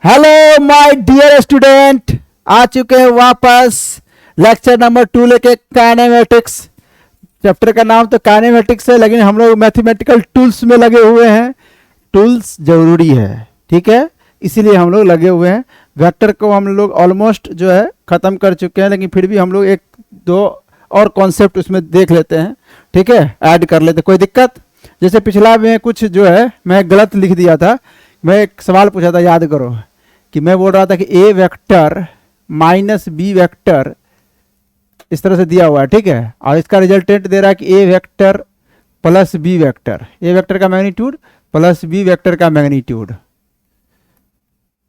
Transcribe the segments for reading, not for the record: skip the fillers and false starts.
Hello my dear student, आ चुके हैं वापस लेक्चर नंबर 2 लेके। काइनेमेटिक्स चैप्टर का नाम तो काइनेमेटिक्स है, लेकिन हम लोग मैथमेटिकल टूल्स में लगे हुए हैं। टूल्स जरूरी है, ठीक है, इसीलिए हम लोग लगे हुए हैं। वेक्टर को हम लोग ऑलमोस्ट जो है ख़त्म कर चुके हैं, लेकिन फिर भी हम लोग एक दो और कॉन्सेप्ट उसमें देख लेते हैं, ठीक है, ऐड कर लेते हैं। कोई दिक्कत? जैसे पिछला में कुछ जो है मैं गलत लिख दिया था। मैं एक सवाल पूछा था, याद करो, कि मैं बोल रहा था कि ए वेक्टर माइनस बी वेक्टर इस तरह से दिया हुआ है, ठीक है, और इसका रिजल्टेंट दे रहा है कि ए वेक्टर प्लस बी वेक्टर, ए वेक्टर का मैग्नीट्यूड प्लस बी वेक्टर का मैग्नीट्यूड।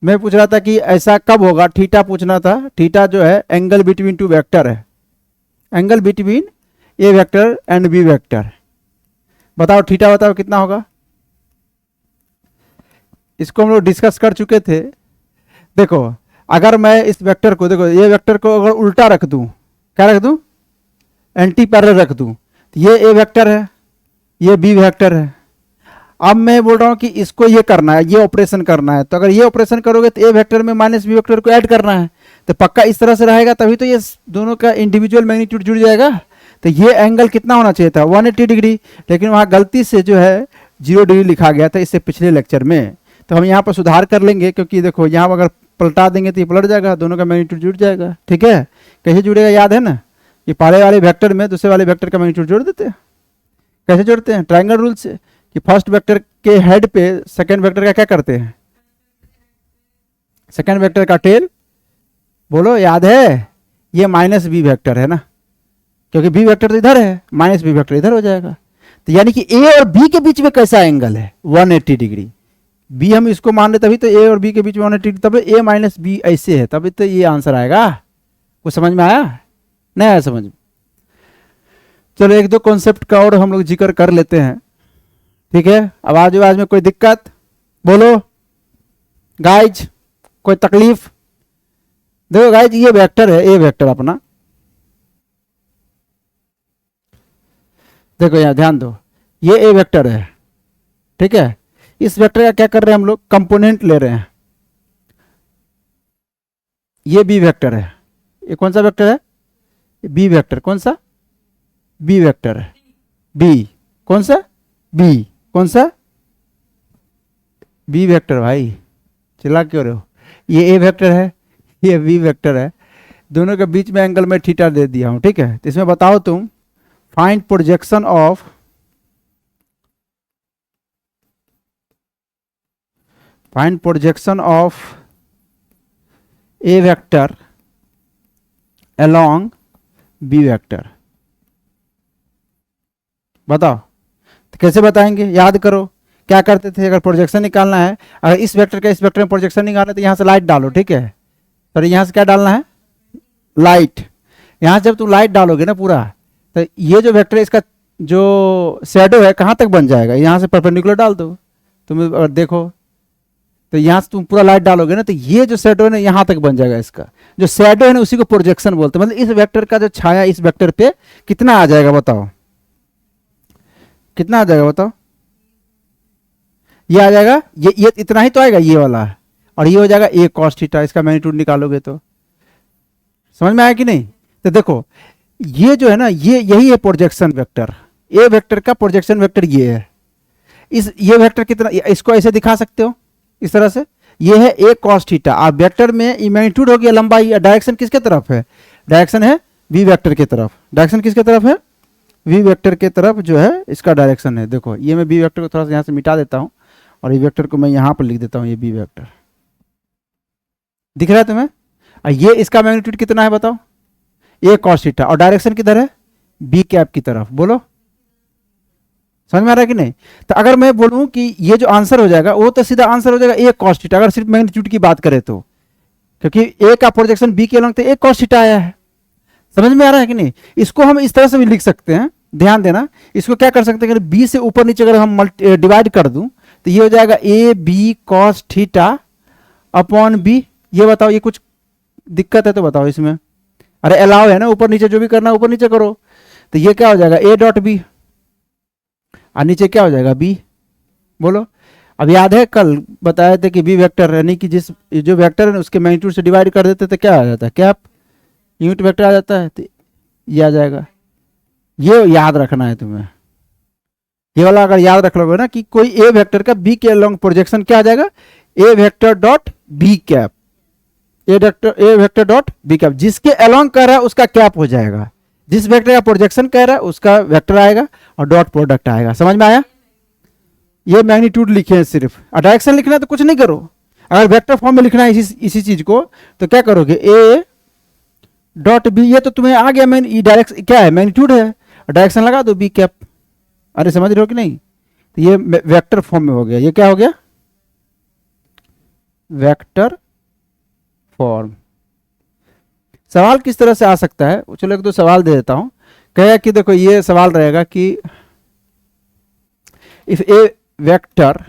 मैं पूछ रहा था कि ऐसा कब होगा, थीटा पूछना था। थीटा जो है एंगल बिटवीन टू वेक्टर है, angle between A vector and B vector. बताओ थीटा, बताओ कितना होगा। इसको हम लोग डिस्कस कर चुके थे। देखो, अगर मैं इस वेक्टर को, देखो ये वेक्टर को अगर उल्टा रख दूं, क्या रख दूं, एंटी पैरेलल रख दूं, तो ये ए वेक्टर है, ये बी वेक्टर है। अब मैं बोल रहा हूं कि इसको ये करना है, ये ऑपरेशन करना है, तो अगर ये ऑपरेशन करोगे तो ए वेक्टर में माइनस बी वेक्टर को ऐड करना है, तो पक्का इस तरह से रहेगा, तभी तो ये दोनों का इंडिविजुअल मैग्नीट्यूड जुड़ जाएगा। तो ये एंगल कितना होना चाहिए था, 180 डिग्री, लेकिन वहाँ गलती से जो है 0 डिग्री लिखा गया था इससे पिछले लेक्चर में। तो हम यहाँ पर सुधार कर लेंगे, क्योंकि देखो यहाँ अगर पलटा देंगे तो ये पलट जाएगा, दोनों का मैग्नीट्यूड जुड़ जाएगा, ठीक है। कैसे जुड़ेगा, याद है ना, कि पहले वाले वेक्टर में दूसरे वाले वेक्टर का मैग्नीट्यूड जोड़ देते हैं। कैसे जोड़ते हैं, ट्रायंगल रूल से, कि फर्स्ट वेक्टर के हेड पे सेकंड वेक्टर का क्या करते हैं, सेकंड वेक्टर का टेल, बोलो याद है, ये माइनस बी वेक्टर है ना, क्योंकि बी वेक्टर तो इधर है, माइनस बी वेक्टर इधर हो जाएगा। तो यानी कि ए और बी के बीच में कैसा एंगल है, 180 डिग्री। बी हम इसको मान रहे, तभी तो ए और बी के बीच में 180 डिग्री, तब ए माइनस बी ऐसे है, तभी तो ये आंसर आएगा। कुछ समझ में आया, नहीं आया समझ में? चलो एक दो कॉन्सेप्ट का और हम लोग जिक्र कर लेते हैं, ठीक है। आवाज आवाज में कोई दिक्कत, बोलो गाइज, कोई तकलीफ? देखो गाइज, ये वेक्टर है, ए वेक्टर अपना, देखो यहाँ ध्यान दो, ये ए वेक्टर है, ठीक है। इस वेक्टर का क्या कर रहे हैं हम लोग, कंपोनेंट ले रहे हैं। ये बी वेक्टर है, ये कौन सा वेक्टर है, बी वेक्टर, कौन सा, बी वेक्टर है, बी कौन सा, बी कौन सा, बी वेक्टर। भाई चिल्ला क्यों रहे हो, ये ए वेक्टर है, ये बी वेक्टर है, दोनों के बीच में एंगल में थीटा दे दिया हूं, ठीक है। तो इसमें बताओ तुम, find projection of, find projection of A vector along B vector. बताओ तो कैसे बताएंगे, याद करो क्या करते थे। अगर प्रोजेक्शन निकालना है, अगर इस वेक्टर का इस वेक्टर में प्रोजेक्शन निकालना है, तो यहाँ से लाइट डालो, ठीक है। पर यहाँ से क्या डालना है, लाइट। यहाँ जब तुम लाइट डालोगे ना पूरा, तो ये जो वेक्टर है इसका जो शैडो है कहाँ तक बन जाएगा, यहाँ से परपेंडिकुलर डाल दो। तुम अगर देखो तो यहाँ से तुम पूरा लाइट डालोगे ना, तो ये जो शैडो है ना यहाँ तक बन जाएगा। इसका जो शैडो है ना उसी को प्रोजेक्शन बोलते हैं। मतलब इस वेक्टर का जो छाया इस वेक्टर पे कितना आ जाएगा, बताओ कितना आ जाएगा, बताओ। ये आ जाएगा, ये इतना ही तो आएगा, ये वाला, और ये हो जाएगा ए कॉस थीटा। इसका मैग्नीट्यूड निकालोगे तो समझ में आया कि नहीं। तो देखो ये जो है ना, ये यही है प्रोजेक्शन वेक्टर, ए वेक्टर का प्रोजेक्शन वेक्टर ये है। ये वेक्टर कितना, इसको ऐसे दिखा सकते हो इस तरह से, ये है ए कॉस थीटा। अब वेक्टर में मैग्नीट्यूड हो गया लंबाई, डायरेक्शन किसके तरफ है, डायरेक्शन है बी वेक्टर की तरफ। डायरेक्शन किसके तरफ है, वी वेक्टर के तरफ जो है इसका डायरेक्शन है। देखो ये मैं बी वेक्टर को थोड़ा सा यहाँ से मिटा देता हूँ, और ये वेक्टर को मैं यहाँ पर लिख देता हूँ, ये बी वेक्टर दिख रहा है तुम्हें। और ये इसका मैग्नीट्यूड कितना है बताओ, ए कॉस थीटा, और डायरेक्शन किधर है, बी कैप की तरफ। बोलो समझ में आ रहा है कि नहीं। तो अगर मैं बोलूं कि ये जो आंसर हो जाएगा वो तो सीधा आंसर हो जाएगा ए कॉस थीटा, अगर सिर्फ मैग्नीट्यूड की बात करें तो, क्योंकि ए का प्रोजेक्शन बी के अलॉन्ग तो ए कॉस थीटा आया है। समझ में आ रहा है कि नहीं। इसको हम इस तरह से भी लिख सकते हैं, ध्यान देना। इसको क्या कर सकते हैं, अगर बी से ऊपर नीचे अगर हम डिवाइड कर दूं तो ये हो जाएगा A B cos theta upon B. ये बताओ, ये कुछ दिक्कत है तो बताओ इसमें। अरे अलाउ है ना, ऊपर नीचे जो भी करना है ऊपर नीचे करो। तो ये क्या हो जाएगा, ए डॉट बी, और नीचे क्या हो जाएगा बी। बोलो अब याद है कल बताए थे कि बी वेक्टर यानी कि जिस जो वेक्टर है उसके मैग्नीट्यूड से डिवाइड कर देते तो क्या आ जाता है, कैप यूनिट वेक्टर आ जाता है, तो ये आ जाएगा। ये याद रखना है तुम्हें, ये वाला अगर याद रख लोगे ना कि कोई ए वेक्टर का बी के अलोंग प्रोजेक्शन क्या आ जाएगा, ए वेक्टर डॉट बी कैप, ए वेक्टर डॉट बी कैप, जिसके अलोंग कह रहा है उसका कैप हो जाएगा, जिस वेक्टर का प्रोजेक्शन कह रहा है उसका वेक्टर आएगा और डॉट प्रोडक्ट आएगा। समझ में आया? ये मैग्नीट्यूड लिखे हैं सिर्फ, और डायरेक्शन लिखना है तो कुछ नहीं करो। अगर वेक्टर फॉर्म में लिखना है इसी चीज को तो क्या करोगे, ए डॉट बी, ये तो तुम्हें आ गया, मैं डायरेक्शन क्या है, मैग्नीट्यूड है, और डायरेक्शन लगा दो बी कैप। अरे समझ रहे हो कि नहीं? तो ये वेक्टर फॉर्म में हो गया, ये क्या हो गया, वेक्टर फॉर्म। सवाल किस तरह से आ सकता है, चलो एक दो सवाल दे देता हूं। कहेगा कि देखो ये सवाल रहेगा कि इफ ए वेक्टर,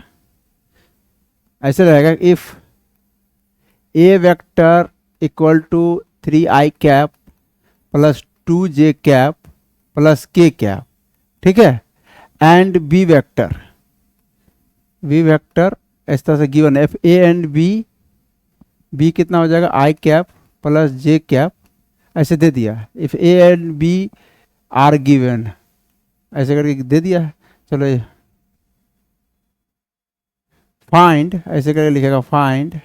ऐसे रहेगा, if A vector equal to 3i cap plus 2j cap plus k cap, ठीक है, एंड बी वेक्टर, इस तरह से given if A and B कितना हो जाएगा, i cap plus j cap, ऐसे दे दिया। If A and B are given, ऐसे करके दे दिया है। चलो ये फाइंड, ऐसे करके लिखेगा, find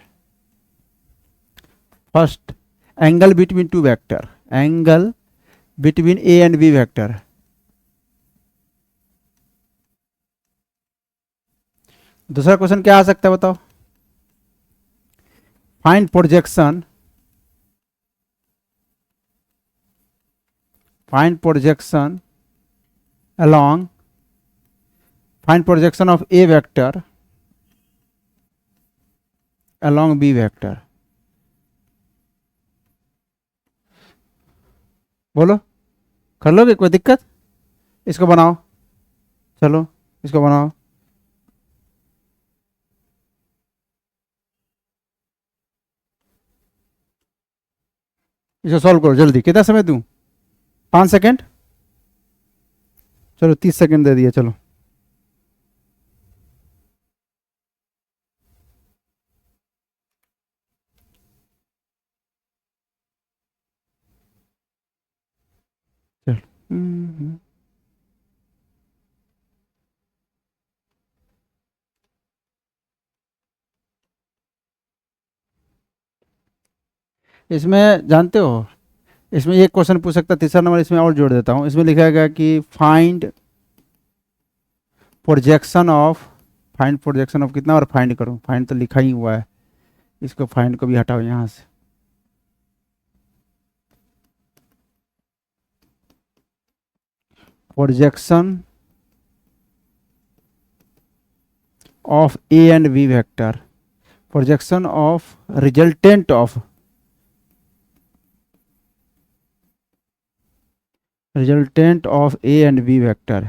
first angle between two vector, angle between A and B vector. दूसरा क्वेश्चन क्या आ सकता है बताओ, find projection, find projection along, find projection of a vector along b vector। बोलो, कर लोगे, कोई दिक्कत? इसको बनाओ, चलो इसको बनाओ। इसे सॉल्व करो जल्दी, कितना समय दूं, 5 सेकेंड, चलो 30 सेकेंड दे दिया, चलो चलो। इसमें जानते हो, इसमें एक क्वेश्चन पूछ सकता, तीसरा नंबर इसमें और जोड़ देता हूं। इसमें लिखा गया कि find projection of, find projection of कितना, और फाइंड करो, फाइंड तो लिखा ही हुआ है, इसको फाइंड को भी हटाओ यहां से। Projection of A and B vector, projection of resultant of, resultant of A and B vector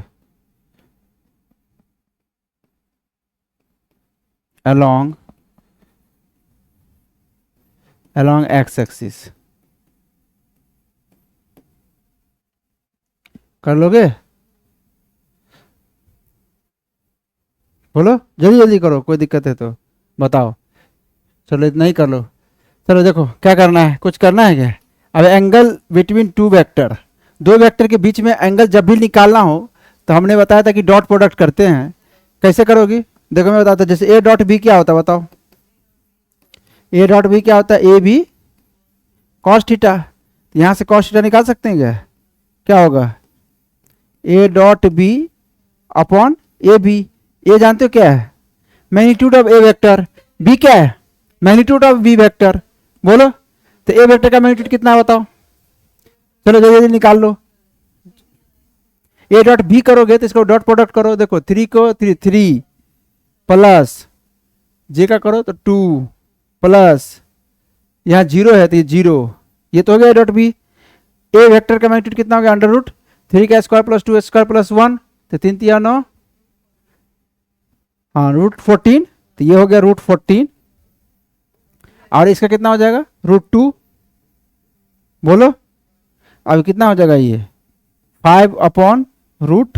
along x axis. कर लोगे? बोलो जल्दी जल्दी करो, कोई दिक्कत है तो बताओ। चलो इतना ही कर लो। चलो देखो क्या करना है, कुछ करना है क्या? अब एंगल बिटवीन टू वेक्टर, दो वेक्टर के बीच में एंगल जब भी निकालना हो तो हमने बताया था कि डॉट प्रोडक्ट करते हैं। कैसे करोगी देखो मैं बताता हूँ। जैसे ए डॉट बी क्या होता है बताओ, ए डॉट बी क्या होता है, ए बी कॉस थीटा। यहाँ से कॉस थीटा निकाल सकते हैं क्या? क्या होगा, A dot B upon A B. A जानते हो क्या है, magnitude of A vector, B क्या है, मैग्नीट्यूड ऑफ बी वेक्टर। बोलो तो ए वेक्टर का मैग्नीट्यूड कितना है बताओ, चलो जल्दी जल्दी निकाल लो। ए डॉट बी करोगे तो इसको डॉट प्रोडक्ट करो, देखो 3 को 3 प्लस जे का करो तो 2 प्लस यहाँ 0 है तो ये 0, ये तो हो गया डॉट बी। ए वेक्टर का मैग्नीट्यूड कितना हो गया, अंडर रूट 3 का स्क्वायर प्लस 2 स्क्वायर प्लस 1, तो 3 3 9, हाँ रूट 14, तो ये हो गया रूट 14। और इसका कितना हो जाएगा, रूट 2। बोलो अब कितना हो जाएगा, ये 5 अपॉन रूट।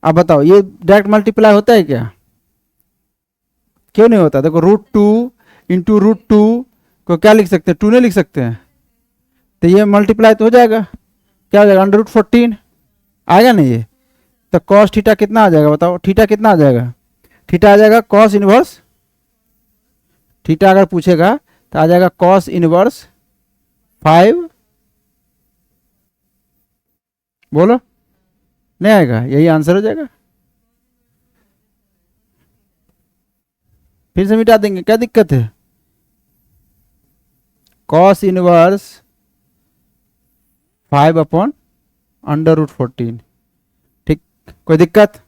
अब बताओ ये डायरेक्ट मल्टीप्लाई होता है क्या, क्यों नहीं होता? देखो √2 इंटू √2 को क्या लिख सकते हैं? 2 नहीं लिख सकते हैं? तो ये मल्टीप्लाई तो हो जाएगा, क्या हो जाएगा? √14 आएगा नहीं ये? तो कॉस थीटा कितना आ जाएगा बताओ? थीटा कितना आ जाएगा? थीटा आ जाएगा कॉस इनवर्स, थीटा अगर पूछेगा तो आ जाएगा कॉस इनवर्स 5, बोलो नहीं आएगा? यही आंसर हो जाएगा। फिर से मिटा देंगे, क्या दिक्कत है? कॉस इनवर्स 5/√14, ठीक, कोई दिक्कत?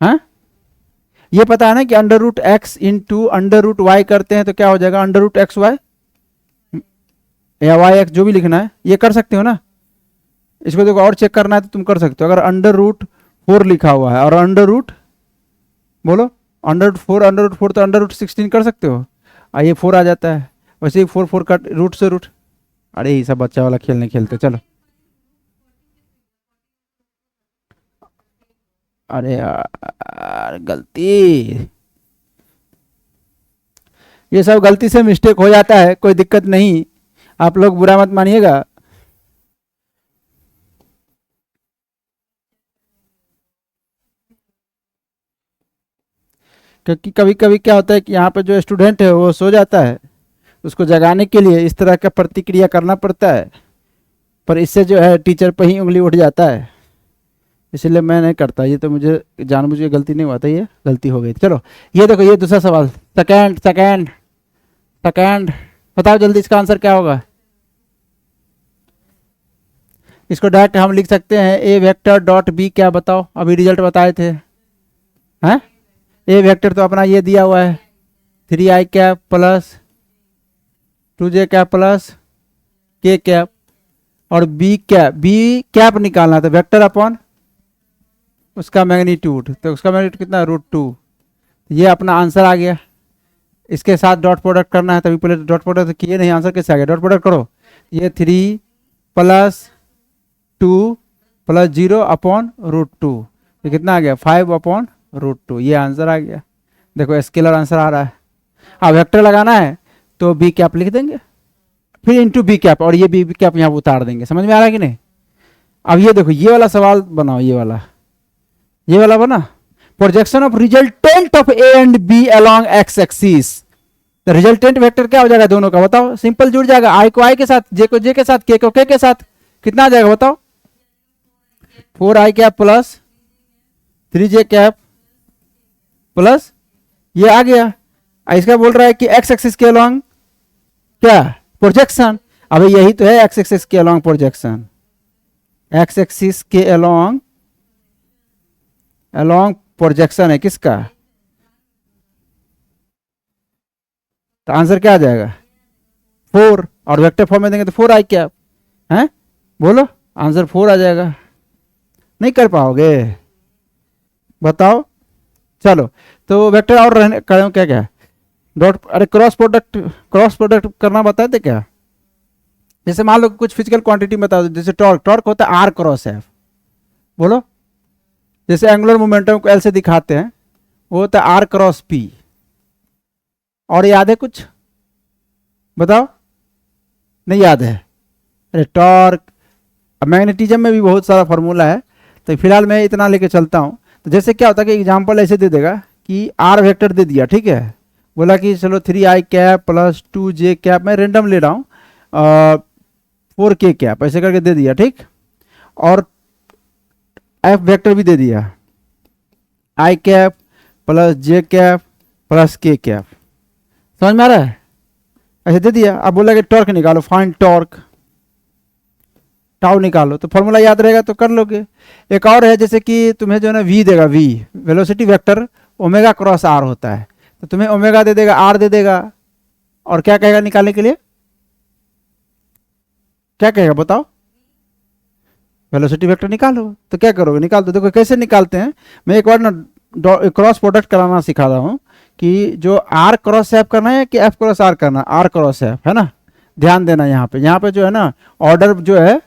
हाँ, ये पता है ना कि √x इंटू √y करते हैं तो क्या हो जाएगा? √xy या yx, जो भी लिखना है ये कर सकते हो ना। इसको देखो और चेक करना है तो तुम कर सकते हो। अगर √4 लिखा हुआ है और बोलो √4 तो √16 कर सकते हो, ये 4 आ जाता है। वैसे ही 4 का रूट से रूट, अरे ये सब बच्चा वाला खेल नहीं खेलते। चलो, अरे यार गलती, ये सब गलती से मिस्टेक हो जाता है, कोई दिक्कत नहीं, आप लोग बुरा मत मानिएगा। क्योंकि कभी कभी क्या होता है कि यहाँ पे जो स्टूडेंट है वो सो जाता है, उसको जगाने के लिए इस तरह का प्रतिक्रिया करना पड़ता है, पर इससे जो है टीचर पे ही उंगली उठ जाता है, इसलिए मैं नहीं करता। ये तो मुझे जानबूझ के गलती नहीं हुआ था, ये गलती हो गई। चलो ये देखो, ये दूसरा सवाल, सेकेंड सेकेंड सेकेंड, बताओ जल्दी इसका आंसर क्या होगा? इसको डायरेक्ट हम लिख सकते हैं ए वेक्टर डॉट बी, क्या बताओ? अभी रिजल्ट बताए थे, हैं? ए वेक्टर तो अपना ये दिया हुआ है 3i cap plus 2j cap plus k cap, और बी कैप निकालना था वेक्टर अपॉन उसका मैग्नीट्यूड, तो उसका मैग्नीट्यूड कितना? √2। ये अपना आंसर आ गया। इसके साथ डॉट प्रोडक्ट करना है, तभी पहले डॉट प्रोडक्ट किए नहीं, आंसर कैसे आ गया? डॉट प्रोडक्ट करो, ये 3 + 2 + 0 अपॉन √2, ये कितना आ गया? 5/√2, ये आंसर आ गया। देखो स्केलर आंसर आ रहा है। अब वेक्टर लगाना है तो बी कैप लिख देंगे, फिर इंटू बी कैप, और ये बी कैप यहाँ उतार देंगे। समझ में आ रहा है कि नहीं? अब ये देखो, ये वाला सवाल बनाओ, ये वाला बना, projection of resultant of A and B along X axis. तो रिजल्टेंट वेक्टर क्या हो जाएगा दोनों का? बताओ, सिंपल जुड़ जाएगा, आई को आई के साथ, जे को जे के साथ, के को के साथ, कितना आ जाएगा बताओ? 4i cap plus 3j cap plus ये आ गया। इसका बोल रहा है कि एक्स एक्सिस के अलोंग क्या? प्रोजेक्शन। अब यही तो है एक्स एक्सिस के अलोंग प्रोजेक्शन, एक्स एक्सिस के अलोंग प्रोजेक्शन है किसका? तो आंसर क्या आ जाएगा? 4, और वेक्टर फॉर्म में देंगे तो 4i कैप, हैं? बोलो आंसर 4 आ जाएगा। नहीं कर पाओगे? बताओ। चलो तो वेक्टर और रहने क्या क्या डॉट, अरे क्रॉस प्रोडक्ट करना बताते क्या? जैसे मान लो कुछ फिजिकल क्वांटिटी बता दो, जैसे टॉर्क होता है R क्रॉस F, बोलो। जैसे एंगुलर मोमेंटम को L से दिखाते हैं, वो होता है R क्रॉस P। और याद है कुछ? बताओ, नहीं याद है? अरे टॉर्क, मैग्नेटिज्म में भी बहुत सारा फॉर्मूला है, तो फिलहाल मैं इतना लेके चलता हूँ। तो जैसे क्या होता है कि एग्जाम्पल ऐसे दे देगा कि R वेक्टर दे दिया, ठीक है, बोला कि चलो 3i cap plus 2j cap, मैं रेंडम ले रहा हूँ, 4k कैप, ऐसे करके दे दिया, ठीक। और F वेक्टर भी दे दिया, i cap plus j cap plus k cap. समझ में आ रहा है? ऐसे दे दिया। अब बोला कि टॉर्क निकालो, फाइंड टॉर्क, टाउ निकालो, तो फॉर्मूला याद रहेगा तो कर लोगे। एक और है, जैसे कि तुम्हें जो है ना v देगा, v velocity vector omega cross r होता है, तो तुम्हें ओमेगा दे देगा, r दे देगा, और क्या कहेगा निकालने के लिए? क्या कहेगा बताओ? वेलोसिटी वेक्टर निकालो। तो क्या करोगे? निकाल दो। देखो कैसे निकालते हैं, मैं एक बार ना क्रॉस प्रोडक्ट कराना सिखा रहा हूँ कि जो r क्रॉस एफ करना है कि f क्रॉस r करना, r क्रॉस एफ है ना। ध्यान देना यहाँ पे जो है ना ऑर्डर जो है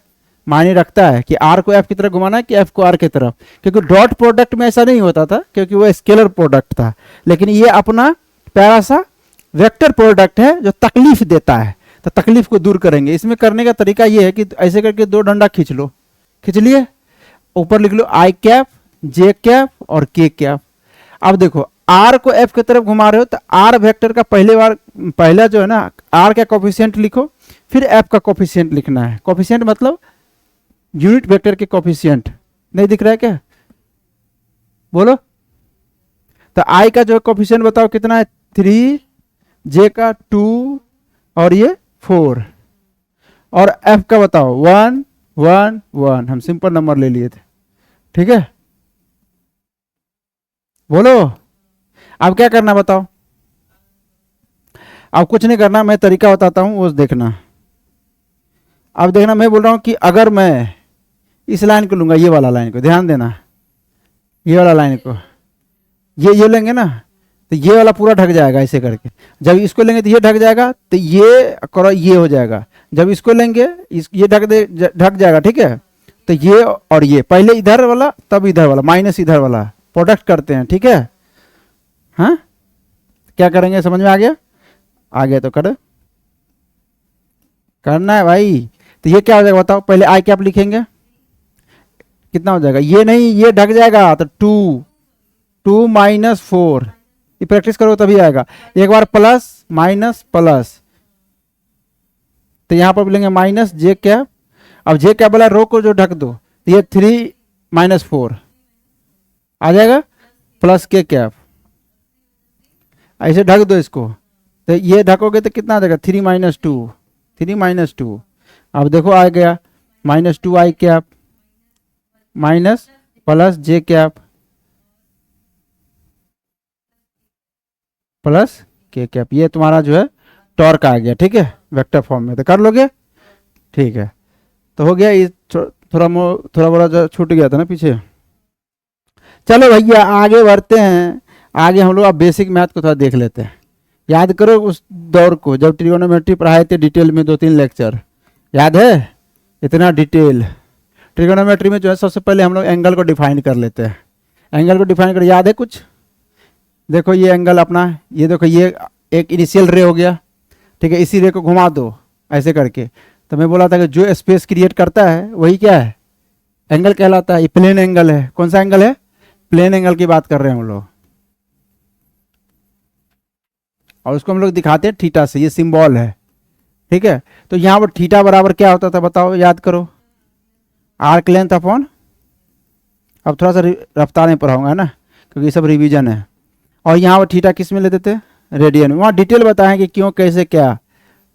मायने रखता है कि आर को एफ की तरफ घुमाना है कि एफ को आर की तरफ, क्योंकि डॉट प्रोडक्ट में ऐसा नहीं होता था क्योंकि वो स्केलर प्रोडक्ट था, लेकिन ये अपना प्यारा सा वेक्टर प्रोडक्ट है जो तकलीफ देता है, तो तकलीफ को दूर करेंगे। इसमें करने का तरीका ये है कि ऐसे करके दो डंडा खींच लो, खींच लिए, ऊपर लिख लो आई कैप, जे कैप और के कैप। अब देखो आर को एफ की तरफ घुमा रहे हो तो आर वेक्टर का पहला जो है ना आर का कोफिशिएंट लिखो, फिर एफ का कोफिशिएंट लिखना है। कोफिशिएंट मतलब यूनिट वेक्टर के कोफिशिएंट, नहीं दिख रहा है क्या, बोलो। तो आई का जो कोफिशिएंट बताओ कितना है 3, जे का 2 और ये 4, और एफ का बताओ 1 1 1। हम सिंपल नंबर ले लिए थे, ठीक है। बोलो अब क्या करना बताओ। अब कुछ नहीं करना, मैं तरीका बताता हूं वो देखना। अब देखना मैं बोल रहा हूं कि अगर मैं इस लाइन को लूंगा, ये वाला लाइन को, ध्यान देना, ये वाला लाइन को, ये लेंगे ना तो ये वाला पूरा ढक जाएगा ऐसे करके। जब इसको लेंगे तो ये ढक जाएगा, तो ये करो ये हो जाएगा। जब इसको लेंगे ये ढक जाएगा, ठीक है। तो ये और ये पहले इधर वाला तब इधर वाला माइनस इधर वाला प्रोडक्ट करते हैं, ठीक है। हाँ क्या करेंगे, समझ में आ गया? आ गया तो करना है भाई। तो ये क्या हो जाएगा बताओ, पहले आई कैप लिखेंगे, कितना हो जाएगा, ये नहीं ये ढक जाएगा तो 2 माइनस 4, ये प्रैक्टिस करो तभी आएगा। एक बार प्लस माइनस प्लस, तो यहां पर बोलेंगे माइनस जे कैप। अब जे कैप वाला रो को जो ढक दो तो ये 3 माइनस 4 आ जाएगा, प्लस के कैप, ऐसे ढक दो इसको। तो ये ढकोगे तो कितना आ जाएगा 3 माइनस 2, 3 माइनस 2। अब देखो आ गया -2 आई कैप माइनस प्लस जे कैप प्लस के कैप, ये तुम्हारा जो है टॉर्क आ गया, ठीक है, वेक्टर फॉर्म में। तो कर लोगे, ठीक है। तो हो गया, ये थोड़ा बड़ा जो छूट गया था ना पीछे। चलो भैया आगे बढ़ते हैं। आगे हम लोग अब बेसिक मैथ को थोड़ा देख लेते हैं। याद करो उस दौर को जब ट्रिगोनोमेट्री पढ़ाए थे डिटेल में, 2-3 लेक्चर याद है, इतना डिटेल। ट्रिगोनोमेट्री में जो है सबसे पहले हम लोग एंगल को डिफाइन कर लेते हैं। एंगल को डिफाइन कर, याद है कुछ? देखो ये एंगल अपना, ये देखो ये एक इनिशियल रे हो गया, ठीक है। इसी रे को घुमा दो ऐसे करके। तो मैं बोला था कि जो स्पेस क्रिएट करता है वही क्या है, एंगल कहलाता है। ये प्लेन एंगल है, कौन सा एंगल है, प्लेन एंगल की बात कर रहे हैं हम लोग। और उसको हम लोग दिखाते हैं थीटा से, ये सिंबल है, ठीक है। तो यहाँ पर थीटा बराबर क्या होता था बताओ, याद करो, आर्क लेंथ अपॉन, अब थोड़ा सा रफ्तार में पढ़ाऊंगा है ना, क्योंकि ये सब रिवीजन है। और यहाँ पर थीटा किस में लेते थे, रेडियन में। वहाँ डिटेल बताएं कि क्यों कैसे क्या,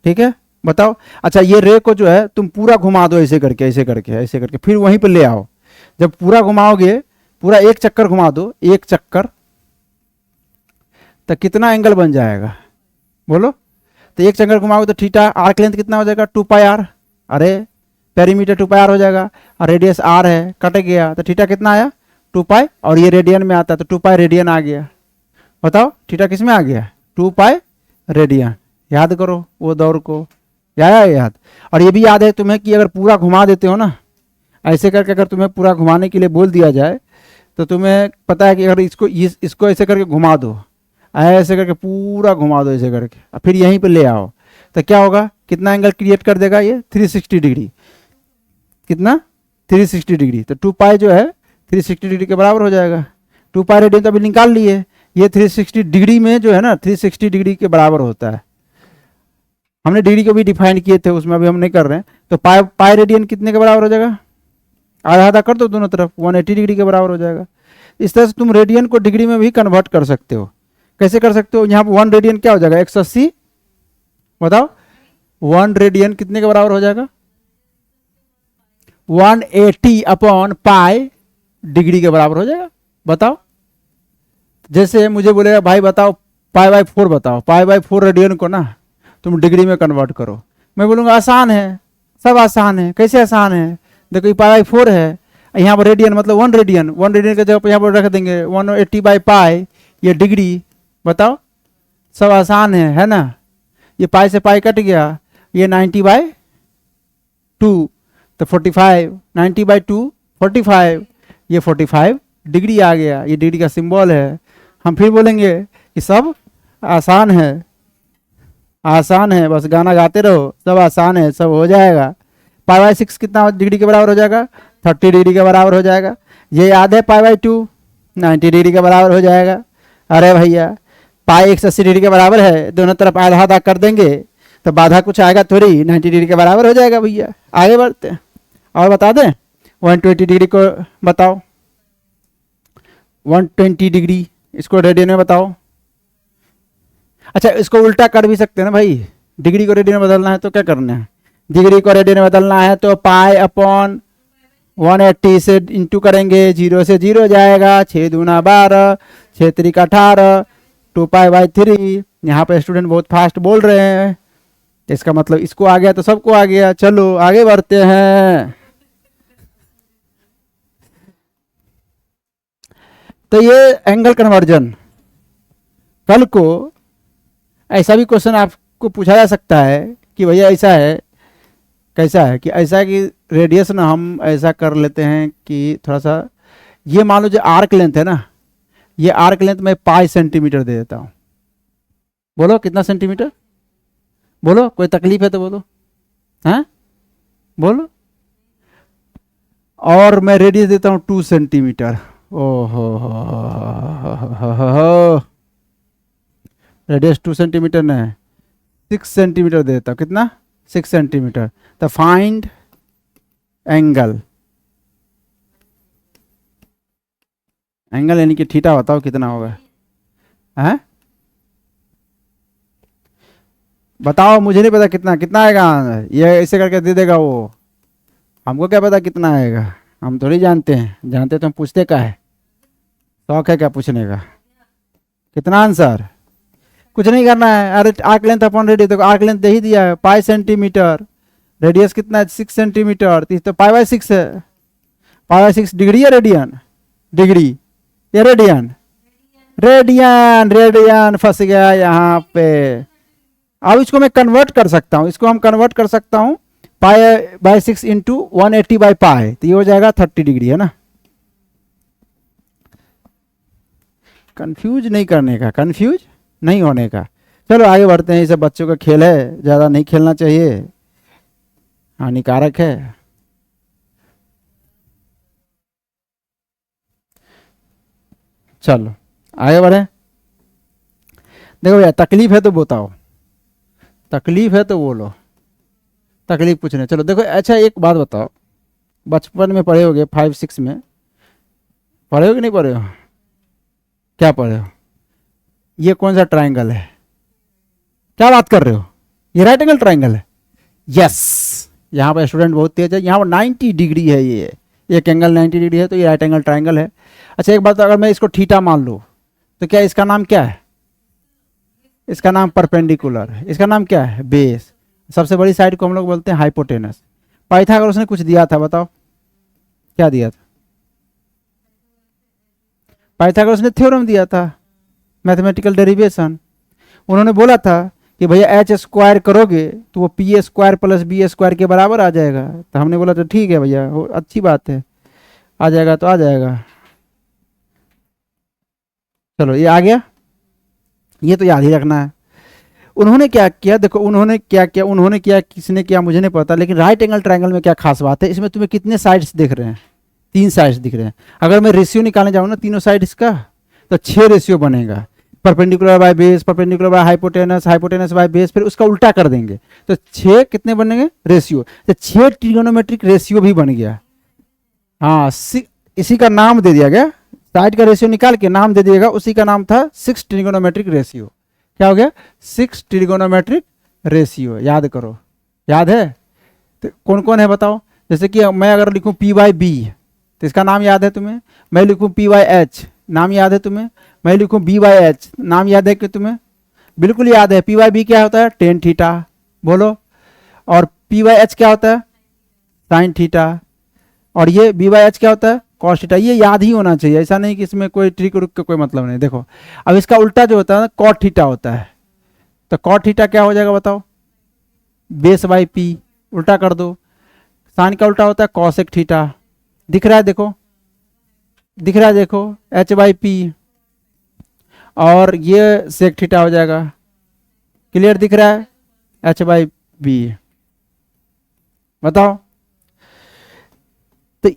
ठीक है, बताओ। अच्छा ये रे को जो है तुम पूरा घुमा दो ऐसे करके ऐसे करके ऐसे करके, फिर वहीं पर ले आओ। जब पूरा घुमाओगे, पूरा एक चक्कर घुमा दो, एक चक्कर, तो कितना एंगल बन जाएगा बोलो। तो एक चक्कर घुमाओगे तो थीटा, आर्क लेंथ कितना हो जाएगा 2 पाई आर, अरे पेरीमीटर 2 पाई आर हो जाएगा, और रेडियस आर है, कट गया तो थीटा कितना आया 2 पाई, और ये रेडियन में आता है तो 2 पाई रेडियन आ गया। बताओ थीटा किस में आ गया, 2 पाई रेडियन। याद करो वो दौर को, याद। और ये भी याद है तुम्हें कि अगर पूरा घुमा देते हो ना ऐसे करके, अगर तुम्हें पूरा घुमाने के लिए बोल दिया जाए तो तुम्हें पता है कि अगर इसको ऐसे करके घुमा दो, ऐसे करके पूरा घुमा दो ऐसे करके, और फिर यहीं पे ले आओ, तो क्या होगा, कितना एंगल क्रिएट कर देगा ये 360 डिग्री। कितना 360 डिग्री। तो 2 पाई जो है 360 डिग्री के बराबर हो जाएगा। 2 पाई रेडियन तो अभी निकाल लिए, ये 360 डिग्री में जो है ना 360 डिग्री के बराबर होता है। हमने डिग्री को भी डिफाइन किए थे उसमें, अभी हम नहीं कर रहे हैं। तो पाई रेडियन कितने के बराबर हो जाएगा, आधा आधा कर दो दोनों तरफ, 180 डिग्री के बराबर हो जाएगा। इस तरह से तुम रेडियन को डिग्री में भी कन्वर्ट कर सकते हो। कैसे कर सकते हो, यहाँ पर 1 रेडियन क्या हो जाएगा 180, बताओ 1 रेडियन कितने के बराबर हो जाएगा 180 अपॉन पाई डिग्री के बराबर हो जाएगा। बताओ, जैसे मुझे बोलेगा भाई बताओ π/4 बताओ, π/4 रेडियन को ना तुम डिग्री में कन्वर्ट करो। मैं बोलूँगा आसान है, सब आसान है। कैसे आसान है, देखो ये π/4 है, यहाँ पर रेडियन मतलब 1 रेडियन, 1 रेडियन का जगह यहाँ पर रख देंगे 180/π, ये डिग्री। बताओ सब आसान है ना। ये पाई से पाई कट गया, ये 90/2, तो 45, 90/2 45, ये 45 डिग्री आ गया, ये डिग्री का सिंबल है। हम फिर बोलेंगे कि सब आसान है, आसान है, बस गाना गाते रहो, सब आसान है, सब हो जाएगा। π/6 कितना डिग्री के बराबर हो जाएगा? 30 डिग्री के बराबर हो जाएगा। ये याद है π/2 90 डिग्री के बराबर हो जाएगा। अरे भैया पाई 180 डिग्री के बराबर है, दोनों तरफ आधा आधा कर देंगे तो बाधा कुछ आएगा थोड़ी, 90 डिग्री के बराबर हो जाएगा भैया। आगे बढ़ते हैं और बता दें 120 डिग्री को बताओ, 120 डिग्री इसको रेडियन में बताओ। अच्छा इसको उल्टा कर भी सकते हैं ना भाई, डिग्री को रेडियन में बदलना है तो क्या करना है, डिग्री को रेडियन में बदलना है तो π/180 से इंटू करेंगे, 0 से 0 जाएगा, 6 दूना 12, 6 त्रिक 18, 2π/3। यहाँ पे स्टूडेंट बहुत फास्ट बोल रहे हैं, इसका मतलब इसको आ गया तो सबको आ गया। चलो आगे बढ़ते हैं। तो ये एंगल कन्वर्जन, कल को ऐसा भी क्वेश्चन आपको पूछा जा सकता है कि भैया ऐसा है, कैसा है कि ऐसा कि रेडियस ना हम ऐसा कर लेते हैं कि थोड़ा सा, ये मान लो जो आर्क लेंथ है ना, ये आर्क लेंथ में पाई सेंटीमीटर दे देता हूँ। बोलो कितना सेंटीमीटर? बोलो, कोई तकलीफ है तो बोलो, हैं बोलो। और मैं रेडियस देता हूँ 2 सेंटीमीटर। ओहो रेडियस 2 सेंटीमीटर नहीं 6 सेंटीमीटर देता हूँ। कितना? 6 सेंटीमीटर। तो फाइंड एंगल, एंगल यानी कि थीटा बताओ कितना होगा, हैं बताओ, मुझे नहीं पता कितना कितना आएगा। ये ऐसे करके दे देगा वो, हमको क्या पता कितना आएगा, हम थोड़ी जानते हैं, जानते तो हम पूछते का है, शौक है क्या पूछने का। कितना आंसर? कुछ नहीं करना है। अरे आर्क लेंथ अपॉन रेडियस, देखो आर्क लेंथ दे ही दिया है पाई सेंटीमीटर, रेडियस कितना है 6 सेंटीमीटर, तो π/6 है। π/6 डिग्री है रेडियन? डिग्री या रेडियन? रेडियन, रेडियन फंस गया यहाँ पे। अब इसको मैं कन्वर्ट कर सकता हूँ, इसको हम कन्वर्ट कर सकता हूँ π/6 इंटू 180/π, तो ये हो जाएगा 30 डिग्री, है ना। कंफ्यूज नहीं करने का, कंफ्यूज नहीं होने का। चलो आगे बढ़ते हैं, ये सब बच्चों का खेल है, ज़्यादा नहीं खेलना चाहिए, हानिकारक है। चलो आगे बढ़े। देखो भैया तकलीफ है तो बताओ, तकलीफ है तो बोलो, तकलीफ पूछने। चलो देखो, अच्छा एक बात बताओ, बचपन में पढ़े होगे 5-6 में, पढ़े हो कि नहीं पढ़े हो? क्या पढ़े हो? ये कौन सा ट्राइंगल है? क्या बात कर रहे हो? ये राइट एंगल ट्राइंगल है। यस, यहाँ पर स्टूडेंट बहुत तेज है, यहाँ पर 90 डिग्री है, ये एक एंगल 90 डिग्री है, तो ये राइट एंगल ट्राइंगल है। अच्छा एक बात, अगर मैं इसको थीटा मान लूँ तो क्या इसका नाम क्या है? इसका नाम परपेंडिकुलर है। इसका नाम क्या है? बेस। सबसे बड़ी साइड को हम लोग बोलते हैं हाइपोटेनस। पाइथागोरस ने कुछ दिया था, बताओ क्या दिया था? पाइथागोरस ने थ्योरम दिया था, मैथमेटिकल डेरिवेशन। उन्होंने बोला था कि भैया h स्क्वायर करोगे तो वो P square plus B square के बराबर आ जाएगा। तो हमने बोला तो ठीक है भैया, अच्छी बात है, आ जाएगा तो आ जाएगा। चलो ये आ गया, ये तो याद ही रखना है। उन्होंने क्या किया, देखो उन्होंने क्या किया, उन्होंने क्या, किसने किया मुझे नहीं पता, लेकिन राइट एंगल ट्रायंगल में क्या खास बात है, इसमें तुम्हें कितने साइड्स दिख रहे हैं? 3 साइड्स दिख रहे हैं। अगर मैं रेशियो निकालने जाऊँ ना तीनों साइड्स का, तो 6 रेशियो बनेगा। Perpendicular by base, perpendicular by hypotenuse, hypotenuse by base, फिर उसका उल्टा कर देंगे तो 6 कितने बनेंगे? रेशियो। तो 6 ट्रिगोनोमेट्रिक रेशियो भी बन गया। हाँ, इसी का नाम दे दिया गया, साइड का रेशियो निकाल के नाम दे दिएगा, उसी का नाम था 6 ट्रिगोनोमेट्रिक रेशियो। क्या हो गया? 6 ट्रिगोनोमेट्रिक रेशियो। याद करो, याद है? तो कौन कौन है बताओ? जैसे कि मैं अगर लिखूं P/B तो इसका नाम याद है तुम्हें? मैं लिखूं P/H, नाम याद है तुम्हें? मैं लिखूं B/H, नाम याद है कि तुम्हें? बिल्कुल याद है। P/B क्या होता है? Tan theta. बोलो। और P/H क्या होता है? Sine theta. और ये B/H क्या होता है? Cos theta. ये याद ही होना चाहिए, ऐसा नहीं कि इसमें कोई ट्रिक रुक का कोई मतलब नहीं। देखो अब इसका उल्टा जो होता है ना, कॉट थीटा होता है। तो कॉट थीटा क्या हो जाएगा बताओ? बेस बाय पी, उल्टा कर दो। साइन का उल्टा होता है कॉसेक थीटा। दिख रहा है देखो, दिख रहा है देखो, एच बाई पी, और ये सेक थीटा हो जाएगा। क्लियर दिख रहा है, एच बाई बी। बताओ। तो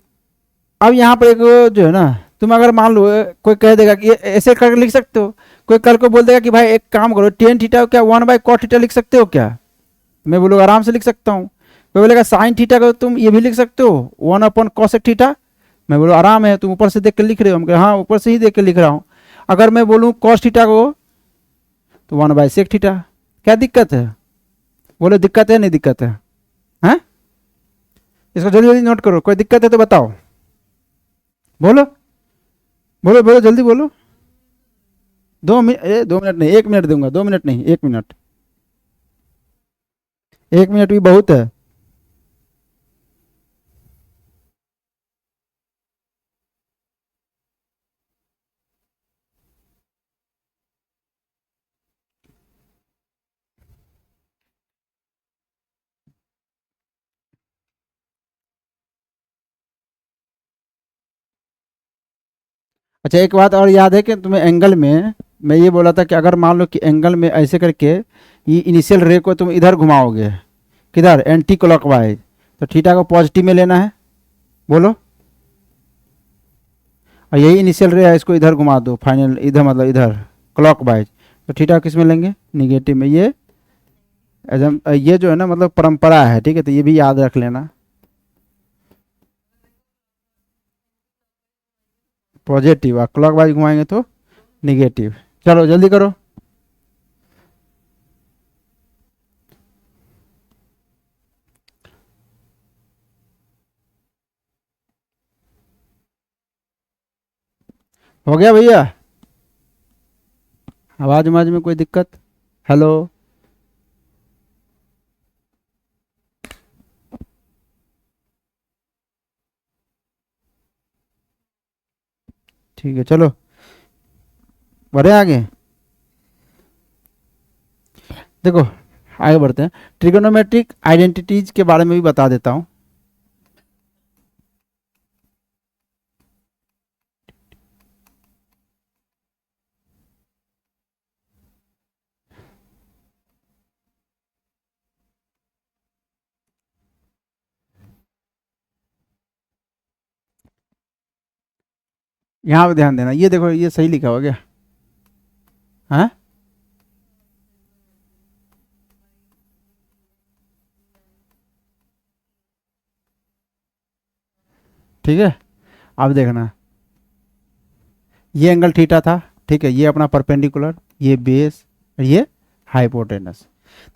अब यहाँ पर एक जो है ना, तुम अगर मान लो कोई कह देगा कि ऐसे करके लिख सकते हो, कोई कल को बोल देगा कि भाई एक काम करो टेन थीटा क्या 1/cot थीटा लिख सकते हो क्या? मैं बोलूँगा आराम से लिख सकता हूँ। कोई बोलेगा साइन थीटा को तुम ये भी लिख सकते हो 1/cosec थीटा। मैं बोलूँ आराम है, तुम ऊपर से देख के लिख रहे हो। हम कहे हाँ ऊपर से ही देख के लिख रहा हूँ। अगर मैं बोलूँ cos थीटा को तो 1/sec थीटा। क्या दिक्कत है? बोलो दिक्कत है नहीं दिक्कत है? हैं? इसको जल्दी जल्दी नोट करो, कोई दिक्कत है तो बताओ। बोलो बोलो बोलो जल्दी बोलो। 2 मिनट, 2 मिनट नहीं 1 मिनट दूंगा, 2 मिनट नहीं 1 मिनट। 1 मिनट भी बहुत है। अच्छा एक बात और याद है कि तुम्हें एंगल में मैं ये बोला था कि अगर मान लो कि एंगल में ऐसे करके ये इनिशियल रे को तुम इधर घुमाओगे, किधर, एंटी क्लॉकवाइज, तो थीटा को पॉजिटिव में लेना है। बोलो। और यही इनिशियल रे है, इसको इधर घुमा दो फाइनल, इधर मतलब इधर क्लॉकवाइज, तो थीटा किस में लेंगे? निगेटिव में। ये जो है ना मतलब परंपरा है, ठीक है, तो ये भी याद रख लेना। पॉजिटिव और क्लॉकवाइज घुमाएंगे तो निगेटिव। चलो जल्दी करो। हो गया भैया? आवाज आवाज में कोई दिक्कत? हेलो? ठीक है चलो बढ़े आगे। देखो आगे बढ़ते हैं। ट्रिगोनोमेट्रिक आइडेंटिटीज के बारे में भी बता देता हूँ। यहाँ पे ध्यान देना, ये देखो ये सही लिखा हो गया। हाँ ठीक है। अब देखना, ये एंगल थीटा था, ठीक है, ये अपना परपेंडिकुलर, ये बेस, ये हाइपोटेनस।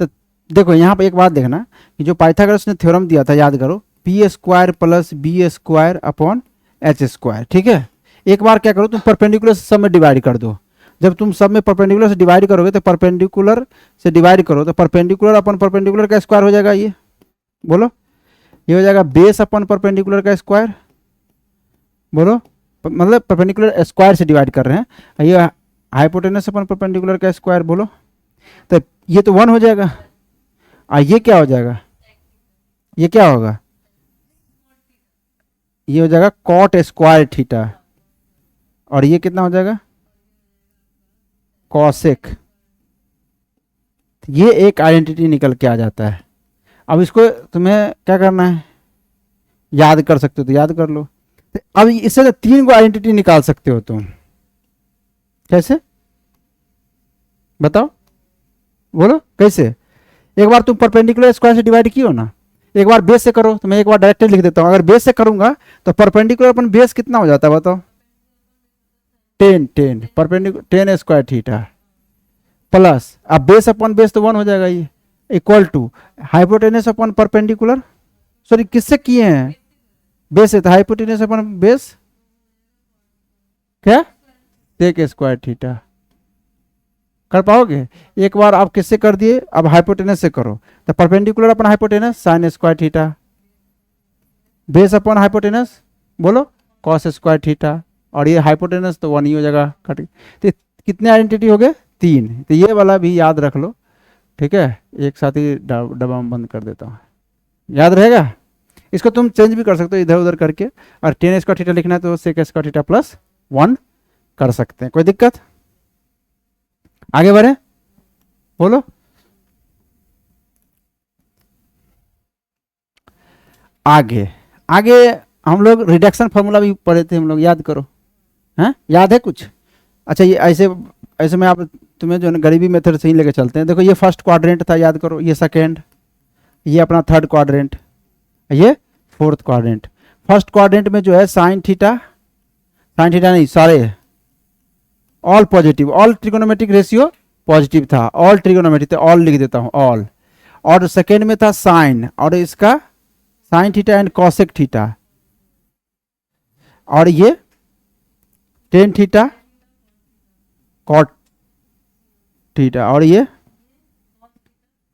तो देखो यहाँ पे एक बात देखना कि जो पाइथागोरस ने थ्योरम दिया था, याद करो, P square plus B square upon H square, ठीक है। एक बार क्या करो तुम परपेंडिकुलर से सब में डिवाइड कर दो। जब तुम सब में परपेंडिकुलर से डिवाइड करोगे तो परपेंडिकुलर से डिवाइड करो तो परपेंडिकुलर अपन परपेंडिकुलर का स्क्वायर हो जाएगा। ये बोलो, ये हो जाएगा बेस अपन परपेंडिकुलर का स्क्वायर। बोलो, मतलब परपेंडिकुलर स्क्वायर से डिवाइड कर रहे हैं, ये हाइपोटेनस अपन परपेंडिकुलर का स्क्वायर। बोलो, तो ये तो 1 हो जाएगा। ये क्या हो जाएगा? ये क्या होगा? ये हो जाएगा कॉट स्क्वायर थीटा, और ये कितना हो जाएगा? कॉसेक। ये एक आइडेंटिटी निकल के आ जाता है। अब इसको तुम्हें क्या करना है, याद कर सकते हो तो याद कर लो। अब इससे तो 3 को आइडेंटिटी निकाल सकते हो तुम। कैसे बताओ? बोलो कैसे? एक बार तुम परपेंडिकुलर स्क्वायर से डिवाइड किए हो ना, एक बार बेस से करो। तो मैं एक बार डायरेक्टली लिख देता हूँ। अगर बेस से करूंगा तो परपेंडिकुलर अपन बेस कितना हो जाता है बताओ? 10 परपेंडिकुलर 10 स्क्वायर थीटा प्लस, अब बेस अपन बेस तो 1 हो जाएगा, ये equal to hypotenuse upon perpendicular, sorry किससे किए हैं? बेस है तो हाइपोटेनस अपन बेस क्या सेक स्क्वायर थीटा। कर पाओगे? एक बार आप किससे कर दिए, अब हाइपोटेनस से करो। तो perpendicular upon hypotenuse sine square theta, base upon hypotenuse बोलो कॉस स्क्वायर थीटा, और ये हाइपोटेनस तो 1 ही हो जाएगा। कट, तो कितने आइडेंटिटी हो गए? 3। तो ये वाला भी याद रख लो, ठीक है। एक साथ ही डब्बा में बंद कर देता हूँ, याद रहेगा। इसको तुम चेंज भी कर सकते हो इधर उधर करके, और टेन स्क्वायर थीटा लिखना है तो सेक स्क्वायर थीटा प्लस 1 कर सकते हैं। कोई दिक्कत? आगे बढ़े, बोलो। आगे आगे हम लोग रिडक्शन फार्मूला भी पढ़े थे हम लोग, याद करो। हैं, याद है कुछ? अच्छा, ये ऐसे ऐसे में आप तुम्हें जो है गरीबी मेथड से ही लेके चलते हैं। देखो ये फर्स्ट क्वाड्रेंट था, याद करो, ये सेकेंड, ये अपना थर्ड क्वाड्रेंट, ये फोर्थ क्वाड्रेंट। फर्स्ट क्वाड्रेंट में जो है साइन थीटा नहीं, सारे all positive, all trigonometric ratio positive था, ऑल ट्रिगोनोमेट्रिक, तो ऑल लिख देता हूँ, ऑल। और सेकेंड में था साइन, और इसका sine theta and cosec theta, और ये टेन थीटा कॉट थीटा, और ये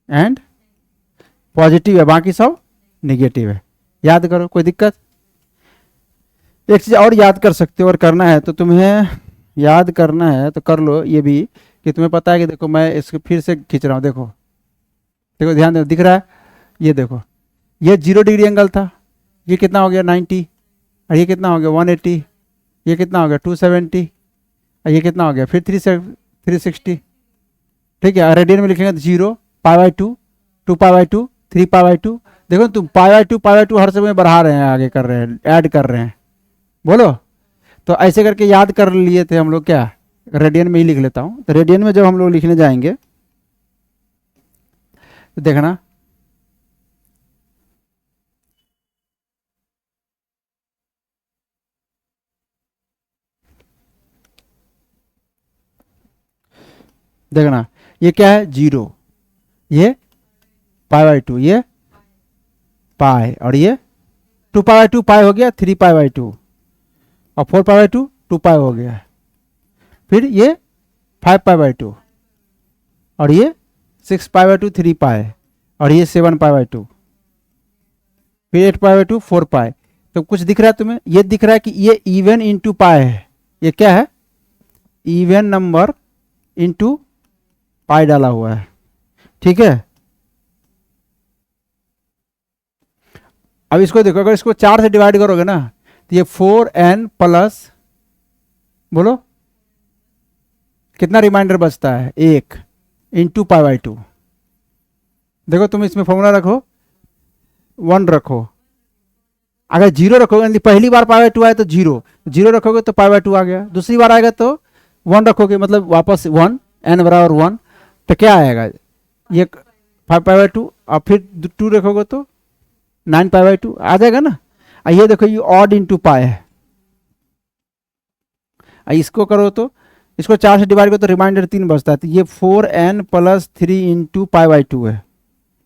एंड पॉजिटिव है, बाकी सब निगेटिव है। याद करो, कोई दिक्कत? एक चीज और याद कर सकते हो, और करना है तो तुम्हें याद करना है तो कर लो ये भी, कि तुम्हें पता है कि देखो मैं इसको फिर से खींच रहा हूँ, देखो देखो ध्यान दो, दिख रहा है? ये देखो, ये 0 डिग्री एंगल था, ये कितना हो गया 90, और ये कितना हो गया 180, ये कितना हो गया 270, और ये कितना हो गया फिर 360। ठीक है, रेडियन में लिखेंगे तो 0, π/2, 2π/2, 3π/2। देखो तुम π/2 हर समय बढ़ा रहे हैं, आगे कर रहे हैं, ऐड कर रहे हैं, बोलो। तो ऐसे करके याद कर लिए थे हम लोग, क्या रेडियन में ही लिख लेता हूँ। तो रेडियन में जब हम लोग लिखने जाएंगे तो देखना, देखना ये क्या है 0, ये π/2, ये पाई, और ये 2π/2 पाई हो गया 3π/2, और 4π/2 2π हो गया, फिर ये 5π/2, और ये 6π/2 3π, और ये 7π/2, फिर 8π/2 4π। तो कुछ दिख रहा है तुम्हें? ये दिख रहा है कि ये इवन इंटू पाई है, ये क्या है? इवन नंबर इंटू पाई डाला हुआ है। ठीक है, अब इसको देखो, अगर इसको 4 से डिवाइड करोगे ना तो ये 4n प्लस, बोलो कितना रिमाइंडर बचता है? 1 इंटू π/2। देखो तुम इसमें फॉर्मूला रखो, 1 रखो, अगर 0 रखोगे, पहली बार π/2 आए तो 0 रखोगे तो π/2 आ गया, दूसरी बार आएगा तो 1 रखोगे, मतलब वापस 1, n बराबर 1, तो क्या आएगा? ये 5π/2, और फिर 2 रखोगे तो 9π/2 आ जाएगा ना। ये देखो ये ऑड इंटू पाई है, इसको करो तो, इसको 4 से डिवाइड करो तो रिमाइंडर 3 बचता है, तो ये 4n प्लस 3 इंटू π/2 है।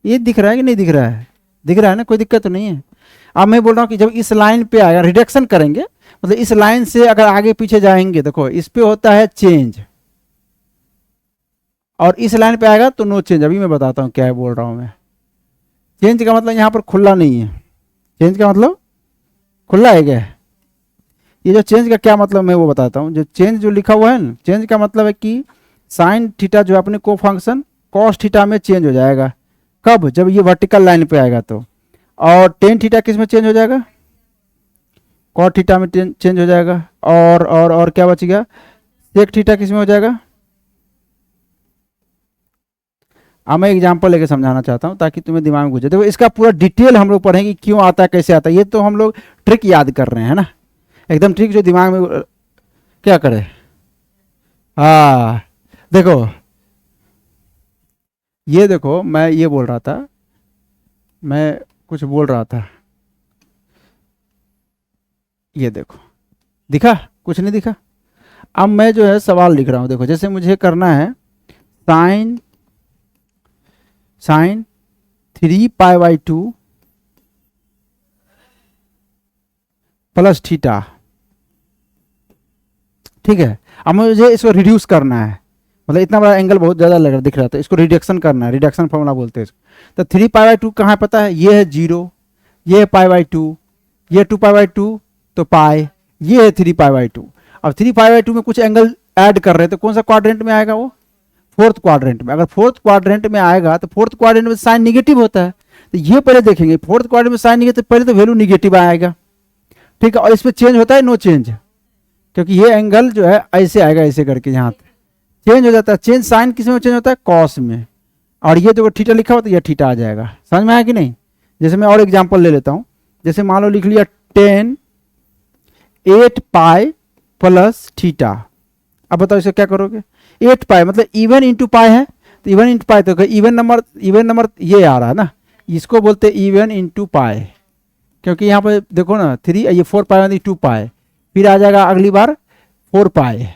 ये दिख रहा है कि नहीं दिख रहा है? दिख रहा है ना, कोई दिक्कत तो नहीं है। अब मैं बोल रहा हूँ कि जब इस लाइन पे आएगा, रिडक्शन करेंगे, मतलब इस लाइन से अगर आगे पीछे जाएंगे, देखो इस पे होता है चेंज, और इस लाइन पे आएगा तो नो चेंज। अभी मैं बताता हूँ क्या है, बोल रहा हूँ मैं। चेंज का मतलब यहाँ पर खुला नहीं है, चेंज का मतलब खुला है क्या? ये जो चेंज का क्या मतलब मैं वो बताता हूँ। जो चेंज जो लिखा हुआ है ना, चेंज का मतलब है कि साइन थीटा जो अपने को फंक्शन कॉस थीटा में चेंज हो जाएगा। कब? जब ये वर्टिकल लाइन पे आएगा तो। और टेन थीटा किस में चेंज हो जाएगा? कॉट थीटा में चेंज हो जाएगा। और क्या बच गया? सेक थीटा किस में हो जाएगा? अब मैं एग्जांपल लेके समझाना चाहता हूँ ताकि तुम्हें दिमाग में घुसे। देखो इसका पूरा डिटेल हम लोग पढ़ेंगे, क्यों आता है, कैसे आता है। ये तो हम लोग ट्रिक याद कर रहे हैं ना, एकदम ट्रिक जो दिमाग में क्या करे। हाँ देखो, ये देखो मैं ये बोल रहा था, मैं कुछ बोल रहा था, ये देखो दिखा? कुछ नहीं दिखा। अब मैं जो है सवाल लिख रहा हूँ। देखो जैसे मुझे करना है साइन 3π/2 प्लस थीटा, ठीक है। अब मुझे इसको रिड्यूस करना है, मतलब इतना बड़ा एंगल बहुत ज़्यादा लग रहा दिख रहा था, इसको रिडक्शन करना है, रिडक्शन फॉर्मूला बोलते हैं इसको। तो 3π/2 कहाँ है पता है? ये है 0, ये है π/2, ये 2π/2 तो पाई, ये है 3π/2। अब 3π/2 में कुछ एंगल ऐड कर रहे हैं, तो कौन सा क्वाड्रेंट में आएगा वो? फोर्थ क्वाड्रेंट में। अगर फोर्थ क्वाड्रेंट में आएगा तो फोर्थ क्वाड्रेंट में साइन निगेटिव होता है, तो ये पहले देखेंगे फोर्थ क्वाड्रेंट में साइन निगेटिव, पहले तो वैल्यू निगेटिव आएगा, ठीक है। और इसमें चेंज होता है नो चेंज, क्योंकि ये एंगल जो है ऐसे आएगा, ऐसे करके यहाँ चेंज हो जाता है। चेंज साइन किस में चेंज होता है, कॉस में। और ये जो थीटा लिखा होता है ये थीटा आ जाएगा। समझ में आया कि नहीं? जैसे मैं और एग्जांपल ले लेता हूँ, जैसे मान लो लिख लिया 10 8 पाई प्लस थीटा। अब बताओ इसे क्या करोगे, 8 पाई मतलब इवन इंटू पाई है, तो इवन इंटू पाई, तो इवन नंबर ये आ रहा है ना, इसको बोलते हैं इवन इंटू पाई। क्योंकि यहाँ पे देखो ना 3, ये 4 पाई मतलब 2 पाई, फिर आ जाएगा अगली बार 4 पाई,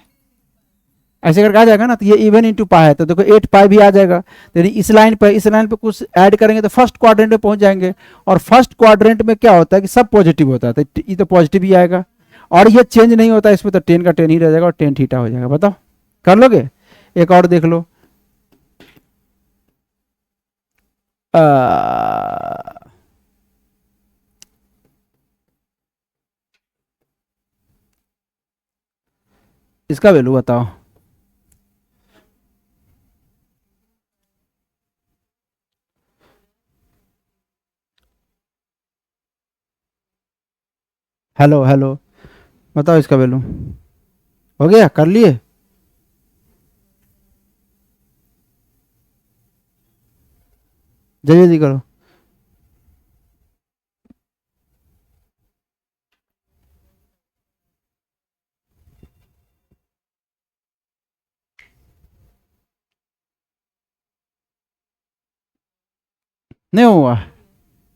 ऐसे करके आ जाएगा ना। तो ये इवन इंटू पाई है, तो देखो 8 पाई भी आ जाएगा। तो इस लाइन पे कुछ ऐड करेंगे तो फर्स्ट क्वाड्रेंट में पहुंच जाएंगे। और फर्स्ट क्वाड्रेंट में क्या होता है कि सब पॉजिटिव होता है, तो ये तो पॉजिटिव ही आएगा। और ये चेंज नहीं होता इसमें, तो 10 का 10 ही रह जाएगा और 10 थीटा हो जाएगा। बताओ कर लोगे? एक और देख लो, इसका वैल्यू बताओ। हेलो हेलो, बताओ इसका वैल्यू। हो गया, कर लिए? जल्दी जल्दी करो। नहीं हुआ,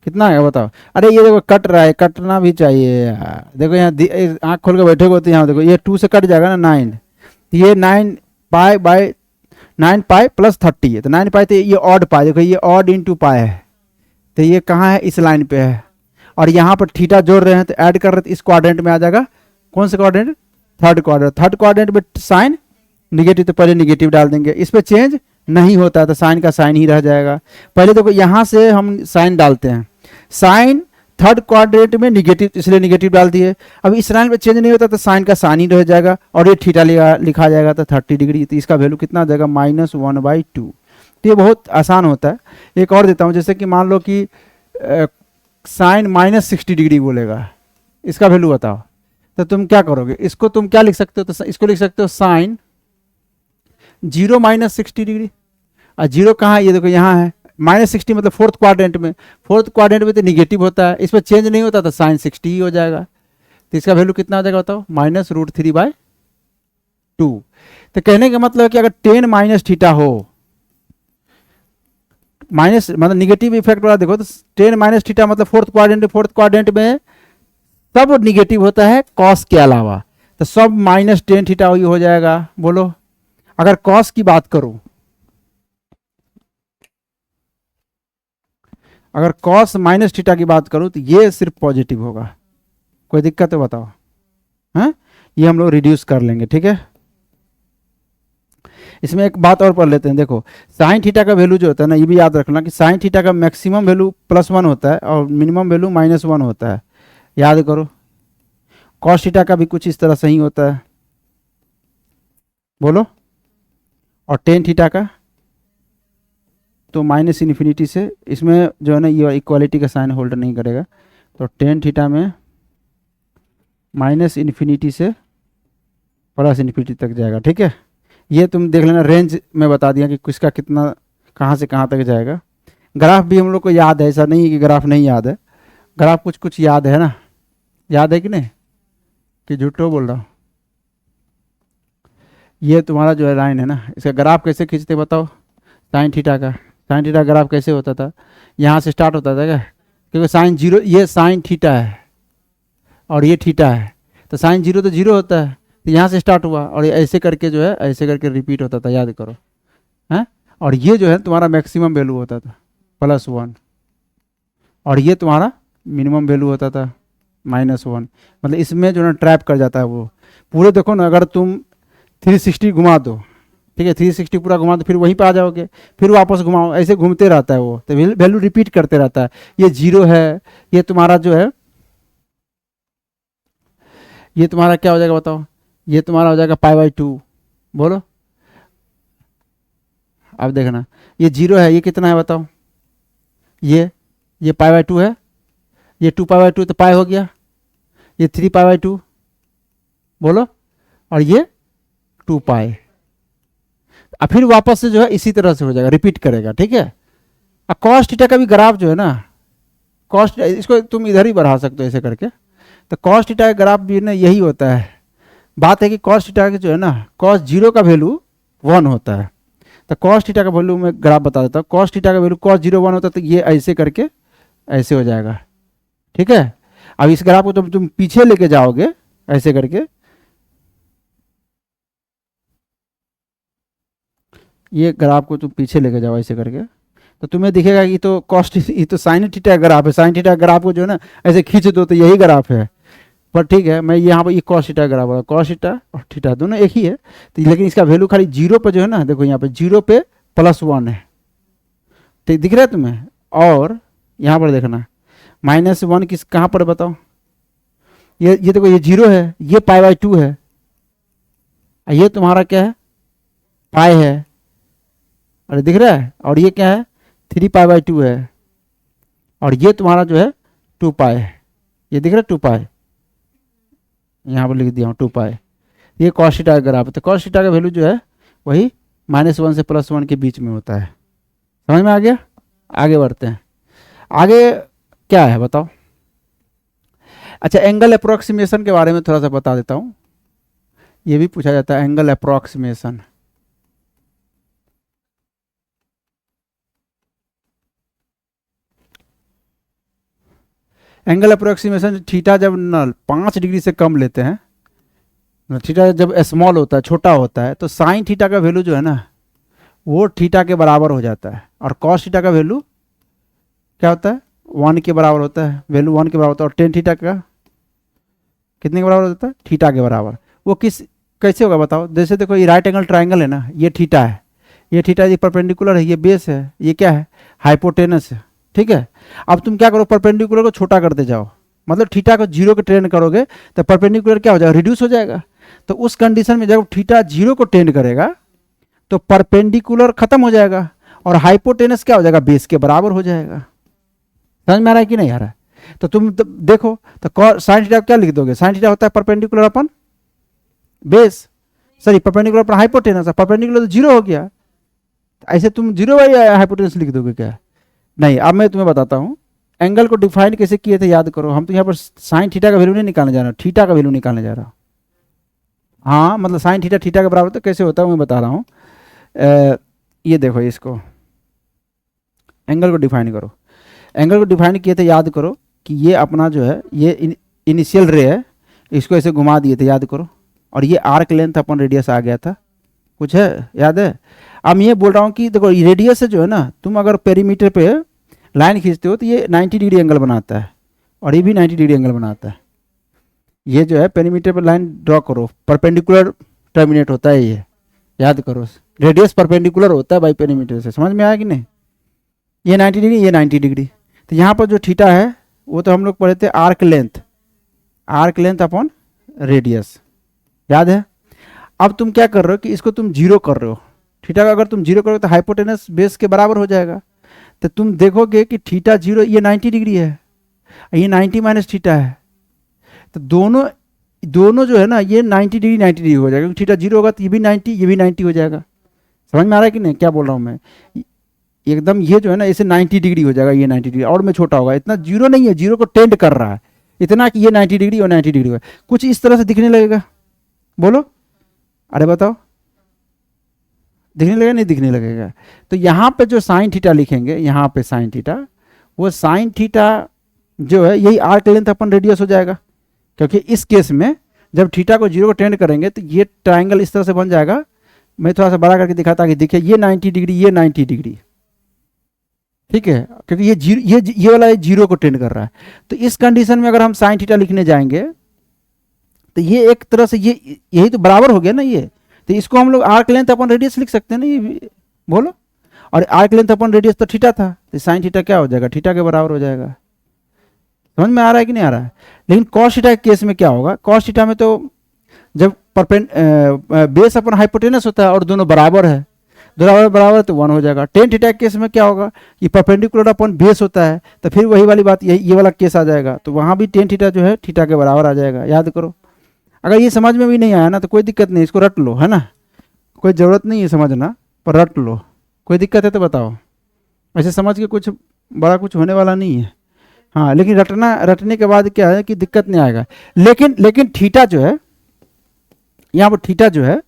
कितना है बताओ। अरे ये देखो कट रहा है, कटना भी चाहिए यार। देखो यहाँ आँख खोल के बैठे हो तो यहाँ देखो ये 2 से कट जाएगा ना 9, ये 9 पाई बाई 9 पाई प्लस 30 है, तो 9 पाई, तो ये ऑड पाई, देखो ये ऑड इंटू पाई है, तो ये कहाँ है, इस लाइन पे है। और यहाँ पर थीटा जोड़ रहे हैं तो ऐड कर रहे हैं, तो इस क्वाड्रेंट में आ जाएगा। कौन से quadrant? Third quadrant. Third quadrant में साइन निगेटिव, तो पहले निगेटिव डाल देंगे। इस पर चेंज नहीं होता है, तो साइन का साइन ही रह जाएगा। पहले देखो यहाँ से हम साइन डालते हैं, साइन थर्ड क्वाड्रेंट में निगेटिव, इसलिए निगेटिव डाल दिए। अब इस लाइन पे चेंज नहीं होता तो साइन का साइन ही रह जाएगा, और ये थीटा लिखा जाएगा तो 30 डिग्री। तो इसका वैल्यू कितना आ जाएगा, -1/2। तो ये बहुत आसान होता है। एक और देता हूँ, जैसे कि मान लो कि साइन -60 डिग्री बोलेगा, इसका वैल्यू बताओ। तो तुम क्या करोगे, इसको तुम क्या लिख सकते हो, तो इसको लिख सकते हो साइन 0 -60 डिग्री। और 0 कहाँ है, ये देखो यहाँ है, -60 मतलब फोर्थ क्वाड्रेंट में। फोर्थ क्वाड्रेंट में तो निगेटिव होता है, इस पर चेंज नहीं होता तो साइन 60 ही हो जाएगा। तो इसका वैल्यू कितना आ जाएगा बताओ, -√3/2। तो कहने का मतलब है कि अगर 10 माइनस थीटा हो, माइनस मतलब निगेटिव इफेक्ट वाला देखो, तो 10 माइनस थीटा मतलब फोर्थ क्वाड्रेंट में सब निगेटिव होता है कॉस के अलावा, तो सब -10 थीटा हो जाएगा। बोलो, अगर कॉस की बात करूं, अगर कॉस माइनस थीटा की बात करूं तो ये सिर्फ पॉजिटिव होगा। कोई दिक्कत है बताओ? हाँ, ये हम लोग रिड्यूस कर लेंगे, ठीक है। इसमें एक बात और पढ़ लेते हैं। देखो साइन थीटा का वैल्यू जो होता है ना, ये भी याद रखना कि साइन थीटा का मैक्सिमम वैल्यू +1 होता है और मिनिमम वैल्यू -1 होता है, याद करो। कॉस थीटा का भी कुछ इस तरह से ही होता है, बोलो। और टेन थीटा का तो -∞ से, इसमें जो है ना ये इक्वालिटी का साइन होल्ड नहीं करेगा, तो टेन थीटा में -∞ से +∞ तक जाएगा, ठीक है। ये तुम देख लेना, रेंज में बता दिया कि किसका कितना कहाँ से कहाँ तक जाएगा। ग्राफ भी हम लोग को याद है, ऐसा नहीं है कि ग्राफ नहीं याद है, ग्राफ कुछ कुछ याद है ना, याद है कि नहीं, कि झूठो बोल रहा हूँ। ये तुम्हारा जो है लाइन है ना, इसका ग्राफ कैसे खींचते बताओ। साइन थीटा का, साइन थीटा ग्राफ कैसे होता था, यहाँ से स्टार्ट होता था क्या, क्योंकि साइन 0, ये साइन थीटा है और ये थीटा है, तो साइन 0 तो 0 होता है, तो यहाँ से स्टार्ट हुआ और ऐसे करके जो है ऐसे करके रिपीट होता था, याद करो हैं। और ये जो है तुम्हारा मैक्सिमम वैल्यू होता था +1, और ये तुम्हारा मिनिमम वैल्यू होता था -1। मतलब इसमें जो है ट्रैप कर जाता है वो पूरे। देखो ना, अगर तुम 360 घुमा दो, ठीक है, 360 पूरा घुमा दो, फिर वहीं पे आ जाओगे, फिर वापस घुमाओ, ऐसे घूमते रहता है वो, तो वैल्यू रिपीट करते रहता है। ये 0 है, ये तुम्हारा जो है, ये तुम्हारा क्या हो जाएगा बताओ, ये तुम्हारा हो जाएगा π/2। बोलो, अब देखना, ये 0 है, ये कितना है बताओ, ये ये पाई बाई 2 है, ये 2 पाई बाई 2 तो पाई हो गया, ये 3 पाई बाई 2 बोलो, और ये 2 पाई। अब फिर वापस से जो है इसी तरह से हो जाएगा, रिपीट करेगा, ठीक है। अब कॉस थीटा का भी ग्राफ जो है ना, कॉस, इसको तुम इधर ही बढ़ा सकते हो ऐसे करके, तो कॉस थीटा का ग्राफ भी ना यही होता है। बात है कि कॉस थीटा का जो है ना, कॉस 0 का वैल्यू 1 होता है, तो कॉस थीटा का वैल्यू मैं ग्राफ बता देता हूँ। कॉस थीटा का वैल्यू कॉस 0 1 होता है, तो ये ऐसे करके ऐसे हो जाएगा, ठीक है। अब इस ग्राफ को तुम पीछे लेके जाओगे ऐसे करके, ये ग्राफ को तुम पीछे लेके जाओ ऐसे करके, तो तुम्हें दिखेगा कि तो कॉस्ट, ये तो साइन थीटा ग्राफ है। साइन थीटा ग्राफ को जो है ना ऐसे खींच दो तो यही ग्राफ है, पर ठीक है मैं यहाँ पर ये कॉस थीटा ग्राफ होगा, कॉस थीटा और थीटा दोनों एक ही है, तो लेकिन इसका वैल्यू खाली 0 पे जो है ना, देखो यहाँ पे 0 पे +1 है, ठीक दिख रहा है तुम्हें। और यहाँ पर देखना -1 किस कहाँ पर बताओ, ये देखो ये 0 है, ये पाई बाई 2 है, ये तुम्हारा क्या है, पाई है, अरे दिख रहा है, और ये क्या है 3 पाई बाई 2 है, और ये तुम्हारा जो है 2 पाई है, ये दिख रहा है 2 पाई, यहाँ पर लिख दिया हूँ 2 पाई। ये कॉस थीटा का ग्राफ है, तो कॉस थीटा का वैल्यू जो है वही -1 से +1 के बीच में होता है। समझ में आ गया? आगे बढ़ते हैं, आगे क्या है बताओ। अच्छा, एंगल अप्रोक्सीमेशन के बारे में थोड़ा सा बता देता हूँ, ये भी पूछा जाता है angle approximation. Angle approximation, theta जब न 5 डिग्री से कम लेते हैं, थीटा जब स्मॉल होता है, छोटा होता है, तो साइन थीटा का वैल्यू जो है ना वो थीटा के बराबर हो जाता है, और कॉस थीटा का वैल्यू क्या होता है 1 के बराबर होता है, वैल्यू 1 के बराबर होता है। और टेन थीटा का कितने के बराबर होता है, थीटा के बराबर। वो किस कैसे होगा बताओ। जैसे देखो ये राइट एंगल ट्राइंगल है ना, ये थीटा है, ये थीटा ये परपेंडिकुलर है, ये बेस है, ये क्या है हाइपोटेनस है, ठीक है। अब तुम क्या करो, परपेंडिकुलर को छोटा करते जाओ, मतलब थीटा को 0 के टेंड करोगे तो परपेंडिकुलर क्या हो जाएगा, रिड्यूस हो जाएगा। तो उस कंडीशन में जब थीटा 0 को टेंड करेगा तो परपेंडिकुलर खत्म हो जाएगा, और हाइपोटेनस क्या हो जाएगा, बेस के बराबर हो जाएगा। समझ में आ रहा है कि नहीं आ रहा है? तो तुम देखो, तो साइन थीटा क्या लिख दोगे, साइन थीटा होता है perpendicular upon base, sorry perpendicular upon hypotenuse, perpendicular तो 0 हो गया, ऐसे तुम 0 बाई हाइपोटेनस लिख दोगे क्या? नहीं। अब मैं तुम्हें बताता हूँ एंगल को डिफाइन कैसे किए थे, याद करो। हम तो यहाँ पर साइन थीटा का वैल्यू नहीं निकालने जा रहा हूँ, थीटा का वैल्यू निकालने जा रहा हूँ। हाँ, मतलब साइन थीटा थीटा के बराबर तो कैसे होता है मैं बता रहा हूँ। ये देखो, इसको एंगल को डिफाइन करो, एंगल को डिफाइन किए थे, याद करो कि ये अपना जो है ये इनिशियल रे है, इसको ऐसे घुमा दिए थे, याद करो। और ये आर्क लेंथ अपन रेडियस आ गया था, कुछ है याद है? अब ये बोल रहा हूँ कि देखो रेडियस से जो है ना, तुम अगर पेरीमीटर पे लाइन खींचते हो तो ये 90 डिग्री एंगल बनाता है, और ये भी 90 डिग्री एंगल बनाता है। ये जो है पेरीमीटर पे लाइन ड्रॉ करो, परपेंडिकुलर टर्मिनेट होता है, ये याद करो। रेडियस परपेंडिकुलर होता है बाई पेरीमीटर से, समझ में आया कि नहीं? ये 90 डिग्री, ये 90 डिग्री। तो यहाँ पर जो थीटा है वो तो हम लोग पढ़े थे आर्क लेंथ अपॉन रेडियस, याद है? अब तुम क्या कर रहे हो कि इसको तुम 0 कर रहे हो, थीटा का अगर तुम 0 करोगे तो हाइपोटेनस बेस के बराबर हो जाएगा। तो तुम देखोगे कि थीटा 0, ये 90 डिग्री है, ये 90 माइनस थीटा है, तो दोनों जो है ना ये 90 डिग्री हो जाएगा, क्योंकि थीटा 0 होगा तो ये भी 90, ये भी 90 हो जाएगा। समझ में आ रहा है कि नहीं क्या बोल रहा हूँ मैं? एकदम ये जो है ना इसे 90 डिग्री हो जाएगा, ये 90 डिग्री और में छोटा होगा, इतना 0 नहीं है, 0 को टेंड कर रहा है इतना कि ये 90 डिग्री और 90 डिग्री है, कुछ इस तरह से दिखने लगेगा। बोलो, अरे बताओ, दिखने लगेगा नहीं दिखने लगेगा? तो यहाँ पे जो साइन थीटा लिखेंगे, यहाँ पे साइन थीटा, वो साइन थीटा जो है यही आर्क लेंथ अपन रेडियस हो जाएगा, क्योंकि इस केस में जब थीटा को 0 को टेंड करेंगे तो ये ट्राइंगल इस तरह से बन जाएगा। मैं थोड़ा सा बड़ा करके दिखाता कि दिखे, ये 90 डिग्री, ये 90 डिग्री, ठीक है, क्योंकि ये वाला 0 को टेंड कर रहा है। तो इस कंडीशन में अगर हम साइन थीटा लिखने जाएंगे तो ये एक तरह से यही तो बराबर हो गया ना ये, तो इसको हम लोग आर्क लेंथ अपॉन रेडियस लिख सकते हैं ना, ये बोलो। और आर्क लेंथ अपॉन रेडियस तो थीटा था, तो साइन थीटा क्या हो जाएगा, थीटा के बराबर हो जाएगा। समझ में आ रहा है कि नहीं आ रहा है? लेकिन कॉस थीटा के केस में क्या होगा, कॉस थीटा में तो जब बेस अपन हाइपोटेनस होता है और दोनों बराबर है, बराबर बराबर तो 1 हो जाएगा। टेन थीटा के केस में क्या होगा कि परपेंडिकुलर अपन बेस होता है, तो फिर वही वाली बात ये वाला केस आ जाएगा, तो वहाँ भी टेन थीटा जो है थीटा के बराबर आ जाएगा। याद करो, अगर ये समझ में भी नहीं आया ना तो कोई दिक्कत नहीं, इसको रट लो, है ना, कोई ज़रूरत नहीं है समझना, पर रट लो। कोई दिक्कत है तो बताओ, ऐसे समझ के कुछ बड़ा कुछ होने वाला नहीं है। हाँ, लेकिन रटने के बाद क्या है कि दिक्कत नहीं आएगा। लेकिन थीटा जो है, यहाँ पर थीटा जो है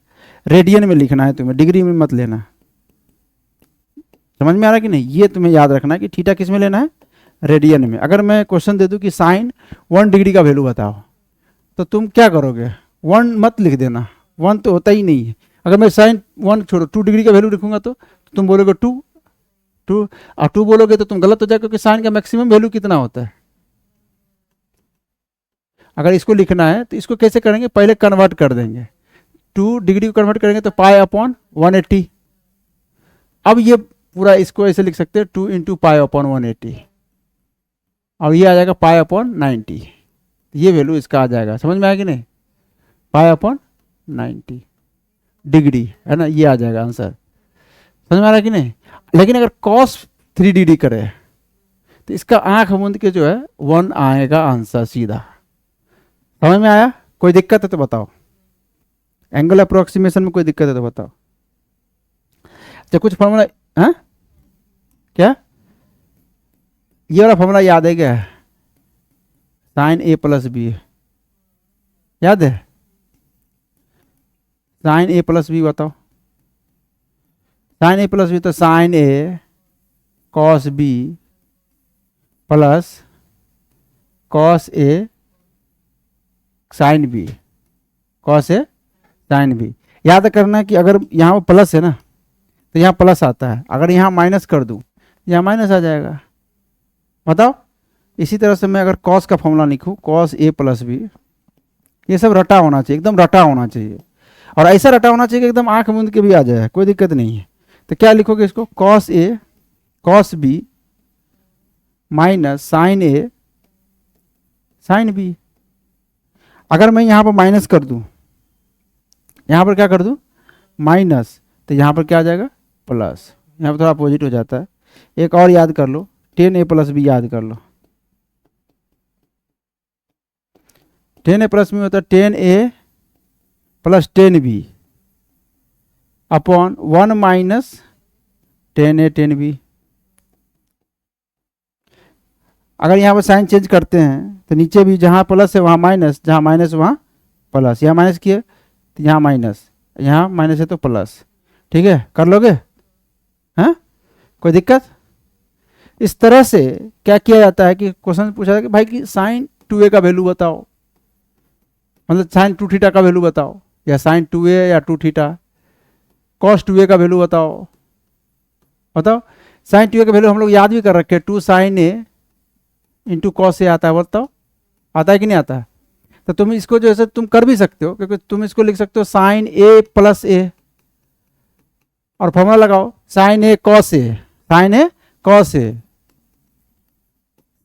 रेडियन में लिखना है तुम्हें, डिग्री में मत लेना। समझ में आ रहा है कि नहीं? ये तुम्हें याद रखना है कि थीटा किस में लेना है, रेडियन में। अगर मैं क्वेश्चन दे दूं कि साइन 1 डिग्री का वैल्यू बताओ, तो तुम क्या करोगे, 1 मत लिख देना, 1 तो होता ही नहीं है। अगर मैं साइन 1 छोड़ो 2 डिग्री का वैल्यू लिखूंगा तो तुम बोलोगे 2 और 2 बोलोगे तो तुम गलत हो जाए, क्योंकि साइन का मैक्सिमम वैल्यू कितना होता है। अगर इसको लिखना है तो इसको कैसे करेंगे, पहले कन्वर्ट कर देंगे, 2 डिग्री को कन्वर्ट करेंगे तो पाई अपॉन 180। अब ये पूरा इसको ऐसे लिख सकते हैं 2 इंटू पाई अपॉन 180, और ये आ जाएगा पाई अपॉन 90। ये वैल्यू इसका आ जाएगा, समझ में आया कि नहीं, पाई अपॉन 90 डिग्री, है ना, ये आ जाएगा आंसर। समझ में आ रहा है कि नहीं? लेकिन अगर cos 3 डिग्री करे तो इसका आंख मूंद के जो है 1 आएगा आंसर सीधा। समझ में आया? कोई दिक्कत है तो बताओ, एंगल अप्रोक्सीमेशन में कोई दिक्कत है तो बताओ। अच्छा, कुछ फॉर्मूला, हाँ क्या, ये वाला फॉर्मूला याद है क्या, साइन ए प्लस बी, याद है? साइन ए प्लस बी बताओ, साइन ए प्लस बी तो sign A cos B plus cos A sine B, cos A sine B. याद करना कि अगर यहाँ प्लस है ना तो यहाँ प्लस आता है, अगर यहाँ माइनस कर दूँ यहाँ माइनस आ जाएगा। बताओ, इसी तरह से मैं अगर कॉस का फॉर्मूला लिखूँ, कॉस ए प्लस बी, ये सब रटा होना चाहिए, एकदम रटा होना चाहिए, और ऐसा रटा होना चाहिए कि एकदम आंख मूंद के भी आ जाए, कोई दिक्कत नहीं है। तो क्या लिखोगे इसको, cos A cos B minus sign A sine B. अगर मैं यहाँ पर माइनस कर दूँ, यहाँ पर क्या कर दूँ माइनस, तो यहाँ पर क्या आ जाएगा प्लस, यहाँ पर थोड़ा अपोजिट हो जाता है। एक और याद कर लो, 10a प्लस बी याद कर लो, 10a प्लस बी होता है 10a plus 10b upon 1 minus 10a 10b। अगर यहाँ पर साइन चेंज करते हैं तो नीचे भी जहाँ प्लस है वहाँ माइनस, जहाँ माइनस वहाँ प्लस, यहाँ माइनस किए तो यहाँ माइनस, यहाँ माइनस है तो प्लस। ठीक है, कर लोगे? हाँ, कोई दिक्कत? इस तरह से क्या किया जाता है कि क्वेश्चन पूछा था कि भाई कि साइन 2a का वैल्यू बताओ, मतलब साइन 2 थीटा का वैल्यू बताओ, या साइन 2a या 2 थीटा, कॉस 2a का वैल्यू बताओ। बताओ, साइन 2a का वैल्यू हम लोग याद भी कर रखे हैं, 2 sign A into cos A आता है, बताओ आता है कि नहीं आता है? तो तुम इसको जो है तुम कर भी सकते हो, क्योंकि तुम इसको लिख सकते हो साइन ए प्लस ए, और फॉर्मूला लगाओ sign A cos A, sign A cos A,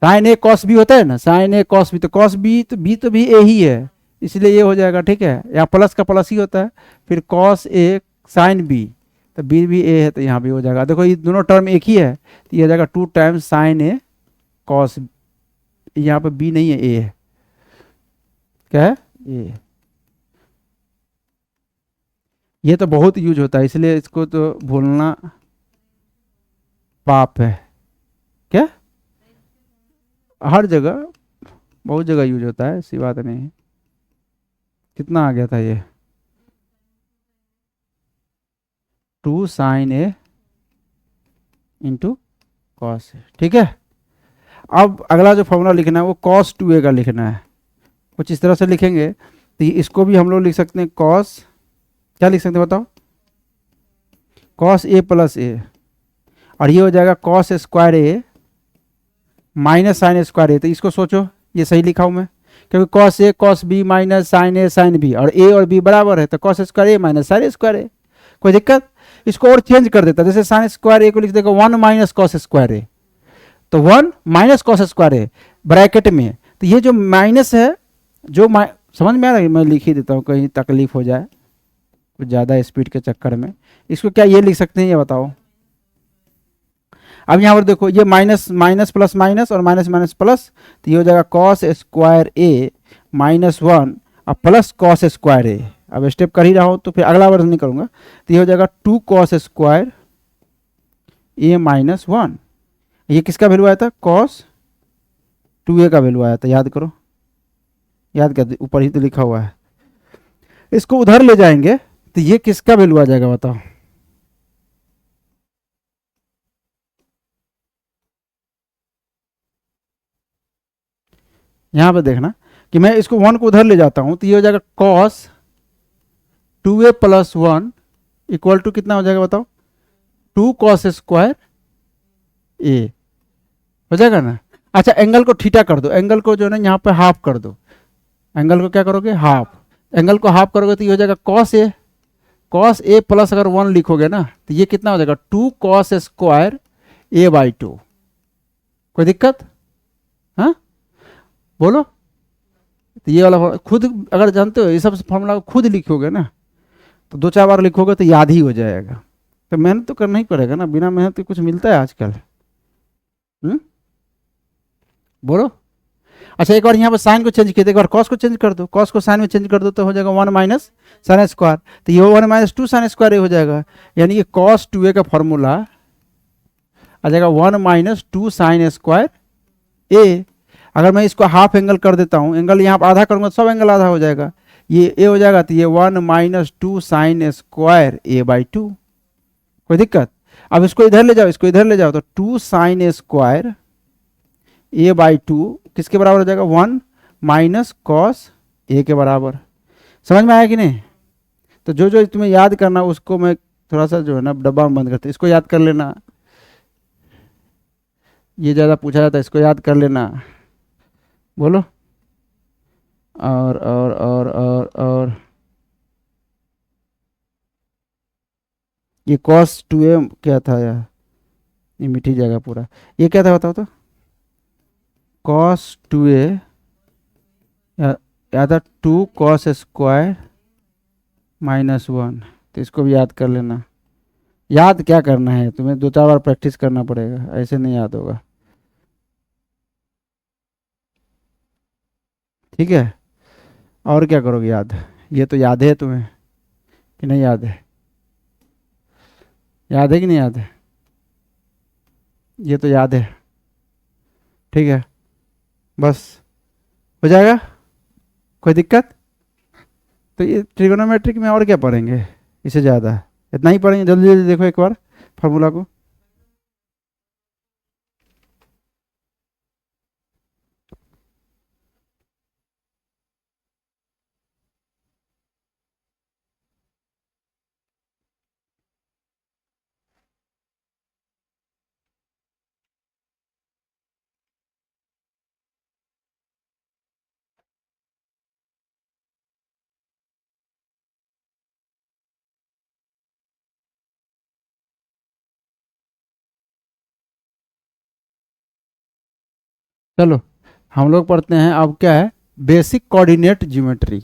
sign A cos B होता है ना, साइन ए कॉस बी, तो कॉस बी तो बी तो भी ए ही है, इसलिए ये हो जाएगा। ठीक है, या प्लस का प्लस ही होता है, फिर कॉस ए साइन बी, तो बी भी ए है तो यहाँ भी हो जाएगा। देखो ये दोनों टर्म एक ही है, तो ये हो जाएगा 2 टाइम्स साइन ए कॉस, यहाँ पे बी नहीं है, ए है, क्या है ए। ये तो बहुत यूज होता है, इसलिए इसको तो भूलना पाप है। क्या, हर जगह बहुत जगह यूज होता है, ऐसी बात नहीं है। कितना आ गया था ये, 2 sign A into cos A. ठीक है, अब अगला जो फॉर्मूला लिखना है वो कॉस 2a का लिखना है। कुछ इस तरह से लिखेंगे, तो इसको भी हम लोग लिख सकते हैं कॉस, क्या लिख सकते हैं बताओ, कॉस ए प्लस ए, और ये हो जाएगा कॉस स्क्वायर ए माइनस साइन ए स्क्वायर ए। तो इसको सोचो, ये सही लिखा हूँ मैं, क्योंकि cos A cos B minus sign A sine B, और ए और बी बराबर है, तो कॉस स्क्वायर ए माइनस साइन स्क्वायर ए। कोई दिक्कत? इसको और चेंज कर देता, जैसे साइन स्क्वायर ए को लिख देगा 1 माइनस कॉस स्क्वायर ए, तो 1 minus cos square A bracket में, तो ये जो माइनस है, जो समझ में आ रहा है, मैं लिख ही देता हूँ कहीं तकलीफ हो जाए कुछ ज़्यादा स्पीड के चक्कर में। इसको क्या ये लिख सकते हैं, ये बताओ। अब यहाँ पर देखो ये माइनस माइनस प्लस माइनस और माइनस माइनस प्लस, तो ये हो जाएगा कॉस स्क्वायर ए माइनस वन और प्लस कॉस स्क्वायर ए। अब स्टेप कर ही रहा हूँ तो फिर अगला वर्ड नहीं करूँगा, तो ये हो जाएगा 2 कॉस स्क्वायर ए माइनस वन। ये किसका वैल्यू आया था, कॉस 2a का वैल्यू आया था, याद करो, याद कर, ऊपर ही तो लिखा हुआ है। इसको उधर ले जाएंगे तो ये किसका वैल्यू आ जाएगा बताओ। यहां पे देखना कि मैं इसको 1 को उधर ले जाता हूं तो ये हो जाएगा cos 2a plus 1 equal to कितना हो जाएगा बताओ, 2 कॉस स्क्वायर ए हो जाएगा ना। अच्छा एंगल को थीटा कर दो, एंगल को जो है ना यहाँ पे हाफ कर दो, एंगल को क्या करोगे, हाफ। एंगल को हाफ करोगे तो ये हो जाएगा कॉस ए प्लस अगर 1 लिखोगे ना तो ये कितना हो जाएगा 2 कॉस स्क्वायर ए बाई 2। कोई दिक्कत, हाँ बोलो। तो ये वाला खुद अगर जानते हो ये सब फॉर्मूला को खुद लिखोगे ना तो 2-4 बार लिखोगे तो याद ही हो जाएगा। तो मेहनत तो करना ही पड़ेगा ना, बिना मेहनत के कुछ मिलता है आजकल। बोलो। अच्छा एक बार यहाँ पर साइन को चेंज किया, एक बार कॉस को चेंज कर दो, कॉस को साइन में चेंज कर दो तो हो जाएगा 1 माइनस साइन स्क्वायर, तो ये 1 माइनस 2 साइन स्क्वायर हो जाएगा। यानी कि कॉस 2a का फॉर्मूला आ जाएगा 1 माइनस 2 साइन स्क्वायर ए। अगर मैं इसको हाफ एंगल कर देता हूँ, एंगल यहाँ पर आधा करूँगा तो सब एंगल आधा हो जाएगा, ये ए हो जाएगा, तो ये 1 minus 2 sine square A by 2। कोई दिक्कत। अब इसको इधर ले जाओ, इसको इधर ले जाओ तो 2 साइन स्क्वायर ए बाई 2 किसके बराबर हो जाएगा, 1 माइनस कॉस ए के बराबर। समझ में आया कि नहीं। तो जो जो तुम्हें याद करना उसको मैं थोड़ा सा जो है ना डब्बा में बंद करते, इसको याद कर लेना, ये ज़्यादा पूछा जाता है, इसको याद कर लेना। बोलो। और ये कॉस 2a क्या था यार, ये मिटी जाएगा पूरा, ये क्या था बताओ तो, कॉस 2a या था 2 कॉस स्क्वायर माइनस 1। तो इसको भी याद कर लेना। याद क्या करना है तुम्हें, 2-4 बार प्रैक्टिस करना पड़ेगा, ऐसे नहीं याद होगा, ठीक है। और क्या करोगे याद, ये तो याद है तुम्हें कि नहीं याद है, याद है कि नहीं याद है, ये तो याद है, ठीक है। बस हो जाएगा, कोई दिक्कत। तो ये ट्रिगोनोमेट्रिक में और क्या पढ़ेंगे इससे ज़्यादा, इतना ही पढ़ेंगे। जल्दी जल्दी देखो एक बार फार्मूला को। चलो हम लोग पढ़ते हैं अब क्या है, basic coordinate geometry.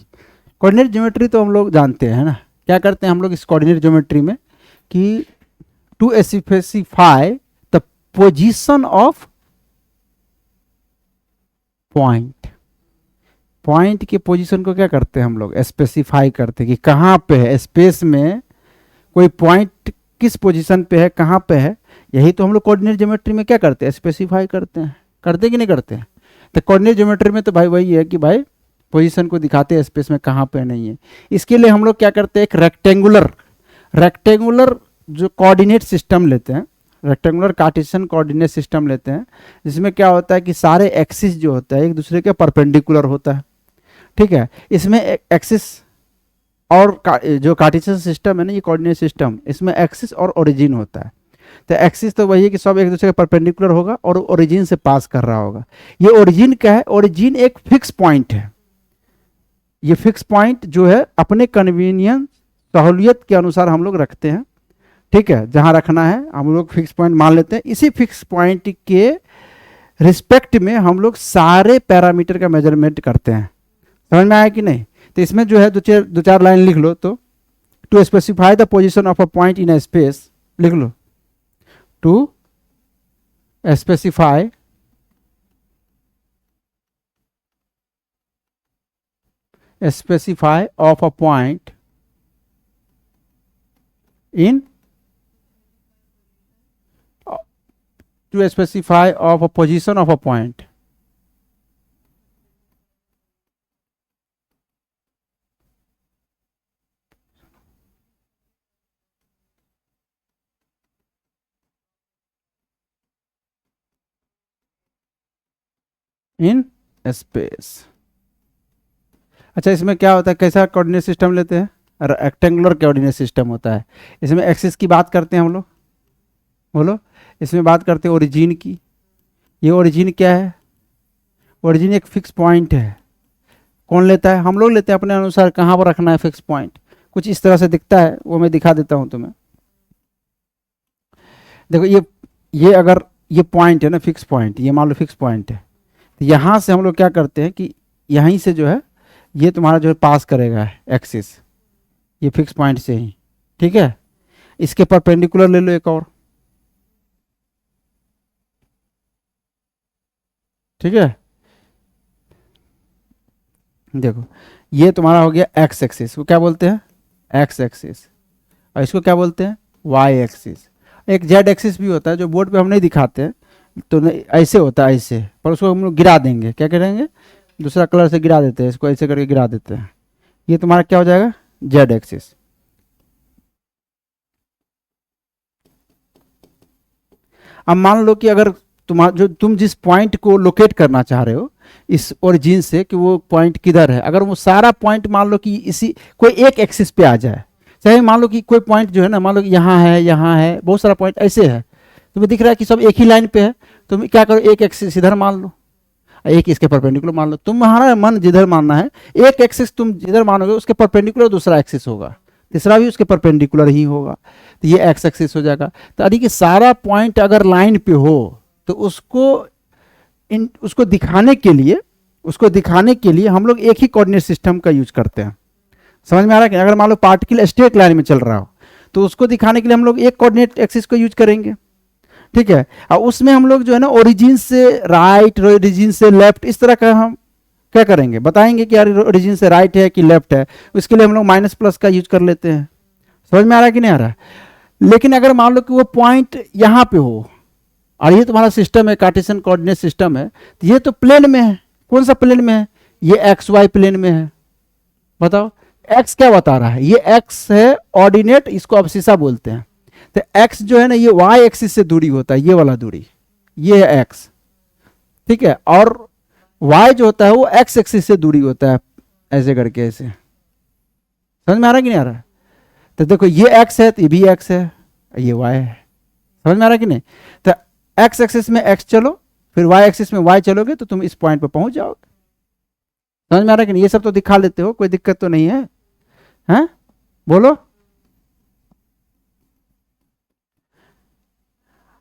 Coordinate geometry तो हम लोग जानते हैं ना, क्या करते हैं हम लोग इस कोऑर्डिनेट ज्योमेट्री में कि to specify the position of point, point के पोजीशन को क्या करते हैं हम लोग स्पेसिफाई करते हैं कि कहाँ पे है स्पेस में कोई पॉइंट, किस पोजीशन पे है, कहाँ पे है। यही तो हम लोग कोऑर्डिनेट ज्योमेट्री में क्या करते हैं, स्पेसिफाई करते हैं, करते कि नहीं करते हैं। तो कोऑर्डिनेट ज्योमेट्री में तो भाई वही है कि भाई पोजीशन को दिखाते हैं स्पेस में कहाँ पे नहीं है। इसके लिए हम लोग क्या करते हैं, एक रेक्टेंगुलर जो कोऑर्डिनेट सिस्टम लेते हैं, रेक्टेंगुलर कार्टेशियन कोऑर्डिनेट सिस्टम लेते हैं, जिसमें क्या होता है कि सारे एक्सिस जो होता है एक दूसरे के परपेंडिकुलर होता है, ठीक है। इसमें एक्सिस और जो कार्टेशियन सिस्टम है ना, ये कोऑर्डिनेट सिस्टम, इसमें एक्सिस और ओरिजिन होता है। तो एक्सिस तो वही है कि सब एक दूसरे के परपेंडिकुलर होगा और ओरिजिन से पास कर रहा होगा। ये ओरिजिन क्या है, ओरिजिन एक फिक्स पॉइंट है। ये फिक्स पॉइंट जो है अपने कन्वीनियंस सहूलियत के अनुसार हम लोग रखते हैं, ठीक है। जहां रखना है हम लोग फिक्स पॉइंट मान लेते हैं। इसी फिक्स पॉइंट के रिस्पेक्ट में हम लोग सारे पैरामीटर का मेजरमेंट करते हैं। समझ में आया कि नहीं। तो इसमें जो है दो चार लाइन लिख लो तो to specify the position of a point in a space, लिख लो, to specify of a point in to specify of a position of a point in space। अच्छा, इसमें क्या होता है, कैसा कोऑर्डिनेट सिस्टम लेते हैं, रेक्टेंगुलर कोऑर्डिनेट सिस्टम होता है। इसमें एक्सिस की बात करते हैं हम लोग, बोलो, इसमें बात करते हैं ओरिजिन की। ये ओरिजिन क्या है, ओरिजिन एक फिक्स पॉइंट है। कौन लेता है, हम लोग लेते हैं अपने अनुसार कहाँ पर रखना है फिक्स पॉइंट। कुछ इस तरह से दिखता है, वो मैं दिखा देता हूँ तुम्हें। देखो ये अगर ये पॉइंट है ना, फिक्स पॉइंट, ये मान लो फिक्स पॉइंट है, तो यहाँ से हम लोग क्या करते हैं कि यहीं से जो है ये तुम्हारा जो है पास करेगा एक्सिस, ये फिक्स पॉइंट से ही, ठीक है। इसके परपेंडिकुलर ले लो एक और, ठीक है। देखो ये तुम्हारा हो गया एक्स एक्सिस, वो क्या बोलते हैं एक्स एक्सिस, और इसको क्या बोलते हैं वाई एक्सिस। एक जेड एक्सिस भी होता है जो बोर्ड पे हम नहीं दिखाते हैं, तो ऐसे होता है ऐसे, पर उसको हम लोग गिरा देंगे, क्या करेंगे, दूसरा कलर से गिरा देते हैं, इसको ऐसे करके गिरा देते हैं। ये तुम्हारा क्या हो जाएगा जेड एक्सिस। अब मान लो कि अगर तुम जिस पॉइंट को लोकेट करना चाह रहे हो इस ओरिजिन से, कि वो पॉइंट किधर है, अगर वो सारा पॉइंट मान लो कि इसी कोई एक एक्सिस पे आ जाए, चाहे मान लो कि कोई पॉइंट जो है ना, मान लो कि यहाँ है, बहुत सारा पॉइंट ऐसे है, तुम्हें दिख रहा है कि सब एक ही लाइन पे है, तुम क्या करो, एक एक्सिस इधर मान लो, एक इसके परपेंडिकुलर मान लो, तुम्हारा मन जिधर मानना है, एक एक्सिस तुम जिधर मानोगे उसके परपेंडिकुलर दूसरा एक्सिस होगा, तीसरा भी उसके परपेंडिकुलर ही होगा, तो ये एक्स एक्सिस हो जाएगा। तो यानी कि सारा पॉइंट अगर लाइन पे हो तो उसको दिखाने के लिए हम लोग एक ही कोऑर्डिनेट सिस्टम का यूज करते हैं। समझ में आ रहा है कि अगर मान लो पार्टिकल स्ट्रेट लाइन में चल रहा हो तो उसको दिखाने के लिए हम लोग एक कोऑर्डिनेट एक्सिस को यूज करेंगे, ठीक है। और उसमें हम लोग जो है ना ओरिजिन से राइट, ओरिजिन से लेफ्ट, इस तरह का हम क्या करेंगे, बताएंगे कि यार ओरिजिन से राइट है कि लेफ्ट है, उसके लिए हम लोग माइनस प्लस का यूज कर लेते हैं। समझ में आ रहा है कि नहीं आ रहा है। लेकिन अगर मान लो कि वो पॉइंट यहाँ पे हो और ये तुम्हारा सिस्टम है, कार्टेशियन कोऑर्डिनेट सिस्टम है, तो ये तो प्लेन में है। कौन सा प्लेन में है, ये एक्स वाई प्लेन में है। बताओ एक्स क्या बता रहा है, ये एक्स है ऑर्डिनेट, इसको अब्सिसा बोलते हैं। तो एक्स जो है ना ये वाई एक्सिस से दूरी होता है, ये वाला दूरी, ये है एक्स, ठीक है। और वाई जो होता है वो एक्स एक्सिस से दूरी होता है, ऐसे करके ऐसे। समझ में आ रहा है कि नहीं आ रहा है। तो देखो ये एक्स है तो ये भी एक्स है, ये वाई है। समझ में आ रहा है कि नहीं। तो एक्स एक्सिस में एक्स चलो, फिर वाई एक्सिस में वाई चलोगे तो तुम इस पॉइंट पे पहुंच जाओगे। समझ में आ रहा है कि नहीं। ये सब तो दिखा लेते हो, कोई दिक्कत तो नहीं है, हैं? बोलो।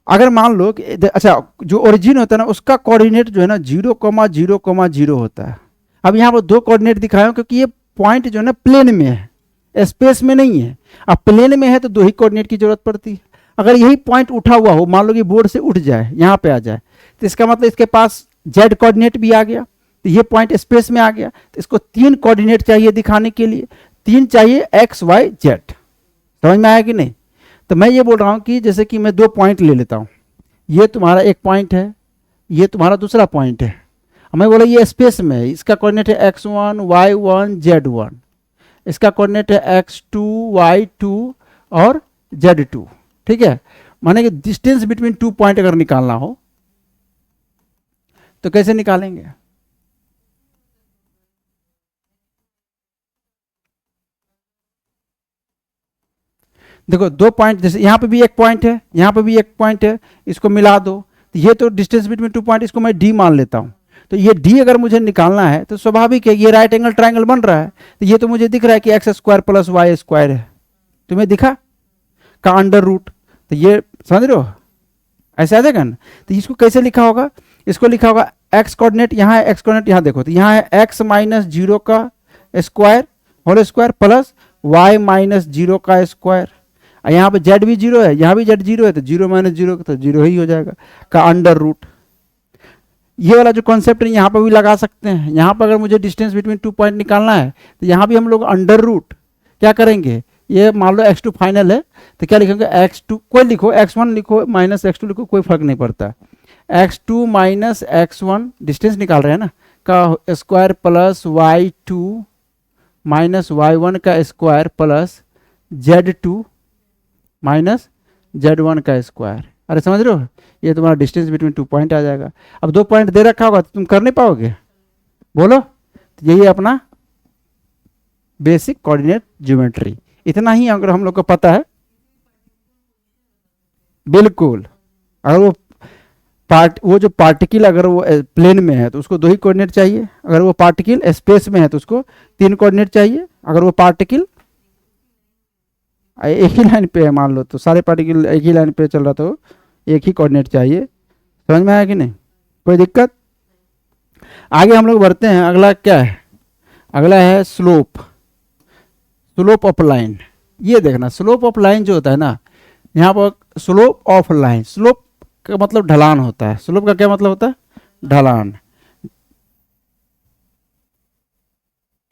अगर मान लो कि अच्छा जो ओरिजिन होता है ना उसका कोऑर्डिनेट जो है ना 0,0,0 होता है। अब यहाँ पर दो कोऑर्डिनेट दिखाए क्योंकि ये पॉइंट जो है ना प्लेन में है, स्पेस में नहीं है। अब प्लेन में है तो दो ही कोऑर्डिनेट की जरूरत पड़ती है। अगर यही पॉइंट उठा हुआ हो, मान लो कि बोर्ड से उठ जाए, यहाँ पे आ जाए, तो इसका मतलब इसके पास जेड कोऑर्डिनेट भी आ गया, तो ये पॉइंट स्पेस में आ गया। तो इसको तीन कोऑर्डिनेट चाहिए दिखाने के लिए, तीन चाहिए एक्स वाई जेड। समझ में आया कि नहीं। तो मैं ये बोल रहा हूँ कि जैसे कि मैं दो पॉइंट ले लेता हूँ, ये तुम्हारा एक पॉइंट है, ये तुम्हारा दूसरा पॉइंट है। मैं बोला ये स्पेस में है, इसका कोऑर्डिनेट है x1 y1 z1, इसका कोऑर्डिनेट है x2 y2 और z2, ठीक है। माने कि डिस्टेंस बिटवीन टू पॉइंट अगर निकालना हो तो कैसे निकालेंगे। देखो दो पॉइंट, जैसे यहाँ पे भी एक पॉइंट है, यहाँ पे भी एक पॉइंट है, इसको मिला दो तो ये तो डिस्टेंस बिटवीन टू पॉइंट, इसको मैं d मान लेता हूँ। तो ये d अगर मुझे निकालना है तो स्वाभाविक है, ये राइट एंगल ट्रायंगल बन रहा है, तो ये तो मुझे दिख रहा है कि x² + y² है, तुम्हें दिखा का अंडर रूट। तो ये समझ रहे हो, ऐसे आ जाएगा ना। तो इसको कैसे लिखा होगा, इसको लिखा होगा x कोऑर्डिनेट यहाँ है, x कोऑर्डिनेट यहाँ देखो, तो यहाँ है x - 0 का square whole square plus y minus zero का स्क्वायर, यहाँ पे z भी जीरो है, यहाँ भी z जीरो है, तो जीरो माइनस जीरो तो जीरो ही हो जाएगा, का अंडर रूट। ये वाला जो कॉन्सेप्ट है यहाँ पर भी लगा सकते हैं। यहाँ पर अगर मुझे डिस्टेंस बिटवीन 2 पॉइंट निकालना है तो यहाँ भी हम लोग अंडर रूट क्या करेंगे, ये मान लो x2 फाइनल है तो क्या लिखेंगे, x2 कोई लिखो, x1 लिखो माइनस x2 लिखो, कोई फर्क नहीं पड़ता, x2 माइनस x1 डिस्टेंस निकाल रहे हैं ना, का square plus y2 minus y1 का square plus z2 minus z1 का स्क्वायर। अरे समझ रहे हो, ये तुम्हारा डिस्टेंस बिटवीन 2 पॉइंट आ जाएगा। अब 2 पॉइंट दे रखा होगा तो तुम कर नहीं पाओगे, बोलो। तो यही अपना बेसिक कोऑर्डिनेट ज्योमेट्री, इतना ही अगर हम लोग को पता है, बिल्कुल। अगर वो जो पार्टिकल अगर वो प्लेन में है तो उसको 2 ही कोऑर्डिनेट चाहिए, अगर वो पार्टिकल स्पेस में है तो उसको 3 कोऑर्डिनेट चाहिए, अगर वो पार्टिकल एक ही लाइन पे है मान लो तो सारे पार्टिकल एक ही लाइन पे चल रहा तो एक ही कोऑर्डिनेट चाहिए। समझ में आया कि नहीं, कोई दिक्कत? आगे हम लोग बढ़ते हैं, अगला क्या है, अगला है स्लोप, स्लोप ऑफ लाइन। ये देखना, स्लोप ऑफ लाइन जो होता है ना, यहाँ पर स्लोप ऑफ लाइन, स्लोप का मतलब ढलान होता है। स्लोप का क्या मतलब होता है, ढलान,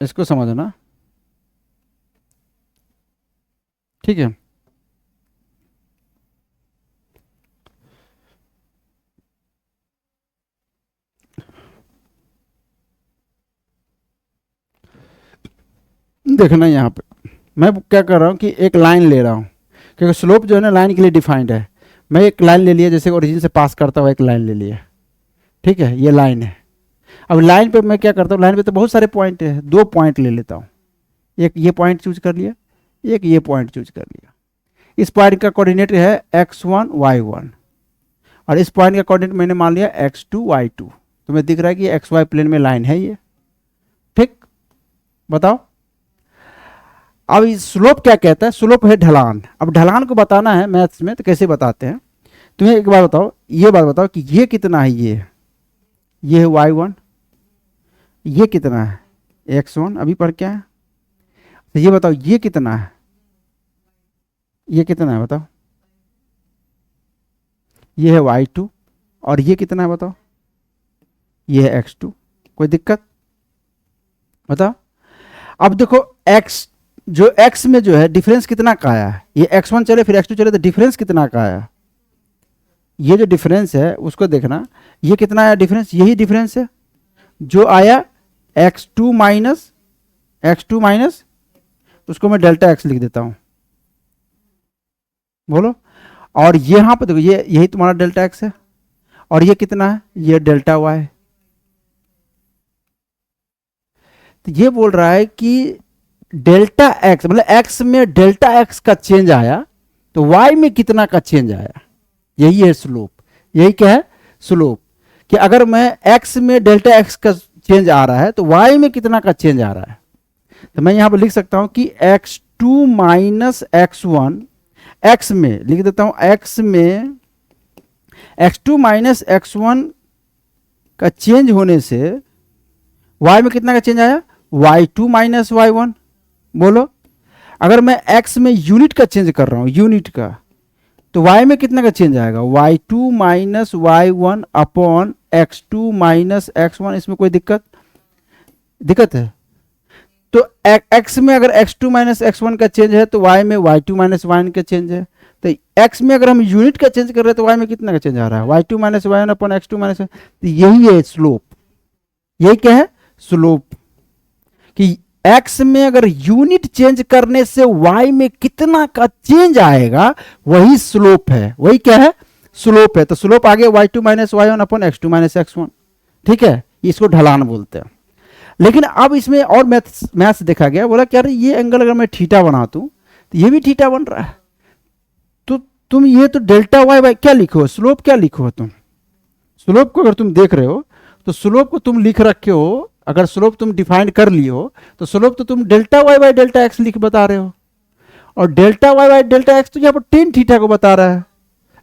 इसको समझना, ठीक है। देखना यहाँ पे मैं क्या कर रहा हूँ कि एक लाइन ले रहा हूँ, क्योंकि स्लोप जो है ना लाइन के लिए डिफाइंड है। मैं एक लाइन ले लिया, जैसे ओरिजिन से पास करता हुआ एक लाइन ले लिया, ठीक है, ये लाइन है। अब लाइन पे मैं क्या करता हूँ, लाइन पे तो बहुत सारे पॉइंट है, 2 पॉइंट ले लेता हूँ, एक ये पॉइंट चूज कर लिया, एक ये पॉइंट चूज कर लिया। इस पॉइंट का कोऑर्डिनेट है x1 y1 और इस पॉइंट का कोऑर्डिनेट मैंने मान लिया x2 y2। तुम्हें दिख रहा है कि एक्स वाई प्लेन में लाइन है ये, ठीक। बताओ अब स्लोप क्या कहता है, स्लोप है ढलान। अब ढलान को बताना है मैथ्स में तो कैसे बताते हैं, तुम्हें एक बार बताओ, ये बात बताओ कि ये कितना है, ये है y1, ये कितना है x1, अभी पर क्या है, तो ये बताओ ये कितना है, ये कितना है बताओ, ये है y2 और ये कितना है बताओ, ये है x2। कोई दिक्कत बताओ। अब देखो x जो x में जो है डिफरेंस कितना का आया है, ये x1 चले फिर x2 चले तो डिफरेंस कितना का आया, ये जो डिफरेंस है उसको देखना, ये कितना आया डिफरेंस, यही डिफरेंस है जो आया x2 माइनस, उसको मैं डेल्टा x लिख देता हूं, बोलो। और यहां पर देखो ये यही तुम्हारा डेल्टा x है और ये कितना है, ये डेल्टा y। तो ये बोल रहा है कि डेल्टा x मतलब x में डेल्टा x का चेंज आया तो y में कितना का चेंज आया, यही है स्लोप। यही क्या है स्लोप, कि अगर मैं x में डेल्टा x का चेंज आ रहा है तो y में कितना का चेंज आ रहा है। तो मैं यहां पर लिख सकता हूं कि x2 माइनस x1, x में लिख देता हूं, x में x2 माइनस x1 का चेंज होने से y में कितना का चेंज आया, y2 माइनस y1। बोलो अगर मैं x में यूनिट का चेंज कर रहा हूं, यूनिट का, तो y में कितना का चेंज आएगा, y2 minus y1 upon x2 minus x1। इसमें कोई दिक्कत है? तो x में अगर x2 माइनस x1 का चेंज है तो y में y2 माइनस y1 का चेंज है। तो x में अगर हम यूनिट का चेंज कर रहे हैं तो y में कितना का चेंज आ रहा है, y2 minus y1 upon x2 minus. तो यही है स्लोप, यही क्या है स्लोप, कि x में अगर यूनिट चेंज करने से y में कितना का चेंज आएगा वही स्लोप है, वही क्या है स्लोप है। तो स्लोप आ गया y2 minus y1 upon x2 minus x1, ठीक है, इसको ढलान बोलते हैं। लेकिन अब इसमें और मैथ्स देखा गया, बोला क्या ये एंगल अगर मैं थीटा बनाता हूं तो ये भी थीटा बन रहा है, तो तुम ये तो डेल्टा वाई बाई क्या लिखो, स्लोप क्या लिखो, तुम स्लोप को अगर तुम देख रहे हो तो स्लोप को तुम लिख रखे हो, अगर स्लोप तुम डिफाइन कर लिए हो तो स्लोप तो तुम delta Y by delta X लिख बता रहे हो, और delta Y by delta X तो यहाँ पर टेन थीटा को बता रहा है।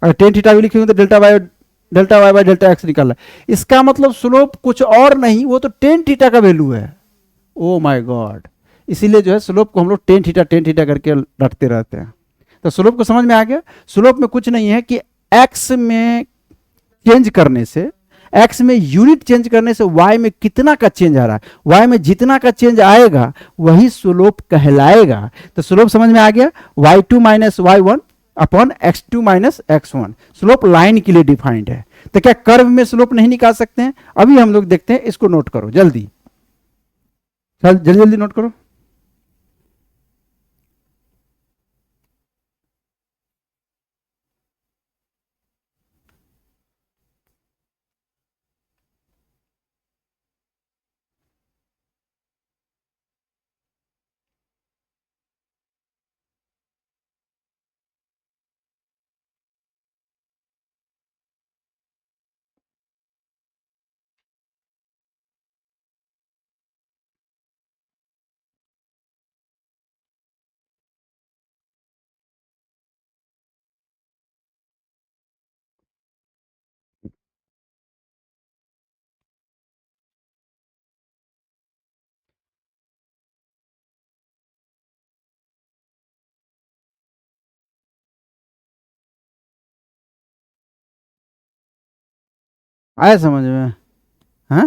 अगर टेन थीटा भी लिखेंगे तो delta Y by delta X निकल रहा है। इसका मतलब स्लोप कुछ और नहीं, वो तो टेन थीटा का वैल्यू है। ओ माय गॉड, इसीलिए जो है स्लोप को हम लोग टेन थीटा करके रटते रहते हैं। तो स्लोप को समझ में आ गया। स्लोप में कुछ नहीं है कि एक्स में चेंज करने से, एक्स में यूनिट चेंज करने से वाई में कितना का चेंज आ रहा है, वाई में जितना का चेंज आएगा वही स्लोप कहलाएगा। तो स्लोप समझ में आ गया, y2 minus y1 upon x2 minus x1। Slope line के लिए डिफाइंड है। तो क्या कर्व में स्लोप नहीं निकाल सकते हैं? अभी हम लोग देखते हैं, इसको नोट करो जल्दी, जल्दी जल्दी नोट करो। आया समझ में? हाँ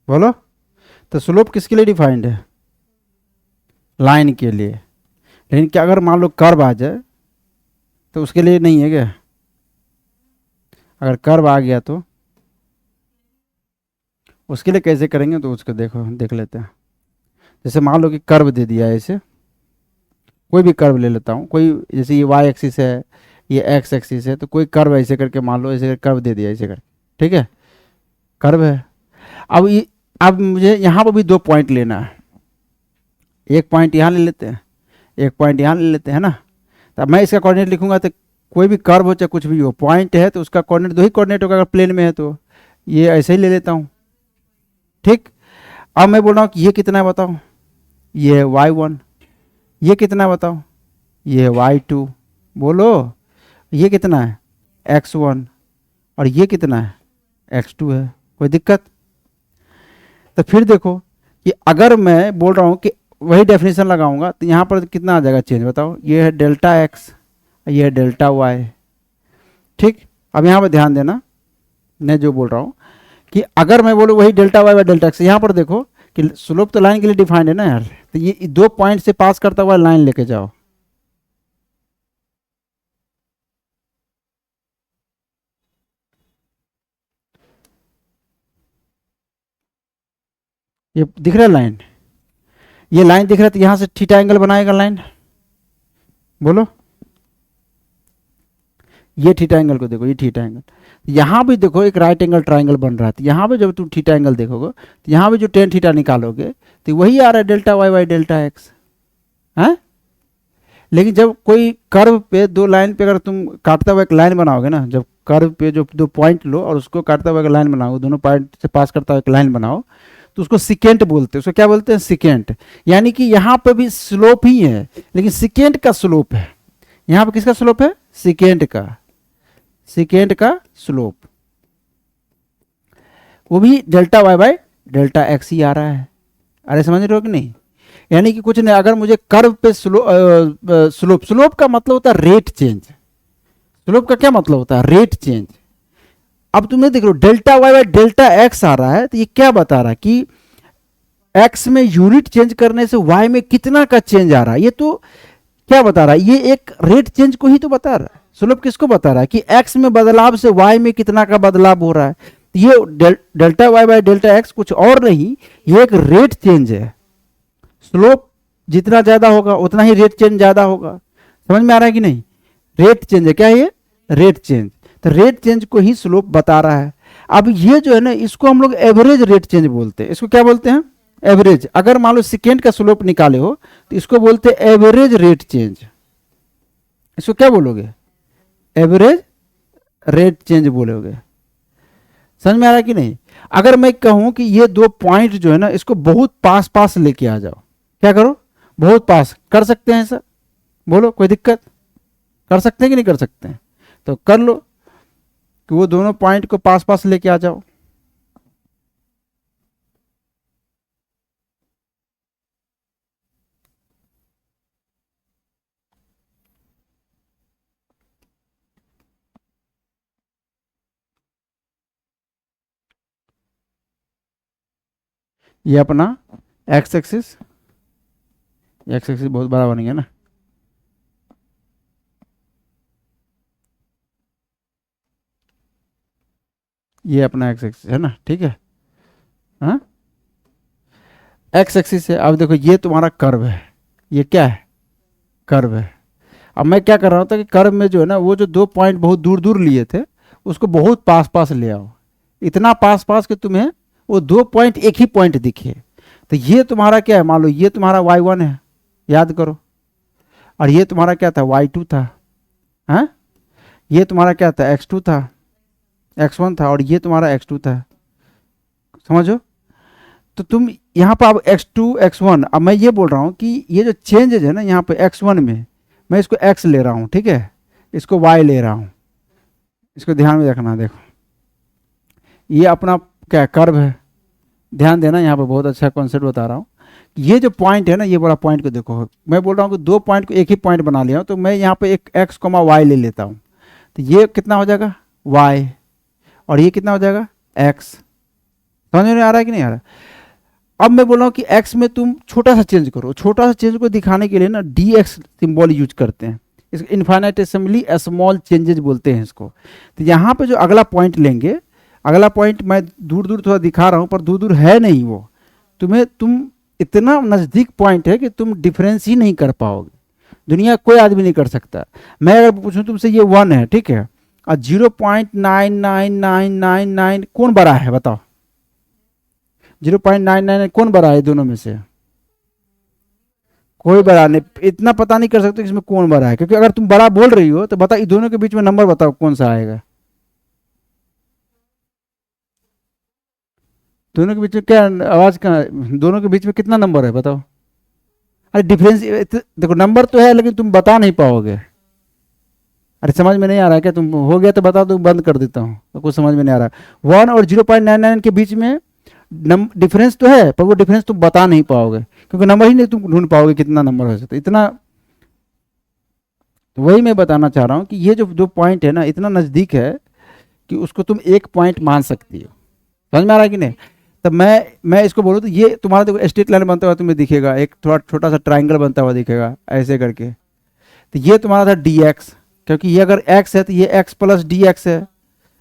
बोलो। तो स्लोप किसके लिए डिफाइंड है? लाइन के लिए। लेकिन क्या अगर मान लो कर्व आ जाए तो उसके लिए नहीं है क्या? अगर कर्व आ गया तो उसके लिए कैसे करेंगे, तो उसको देखो, देख लेते हैं। जैसे मान लो कि कर्व दे दिया है, ऐसे कोई भी कर्व ले लेता हूँ, कोई जैसे ये वाई एक्सिस है, ये एक्स एक्सिस है, तो कोई कर्व ऐसे करके मान लो, ऐसे कर्व दे दिया ऐसे करके, ठीक है, कर्व है। अब ये, अब मुझे यहाँ पर भी 2 पॉइंट लेना है। एक पॉइंट यहाँ ले लेते हैं, एक पॉइंट यहाँ ले लेते हैं ना। तो मैं इसका कोऑर्डिनेट लिखूंगा, तो कोई भी कर्व हो चाहे कुछ भी हो, पॉइंट है तो उसका कोऑर्डिनेट 2 ही कोऑर्डिनेट होगा अगर प्लेन में है तो। ये ऐसे ही ले लेता हूँ, ठीक। अब मैं बोल रहा हूँ कि ये कितना है बताओ, ये है y1। ये कितना है बताओ, ये है y2। बोलो, ये कितना है x1, और ये कितना है x2 है। कोई दिक्कत? तो फिर देखो कि अगर मैं बोल रहा हूँ कि वही डेफिनेशन लगाऊंगा तो यहाँ पर कितना आ जाएगा चेंज बताओ। ये है डेल्टा एक्स, ये है डेल्टा वाई, ठीक। अब यहाँ पर ध्यान देना, मैं जो बोल रहा हूँ कि अगर मैं बोलूँ वही delta Y by delta X, यहाँ पर देखो कि स्लोप तो लाइन के लिए डिफाइंड है ना यार। तो ये 2 पॉइंट से पास करता हुआ लाइन लेके जाओ। ये दिख रहा है लाइन, ये लाइन दिख रहा है, तो यहाँ से थीटा एंगल बनाएगा लाइन। बोलो, ये थीटा एंगल को देखो, ये थीटा एंगल। यहाँ भी देखो एक राइट एंगल ट्राइंगल बन रहा है, तो यहाँ पे जब तुम थीटा एंगल देखोगे तो यहाँ पे जो टेन थीटा निकालोगे तो वही आ रहा है delta Y by delta X, है। लेकिन जब कोई कर्व पे 2 लाइन पे अगर तुम काटता हुआ एक लाइन बनाओगे ना, जब कर्व पे जो 2 पॉइंट लो और उसको काटता हुआ एक लाइन बनाओ, दोनों पॉइंट से पास करता हुआ एक लाइन बनाओ, तो उसको सिकेंट बोलते हैं। उसको क्या बोलते हैं? सिकेंट। यानी कि यहाँ पे भी स्लोप ही है, लेकिन सिकेंट का स्लोप है। यहाँ पे किसका स्लोप है? सिकेंट का, सिकेंट का स्लोप, वो भी delta Y by delta X ही आ रहा है। अरे समझ रहे हो कि नहीं? यानी कि कुछ नहीं, अगर मुझे कर्व पे स्लोप, स्लोप का मतलब होता है रेट चेंज। स्लोप का क्या मतलब होता है? Rate change. अब तुमने देख लो delta Y by delta X आ रहा है, तो ये क्या बता रहा है कि एक्स में यूनिट चेंज करने से वाई में कितना का चेंज आ रहा है। ये तो क्या बता रहा है? ये एक रेट चेंज को ही तो बता रहा है। स्लोप किसको बता रहा है? कि एक्स में बदलाव से वाई में कितना का बदलाव हो रहा है। ये delta Y by delta X कुछ और नहीं, ये एक रेट चेंज है। स्लोप जितना ज्यादा होगा उतना ही रेट चेंज ज्यादा होगा। समझ में आ रहा है कि नहीं? रेट चेंज है क्या ये? Rate change. तो रेट चेंज को ही स्लोप बता रहा है। अब ये जो है ना, इसको हम लोग एवरेज रेट चेंज बोलते हैं। इसको क्या बोलते हैं? एवरेज। अगर मान लो सेकेंड का स्लोप निकाले हो तो इसको बोलते हैं एवरेज रेट चेंज। इसको क्या बोलोगे? एवरेज रेट चेंज बोलोगे। समझ में आ रहा है कि नहीं? अगर मैं कहूं कि ये 2 पॉइंट जो है ना, इसको बहुत पास पास लेके आ जाओ, क्या करो? बहुत पास। कर सकते हैं ऐसा? बोलो, कोई दिक्कत? कर सकते हैं कि नहीं कर सकते हैं? तो कर लो कि वो दोनों पॉइंट को पास पास लेके आ जाओ। ये अपना एक्स एक्सिस, एक्स एक्सिस बहुत बड़ा बन गया ना, ये अपना एक्स एक्सिस है ना, ठीक है। हाँ, एक्स एक्सिस है। अब देखो ये तुम्हारा कर्व है, ये क्या है, कर्व है। अब मैं क्या कर रहा हूँ था कि कर्व में जो है ना, वो जो 2 पॉइंट बहुत दूर दूर लिए थे उसको बहुत पास पास ले आओ, इतना पास पास कि तुम्हें वो 2 पॉइंट एक ही पॉइंट दिखे। तो ये तुम्हारा क्या है, मान लो ये तुम्हारा y1 है, याद करो, और ये तुम्हारा क्या था, y2 था। हाँ, ये तुम्हारा क्या था, x2 था, x1 था, और ये तुम्हारा x2 था, समझो। तो तुम यहाँ पर अब x2 x1, अब मैं ये बोल रहा हूँ कि ये जो चेंजेज है ना यहाँ पे x1 में, मैं इसको x ले रहा हूँ, ठीक है, इसको y ले रहा हूँ, इसको ध्यान में रखना। देखो ये अपना क्या कर्व है, ध्यान देना, यहाँ पे बहुत अच्छा कॉन्सेप्ट बता रहा हूँ। ये जो पॉइंट है ना, ये बड़ा पॉइंट को देखो, मैं बोल रहा हूँ कि 2 पॉइंट को एक ही पॉइंट बना लिया हूँ, तो मैं यहाँ पे एक x, y ले लेता हूँ, तो ये कितना हो जाएगा y, और ये कितना हो जाएगा x। समझ में आ रहा है कि नहीं आ रहा। अब मैं बोल रहा हूँ कि x में तुम छोटा सा चेंज करो, छोटा सा चेंज को दिखाने के लिए ना dx सिंबल यूज करते हैं, इसको इनफाइनाइटेसिमली स्मॉल चेंजेस बोलते हैं इसको। तो यहाँ पे जो अगला पॉइंट लेंगे, अगला पॉइंट मैं दूर दूर थोड़ा दिखा रहा हूँ पर दूर दूर है नहीं वो, तुम इतना नज़दीक पॉइंट है कि तुम डिफरेंस ही नहीं कर पाओगे, दुनिया कोई आदमी नहीं कर सकता। मैं अगर पूछूं तुमसे ये 1 है, ठीक है, और 0.99999 कौन बड़ा है बताओ, 0.999 कौन बड़ा है दोनों में से, कोई बड़ा नहीं। इतना पता नहीं कर सकते कि इसमें कौन बड़ा है, क्योंकि अगर तुम बड़ा बोल रही हो तो बताओ, दोनों के बीच में नंबर बताओ कौन सा आएगा, दोनों के बीच में क्या आवाज का, दोनों के बीच में कितना नंबर है बताओ। अरे डिफरेंस देखो, नंबर तो है लेकिन तुम बता नहीं पाओगे। अरे समझ में नहीं आ रहा है क्या, तुम हो गया तो बता दो, बंद कर देता हूँ, तो कुछ समझ में नहीं आ रहा। 1 और 0.99 के बीच में डिफरेंस तो है, पर वो डिफरेंस तुम बता नहीं पाओगे, क्योंकि नंबर ही नहीं तुम ढूंढ पाओगे कितना नंबर हो सकता है इतना। तो वही मैं बताना चाह रहा हूँ कि ये जो पॉइंट है ना, इतना नज़दीक है कि उसको तुम एक पॉइंट मान सकती हो। समझ में आ रहा है कि नहीं। तब मैं इसको बोलूँ तो ये तुम्हारा देखो स्ट्रेट लाइन बनता हुआ तुम्हें दिखेगा, एक थोड़ा छोटा सा ट्राइंगल बनता हुआ दिखेगा ऐसे करके, तो ये तुम्हारा था dx, क्योंकि ये अगर x है तो ये x प्लस dx है,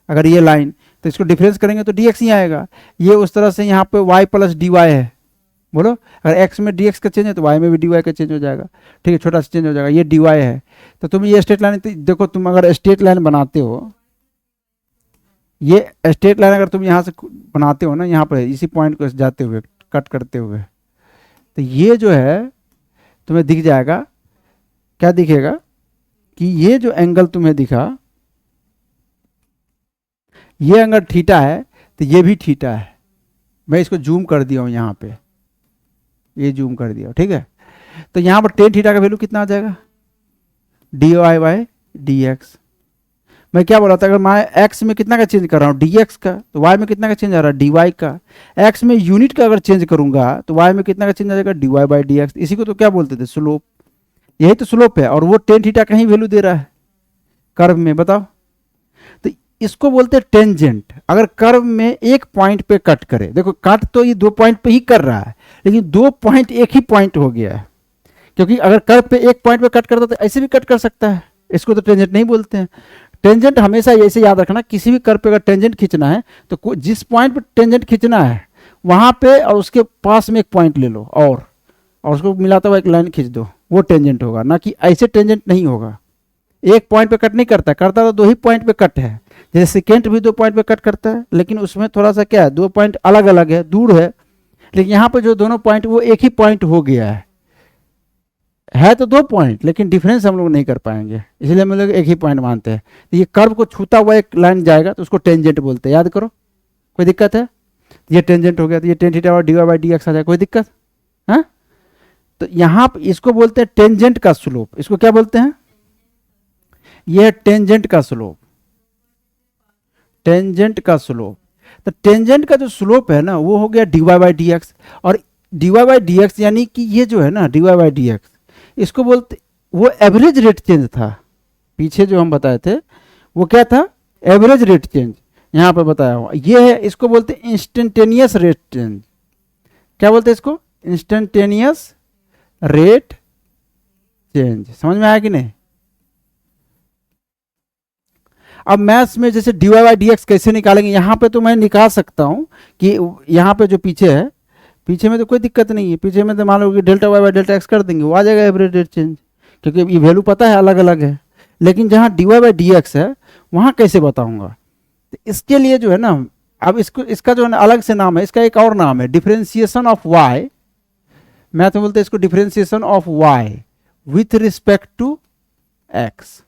अगर ये लाइन, तो इसको डिफरेंस करेंगे तो dx ही आएगा। ये उस तरह से यहाँ पे y प्लस dy है, बोलो अगर x में dx का चेंज है तो y में भी dy का चेंज हो जाएगा, ठीक है, छोटा सा चेंज हो जाएगा, ये dy है। तो तुम ये स्ट्रेट लाइन देखो, तुम अगर स्ट्रेट लाइन बनाते हो, ये स्ट्रेट लाइन अगर तुम यहाँ से बनाते हो ना, यहाँ पर इसी पॉइंट को जाते हुए कट करते हुए, तो ये जो है तुम्हें दिख जाएगा, क्या दिखेगा कि ये जो एंगल तुम्हें दिखा, ये एंगल थीटा है, तो ये भी थीटा है। मैं इसको जूम कर दिया हूँ यहाँ पे, ये जूम कर दिया, ठीक है। तो यहाँ पर टेन थीटा का वैल्यू कितना आ जाएगा, dy/dx। मैं क्या बोल रहा था, अगर मैं x में कितना का चेंज कर रहा हूँ dx का, तो y में कितना का चेंज आ रहा है dy का। x में यूनिट का अगर चेंज करूंगा तो y में कितना का चेंज आ जाएगा dy/dx। इसी को तो क्या बोलते थे, स्लोप, यही तो स्लोप है। और वो टेन थीटा का ही वैल्यू दे रहा है कर्व में, बताओ। तो इसको बोलते हैं टेंजेंट। अगर कर्व में एक पॉइंट पे कट करे, देखो कट तो ये 2 पॉइंट पे ही कर रहा है, लेकिन 2 पॉइंट एक ही पॉइंट हो गया है, क्योंकि अगर कर्व पे एक पॉइंट पे कट करता तो ऐसे भी कट कर सकता है, इसको तो टेंजेंट नहीं बोलते हैं। टेंजेंट हमेशा ऐसे याद रखना, किसी भी कर्व पे अगर टेंजेंट खींचना है तो जिस पॉइंट पे टेंजेंट खींचना है वहां पे और उसके पास में एक पॉइंट ले लो और उसको मिलाता हुआ एक लाइन खींच दो, वो टेंजेंट होगा। ना कि ऐसे टेंजेंट नहीं होगा, एक पॉइंट पे कट नहीं करता, करता तो 2 ही पॉइंट पे कट है। जैसे सेकेंड भी 2 पॉइंट पे कट करता है, लेकिन उसमें थोड़ा सा क्या है, 2 पॉइंट अलग अलग है, दूर है, लेकिन यहाँ पे जो दोनों पॉइंट वो एक ही पॉइंट हो गया है तो 2 पॉइंट, लेकिन डिफरेंस हम लोग नहीं कर पाएंगे, इसलिए हम लोग एक ही पॉइंट मानते हैं। तो ये कर्व को छूता हुआ एक लाइन जाएगा तो उसको टेंजेंट बोलते हैं, याद करो। कोई दिक्कत है, ये टेंजेंट हो गया, तो ये टेन थीटा और dy/dx आ जाएगा, कोई दिक्कत है। तो यहाँ इसको बोलते हैं टेंजेंट का स्लोप, इसको क्या बोलते हैं, ये टेंजेंट का स्लोप, टेंजेंट का स्लोप। तो टेंजेंट का जो स्लोप है ना, वो हो गया dy/dx। और dy/dx यानी कि ये जो है ना dy/dx, इसको बोलते, वो एवरेज रेट चेंज था, पीछे जो हम बताए थे वो क्या था, एवरेज रेट चेंज, यहाँ पे बताया हुआ ये है। इसको बोलते हैं इंस्टेंटेनियस रेट चेंज। क्या बोलते हैं इसको, इंस्टेंटेनियस रेट चेंज। समझ में आया कि नहीं? अब मैथ्स में जैसे dy बाई डी एक्स कैसे निकालेंगे, यहां पे तो मैं निकाल सकता हूं कि यहां पे जो पीछे है, पीछे में तो कोई दिक्कत नहीं है, पीछे में तो मान लो कि delta Y by delta X कर देंगे, वो आ जाएगा एवरेज रेट चेंज, क्योंकि ये वैल्यू पता है अलग अलग है। लेकिन जहां dy बाई डी एक्स है वहां कैसे बताऊंगा, तो इसके लिए जो है ना, अब इसको, इसका जो है ना अलग से नाम है, इसका एक और नाम है डिफरेंशिएशन ऑफ वाई। मैथ में बोलते हैं इसको differentiation of Y with respect to X.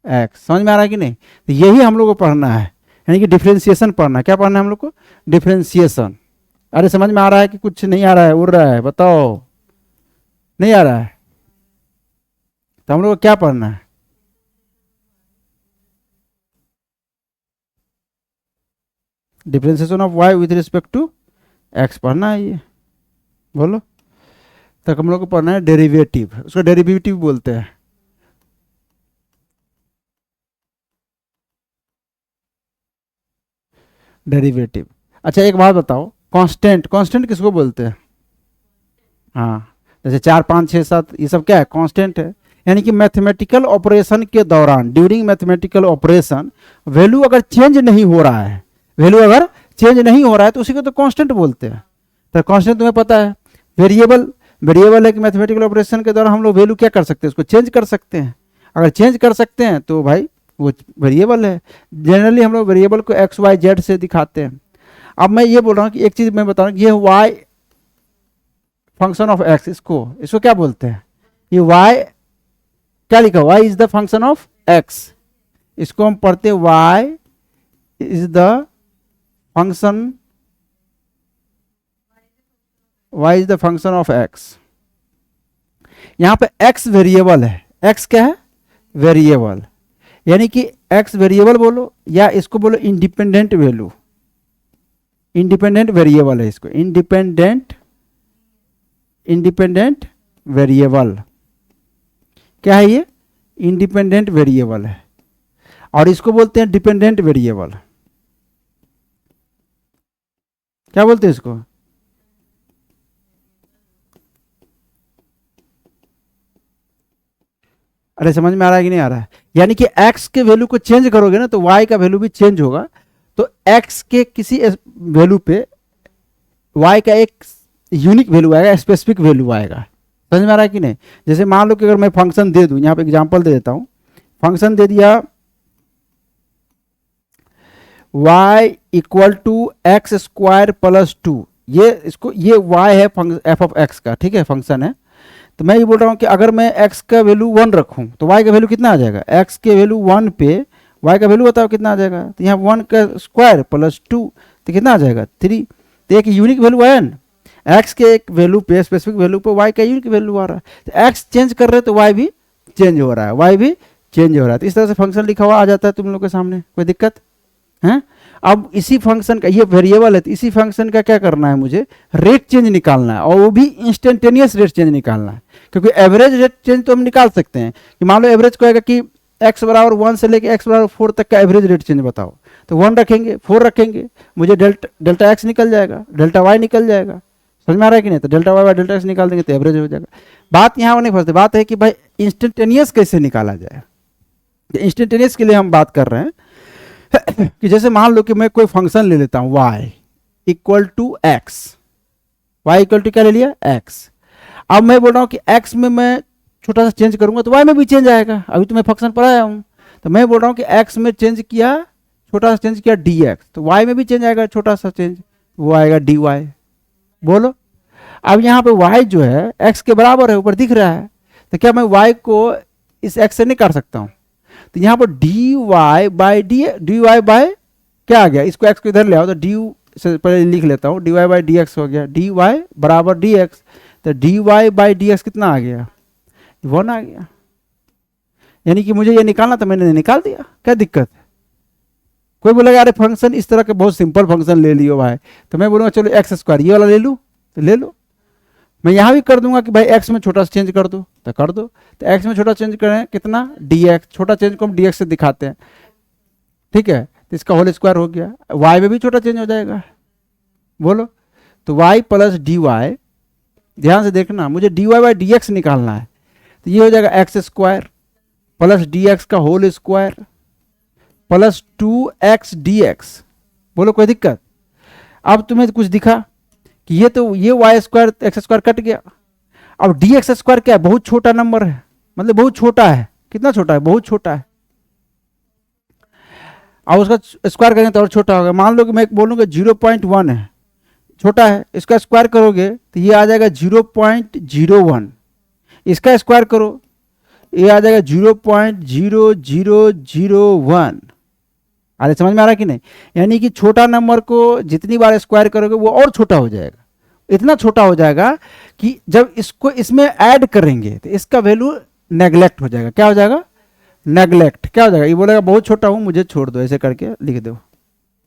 X समझ में आ रहा है कि नहीं? तो यही हम लोग को पढ़ना है, यानी कि डिफरेंशिएशन पढ़ना है। क्या पढ़ना है हम लोग को? डिफरेंशिएशन। अरे समझ में आ रहा है कि कुछ नहीं आ रहा है, उड़ रहा है? बताओ, नहीं आ रहा है तो हम लोग को क्या पढ़ना है? Differentiation of Y with respect to X पढ़ना है ये। बोलो, तक हम लोग को पढ़ना है डेरिवेटिव, उसको डेरिवेटिव बोलते हैं। डेरिवेटिव। अच्छा एक बात बताओ, कांस्टेंट, कांस्टेंट किसको बोलते हैं? हाँ, जैसे 4 5 6 7 ये सब क्या है? कांस्टेंट है। यानी कि मैथमेटिकल ऑपरेशन के दौरान, ड्यूरिंग मैथमेटिकल ऑपरेशन, वैल्यू अगर चेंज नहीं हो रहा है, वैल्यू अगर चेंज नहीं हो रहा है तो उसी को तो कांस्टेंट बोलते हैं। तो कांस्टेंट तुम्हें पता है, वेरिएबल, वेरिएबल है कि मैथमेटिकल ऑपरेशन के दौरान हम लोग वैल्यू क्या कर सकते हैं, उसको चेंज कर सकते हैं। अगर चेंज कर सकते हैं तो भाई वो वेरिएबल है। जनरली हम लोग वेरिएबल को एक्स वाई जेड से दिखाते हैं। अब मैं ये बोल रहा हूँ कि एक चीज मैं बता रहा हूँ, ये वाई फंक्शन ऑफ एक्स, इसको क्या बोलते हैं? ये वाई क्या लिखा? Y is the function of X. इसको हम पढ़ते Y is the function, Y is the function of X. यहां पे एक्स वेरिएबल है। एक्स क्या है? वेरिएबल। यानी कि एक्स वेरिएबल बोलो या इसको बोलो इंडिपेंडेंट वैल्यू, इंडिपेंडेंट वेरिएबल है इसको, इंडिपेंडेंट, इंडिपेंडेंट वेरिएबल। क्या है ये? इंडिपेंडेंट वेरिएबल है। और इसको बोलते हैं डिपेंडेंट वेरिएबल। क्या बोलते हैं इसको? अरे समझ में आ रहा है कि नहीं आ रहा है? यानी कि x के वैल्यू को चेंज करोगे ना तो y का वैल्यू भी चेंज होगा। तो x के किसी वैल्यू पे y का एक यूनिक वैल्यू आएगा, स्पेसिफिक वैल्यू आएगा। समझ में आ रहा है कि नहीं? जैसे मान लो कि अगर मैं फंक्शन दे दूं, यहां पे एग्जांपल दे देता हूं, फंक्शन दे दिया y equal to X square plus 2। ये इसको, ये y है एफ ऑफ एक्स का, ठीक है, फंक्शन है। तो मैं ये बोल रहा हूँ कि अगर मैं x का वैल्यू 1 रखूँ तो y का वैल्यू कितना आ जाएगा? x के वैल्यू 1 पे y का वैल्यू बताओ कितना आ जाएगा? तो यहाँ 1 का स्क्वायर प्लस 2 तो कितना आ जाएगा? 3। तो एक यूनिक वैल्यू आया ना, x के एक वैल्यू पे, स्पेसिफिक वैल्यू पे y का यूनिक वैल्यू आ रहा है। तो x चेंज कर रहे हैं तो y भी चेंज हो रहा है, y भी चेंज हो रहा है। तो इस तरह से फंक्शन लिखा हुआ आ जाता है तुम लोग के सामने, कोई दिक्कत है? अब इसी फंक्शन का, ये वेरिएबल है, तो इसी फंक्शन का क्या करना है मुझे? रेट चेंज निकालना है, और वो भी इंस्टेंटेनियस रेट चेंज निकालना है। क्योंकि एवरेज रेट चेंज तो हम निकाल सकते हैं कि मान लो एवरेज कहेगा कि x बराबर 1 से लेके x बराबर 4 तक का एवरेज रेट चेंज बताओ, तो 1 रखेंगे, 4 रखेंगे, मुझे डेल्टा x निकल जाएगा, डेल्टा y निकल जाएगा। समझ में आ रहा है कि नहीं? तो delta y by delta x निकाल देंगे तो एवरेज हो जाएगा। बात यहाँ नहीं फंसती, बात है कि भाई इंस्टेंटेनियस कैसे निकाला जाए। इंस्टेंटेनियस के लिए हम बात कर रहे हैं कि जैसे मान लो कि मैं कोई फंक्शन ले लेता हूं y equal to X, y equal to क्या ले लिया? x। अब मैं बोल रहा हूं कि x में मैं छोटा सा चेंज करूंगा तो y में भी चेंज आएगा। अभी तो मैं फंक्शन पढ़ाया हूं, तो मैं बोल रहा हूं कि x में चेंज किया, छोटा सा चेंज किया dx, तो y में भी चेंज आएगा, छोटा सा चेंज, वो आएगा dy। बोलो, अब यहाँ पे y जो है x के बराबर है, ऊपर दिख रहा है, तो क्या मैं y को इस x से नहीं काट सकता हूं? तो यहाँ पर dy बाई dy बाय क्या आ गया? इसको x को इधर ले आओ तो dy से पहले लिख लेता हूँ, dy बाई dx हो गया, dy बराबर dx। तो dy बाई dx कितना आ गया? 1 आ गया। यानी कि मुझे ये निकालना था, मैंने निकाल दिया, क्या दिक्कत है? कोई बोलेगा अरे फंक्शन इस तरह के बहुत सिंपल फंक्शन ले लियो भाई, तो मैं बोलूँगा चलो एक्स स्क्वायर ये वाला ले लूँ, तो ले लो। मैं यहाँ भी कर दूंगा कि भाई x में छोटा सा चेंज कर दो, तो कर दो। तो x में छोटा चेंज करें कितना? dx, छोटा चेंज को हम dx से दिखाते हैं, ठीक है, तो इसका होल स्क्वायर हो गया। y में भी छोटा चेंज हो जाएगा। बोलो, तो y प्लस डी वाई, ध्यान से देखना, मुझे dy बाई डी एक्स निकालना है, तो ये हो जाएगा X square plus D X का whole square plus 2x dx। बोलो कोई दिक्कत? अब तुम्हें कुछ दिखा कि ये तो ये Y square X square cut गया। अब डी एक्स स्क्वायर क्या है? बहुत छोटा नंबर है, मतलब बहुत छोटा है। कितना छोटा है? बहुत छोटा है। अब उसका स्क्वायर करेंगे तो और छोटा होगा। मान लो कि मैं बोलूँगा 0.1 है, छोटा है, इसका स्क्वायर करोगे तो ये आ जाएगा 0.01। इसका स्क्वायर करो, ये आ जाएगा 0.0001। अरे समझ में आ रहा है कि नहीं? यानी कि छोटा नंबर को जितनी बार स्क्वायर करोगे वो और छोटा हो जाएगा, इतना छोटा हो जाएगा कि जब इसको इसमें ऐड करेंगे तो इसका वैल्यू नेग्लेक्ट हो जाएगा। क्या हो जाएगा? नेग्लेक्ट। क्या हो जाएगा? ये बोलेगा बहुत छोटा हूँ, मुझे छोड़ दो, ऐसे करके लिख दो,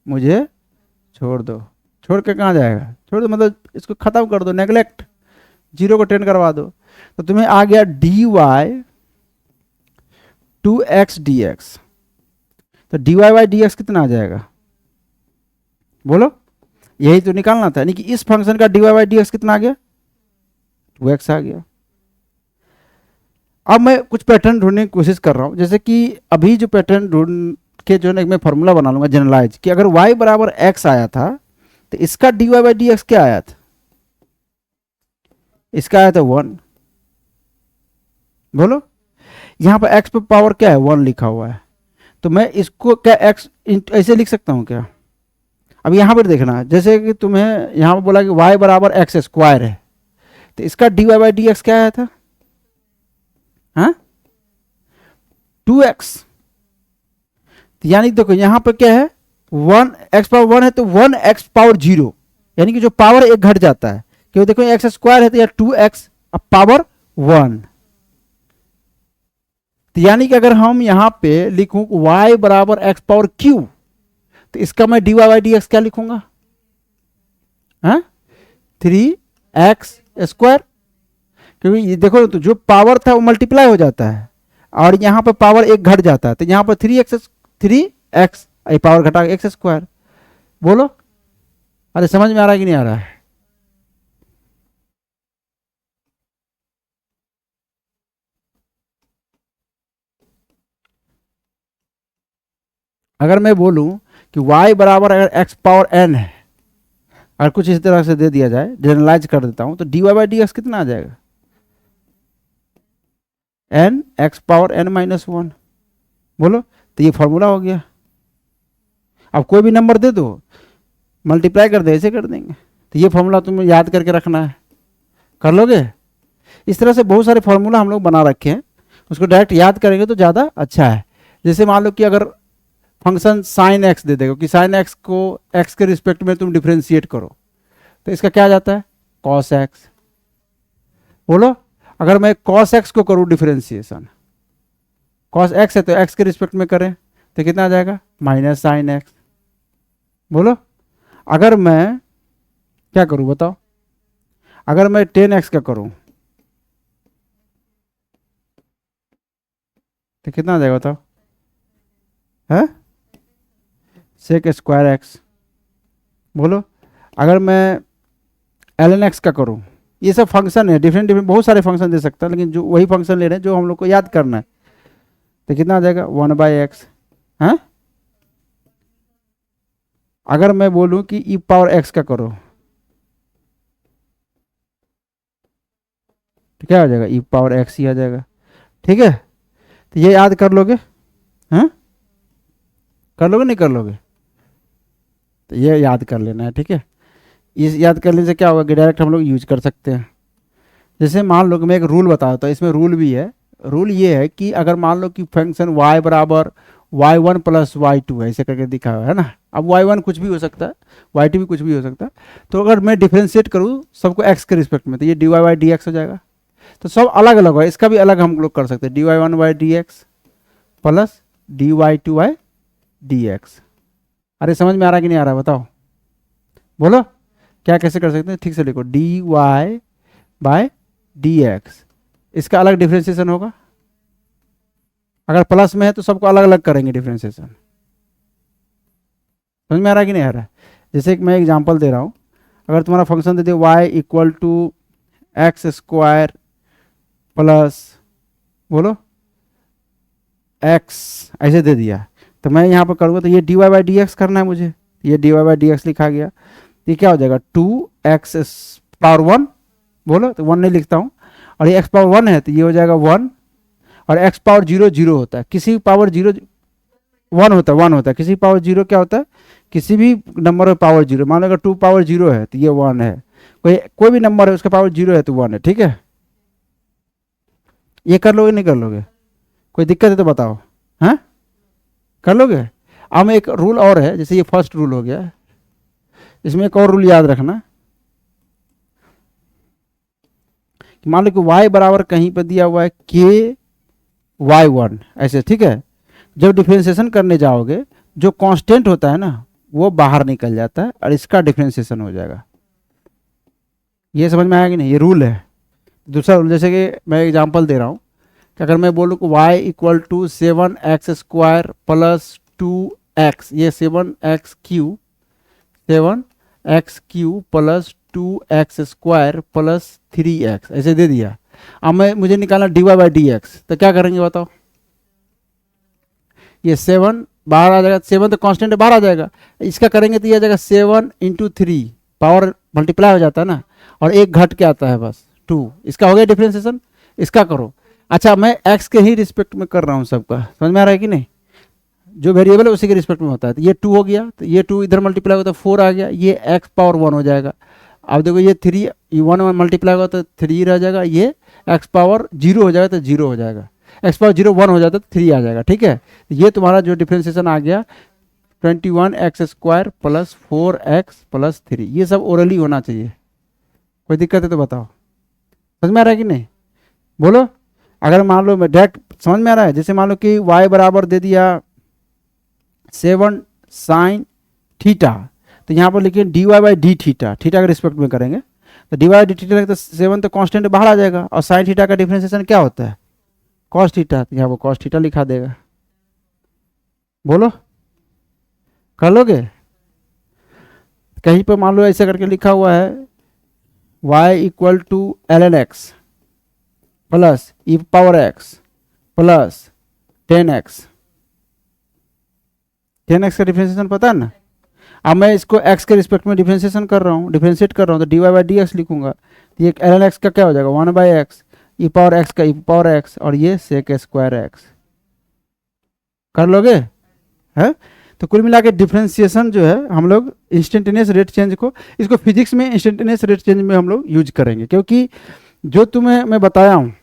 मुझे छोड़ दो। छोड़ के कहाँ जाएगा? छोड़ दो मतलब इसको खत्म कर दो, नेग्लेक्ट, 0 को 10 करवा दो। तो तुम्हें आ गया dy 2x dx। तो dy बाई डी एक्स कितना आ जाएगा? बोलो, यही तो निकालना था। यानी कि इस फंक्शन का dy बाई डी एक्स कितना आ गया? 2x आ गया। अब मैं कुछ पैटर्न ढूंढने की कोशिश कर रहा हूं, जैसे कि अभी जो पैटर्न ढूंढ के जो है मैं फॉर्मूला बना लूंगा जनरलाइज, कि अगर y बराबर x आया था तो इसका dy बाई डी एक्स क्या आया था? इसका आया था 1। बोलो, यहां पर x पे पावर क्या है? 1 लिखा हुआ है। तो मैं इसको क्या x ऐसे लिख सकता हूं क्या? अब यहां पर देखना, जैसे कि तुम्हें यहां पर बोला कि y बराबर एक्स स्क्वायर है, तो इसका dy बाई डी एक्स क्या आया था? हाँ, 2x। यानी देखो यहां पर क्या है? 1 x पावर 1 है तो 1x पावर 0, यानी कि जो पावर एक घट जाता है, क्योंकि देखो एक्स स्क्वायर है तो यार 2x अब पावर 1। तो यानी कि अगर हम यहां पे लिखूं y बराबर एक्स पावर q, तो इसका मैं dy बाई डी एक्स क्या लिखूंगा? हाँ, 3x स्क्वायर, क्योंकि ये देखो तो जो पावर था वो मल्टीप्लाई हो जाता है और यहां पर पावर एक घट जाता है, तो यहां पर 3x पावर घटा एक्स स्क्वायर। बोलो, अरे समझ में आ रहा है कि नहीं आ रहा है? अगर मैं बोलूं कि y बराबर अगर x पावर n है, अगर कुछ इस तरह से दे दिया जाए, जनरलाइज कर देता हूं, तो dy बाई डी एक्स कितना आ जाएगा? n x power n minus 1। बोलो, तो ये फॉर्मूला हो गया। अब कोई भी नंबर दे दो, मल्टीप्लाई कर दे, ऐसे कर देंगे। तो ये फॉर्मूला तुम्हें याद करके रखना है, कर लोगे? इस तरह से बहुत सारे फॉर्मूला हम लोग बना रखे हैं, उसको डायरेक्ट याद करेंगे तो ज़्यादा अच्छा है। जैसे मान लो कि अगर फंक्शन साइन एक्स दे देगा कि साइन एक्स को एक्स के रिस्पेक्ट में तुम डिफ्रेंशिएट करो, तो इसका क्या आ जाता है? Cos x. बोलो, अगर मैं कॉस एक्स को करूँ डिफ्रेंशिएशन, कॉस एक्स है तो एक्स के रिस्पेक्ट में करें तो कितना आ जाएगा? Minus sine x. बोलो, अगर मैं क्या करूं बताओ? अगर मैं 10x का करूं तो कितना आ जाएगा बताओ? है सेक स्क्वायर एक्स। बोलो, अगर मैं ln x का करूं, ये सब फंक्शन है, डिफरेंट डिफरेंट बहुत सारे फंक्शन दे सकता है, लेकिन जो वही फंक्शन ले रहे हैं जो हम लोग को याद करना है, तो कितना आ जाएगा? 1/x। है, अगर मैं बोलूं कि e पावर x का करो तो क्या हो जाएगा? e पावर x ही आ जाएगा। ठीक है, तो ये याद कर लोगे? हैं, कर लोगे नहीं कर लोगे? तो ये याद कर लेना है, ठीक है। इस याद करने से क्या होगा कि डायरेक्ट हम लोग यूज कर सकते हैं। जैसे मान लो कि मैं एक रूल बताता हूँ, इसमें रूल भी है। रूल ये है कि अगर मान लो कि फंक्शन y बराबर y1 प्लस y2 है, ऐसे करके दिखा हुआ है ना। अब y1 कुछ भी हो सकता है, y2 भी कुछ भी हो सकता है। तो अगर मैं डिफ्रेंशिएट करूँ सबको x के रिस्पेक्ट में, तो ये dy बाई डी एक्स हो जाएगा। तो सब अलग अलग है, इसका भी अलग हम लोग कर सकते हैं, dy1 by D x plus dy2 by D x. अरे समझ में आ रहा है कि नहीं आ रहा है बताओ? बोलो, क्या कैसे कर सकते हैं? ठीक से लिखो, dy बाय डी एक्स, इसका अलग डिफ्रेंशिएशन होगा। अगर प्लस में है तो सबको अलग अलग करेंगे डिफ्रेंशिएशन। समझ में आ रहा है कि नहीं आ रहा है? जैसे कि मैं एग्जांपल दे रहा हूँ, अगर तुम्हारा फंक्शन दे दे y equal to X square plus बोलो x ऐसे दे दिया, तो मैं यहाँ पर करूँगा तो ये dy बाई डी एक्स करना है मुझे, ये dy बाई डी एक्स लिखा गया, ये क्या हो जाएगा 2x पावर 1, बोलो तो 1 नहीं लिखता हूँ, और ये x पावर 1 है तो ये हो जाएगा 1, और x पावर 0 0 होता है, किसी पावर 0 1 होता है, 1 होता है, किसी पावर 0 क्या होता है, किसी भी नंबर में पावर 0, मान लो अगर 2 पावर 0 है तो ये 1 है, कोई भी नंबर है उसका पावर 0 है तो 1 है, ठीक है। ये कर लोगे नहीं कर लोगे, कोई दिक्कत है तो बताओ, हाँ कर लोगे। अब में एक रूल और है, जैसे ये फर्स्ट रूल हो गया, इसमें एक और रूल याद रखना, मान लो कि y बराबर कहीं पर दिया हुआ है KY1 ऐसे, ठीक है। जब डिफरेंशिएशन करने जाओगे जो कांस्टेंट होता है ना वो बाहर निकल जाता है और इसका डिफरेंशिएशन हो जाएगा। ये समझ में आया कि नहीं, ये रूल है। दूसरा रूल, जैसे कि मैं एग्जांपल दे रहा हूँ कि अगर मैं बोलूँ कि y equal to 7x square plus 2x, ये 7x Q plus 2x square plus 3x ऐसे दे दिया। अब मुझे निकालना dy बाई डी एक्स, तो क्या करेंगे बताओ, ये 7 बाहर आ जाएगा, 7 तो कांस्टेंट बाहर आ जाएगा, इसका करेंगे तो ये आ जाएगा 7 इंटू 3, पावर मल्टीप्लाई हो जाता है ना, और एक घट के आता है बस 2, इसका हो गया डिफरेंशिएशन। इसका करो, अच्छा मैं x के ही रिस्पेक्ट में कर रहा हूँ सबका, समझ में आ रहा है कि नहीं, जो वेरिएबल है उसी के रिस्पेक्ट में होता है। तो ये 2 हो गया, तो ये 2 इधर मल्टीप्लाई होता है 4 आ गया, ये x पावर 1 हो जाएगा। अब देखो ये 3, ये 1 मल्टीप्लाई होगा तो 3 रह जाएगा, ये x पावर 0 हो जाएगा तो 0 हो जाएगा, x पावर 0 1 हो जाता है तो 3 आ जाएगा, ठीक है। ये तुम्हारा जो डिफरेंशिएशन आ गया 21x square plus 4x plus 3, ये सब ओरली होना चाहिए, कोई दिक्कत है तो बताओ, समझ में आ रहा है कि नहीं, बोलो। अगर मान लो मैं डायरेक्ट समझ में आ रहा है, जैसे मान लो कि y बराबर दे दिया 7 साइन थीटा, तो यहाँ पर लिखिए dy by D theta, theta के रिस्पेक्ट में करेंगे तो dy बाई डी थीटा तो 7 तो कांस्टेंट बाहर आ जाएगा, और साइन थीटा का डिफरेंशिएशन क्या होता है कॉस थीटा, तो यहाँ पर कॉस थीटा लिखा देगा, बोलो कर लोगे। कहीं पर मान लो ऐसे करके लिखा हुआ है y equal to ln x plus E power x plus 10x, 10x का डिफरेंशिएशन पता है ना। अब मैं इसको x के रिस्पेक्ट में डिफरेंशिएशन कर रहा हूँ, डिफरेंशिएट कर रहा हूँ, तो dy बाई डी एक्स लिखूंगा, तो ये ln x का क्या हो जाएगा 1 by x, E power x का ई पावर x, और ये सेक स्क्वायर x, कर लोगे है। तो कुल मिला के डिफरेंशिएशन जो है हम लोग इंस्टेंटेनियस रेट चेंज को, इसको फिजिक्स में इंस्टेंटेनियस रेट चेंज में हम लोग यूज करेंगे, क्योंकि जो तुम्हें मैं बताया हूँ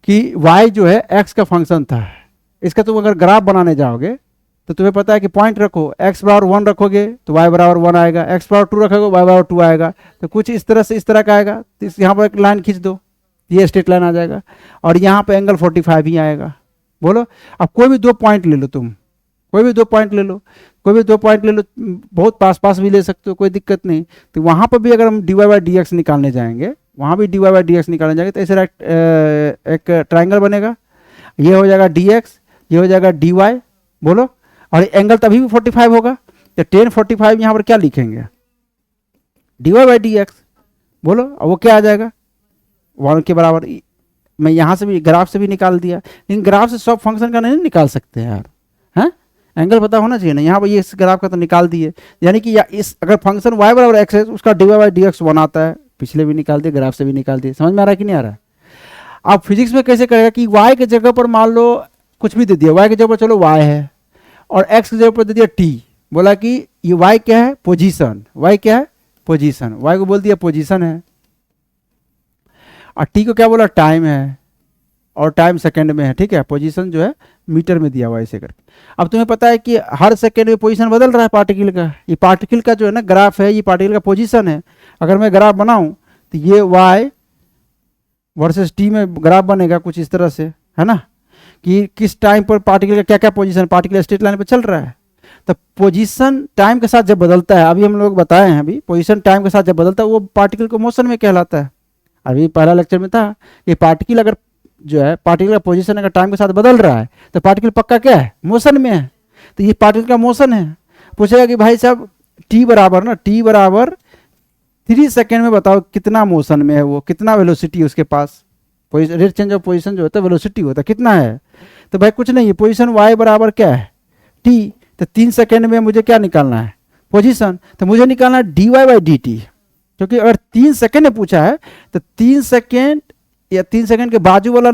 कि y जो है x का फंक्शन था, इसका तुम अगर ग्राफ बनाने जाओगे तो तुम्हें पता है कि पॉइंट रखो, x बराबर 1 रखोगे तो y बराबर 1 आएगा, x बराबर 2 रखोगे y बराबर 2 आएगा, तो कुछ इस तरह से इस तरह का आएगा, तो यहाँ पर एक लाइन खींच दो, ये स्ट्रेट लाइन आ जाएगा, और यहाँ पे एंगल 45 ही आएगा, बोलो। अब कोई भी 2 पॉइंट ले लो, तुम कोई भी 2 पॉइंट ले लो, कोई भी 2 पॉइंट ले लो, बहुत पास पास भी ले सकते हो, कोई दिक्कत नहीं। तो वहाँ पर भी अगर हम dy बाई डी एक्स निकालने जाएंगे, वहाँ भी dy बाई डी एक्स निकालने जाएंगे, तो ऐसे एक ट्राइंगल बनेगा, ये हो जाएगा dx, ये हो जाएगा dy, बोलो, और एंगल तभी भी 45 होगा, तो tan 45 यहाँ पर क्या लिखेंगे dy बाई डी एक्स, बोलो, और वो क्या आ जाएगा 1 के बराबर। मैं यहाँ से भी ग्राफ से भी निकाल दिया, लेकिन ग्राफ से सब फंक्शन का नहीं निकाल सकते यार, हैं एंगल पता होना चाहिए ना। यहाँ पर ये इस ग्राफ का तो निकाल दिए, यानी कि इस अगर फंक्शन y बराबर x है उसका dy बाई डी एक्स 1 आता है, पिछले भी निकाल दिए, ग्राफ से भी निकाल दिए, समझ में आ रहा है कि नहीं आ रहा है। आप फिजिक्स में कैसे करेगा कि y के जगह पर मान लो कुछ भी दे दिया, y की जगह पर चलो y है, और x की जगह पर दे दिया t, बोला कि ये y क्या है पोजीशन, y क्या है पोजीशन, y को बोल दिया पोजीशन है, और t को क्या बोला टाइम है, और टाइम सेकंड में है, ठीक है। पोजीशन जो है मीटर में दिया हुआ है ऐसे करके। अब तुम्हें पता है कि हर सेकंड में पोजीशन बदल रहा है पार्टिकल का, ये पार्टिकल का जो है ना ग्राफ है, ये पार्टिकल का पोजीशन है। अगर मैं ग्राफ बनाऊं तो ये y वर्सेस t में ग्राफ बनेगा कुछ इस तरह से, है ना, कि किस टाइम पर पार्टिकल का क्या क्या पोजीशन, पार्टिकल स्ट्रेट लाइन पर चल रहा है। तो पोजीशन टाइम के साथ जब बदलता है, अभी हम लोग बताए हैं, अभी पोजीशन टाइम के साथ जब बदलता है वो पार्टिकल को मोशन में कहलाता है। अभी पहला लेक्चर में था कि पार्टिकल अगर जो है पार्टिकल का पोजीशन अगर टाइम के साथ बदल रहा है तो पार्टिकल पक्का क्या है मोशन में है, तो ये पार्टिकल का मोशन है। पूछेगा कि भाई साहब टी बराबर ना, टी बराबर 3 सेकेंड में बताओ कितना मोशन में है वो, कितना वेलोसिटी है उसके पास। रेट चेंज ऑफ पोजीशन जो होता है वेलोसिटी होता है, कितना है? तो भाई कुछ नहीं है, पोजीशन y बराबर क्या है, t। तो 3 सेकेंड में मुझे क्या निकालना है, पोजीशन। तो मुझे निकालना है dy बाई डी टी, क्योंकि अगर 3 सेकेंड में पूछा है तो 3 सेकेंड या 3 सेकेंड के बाजू वाला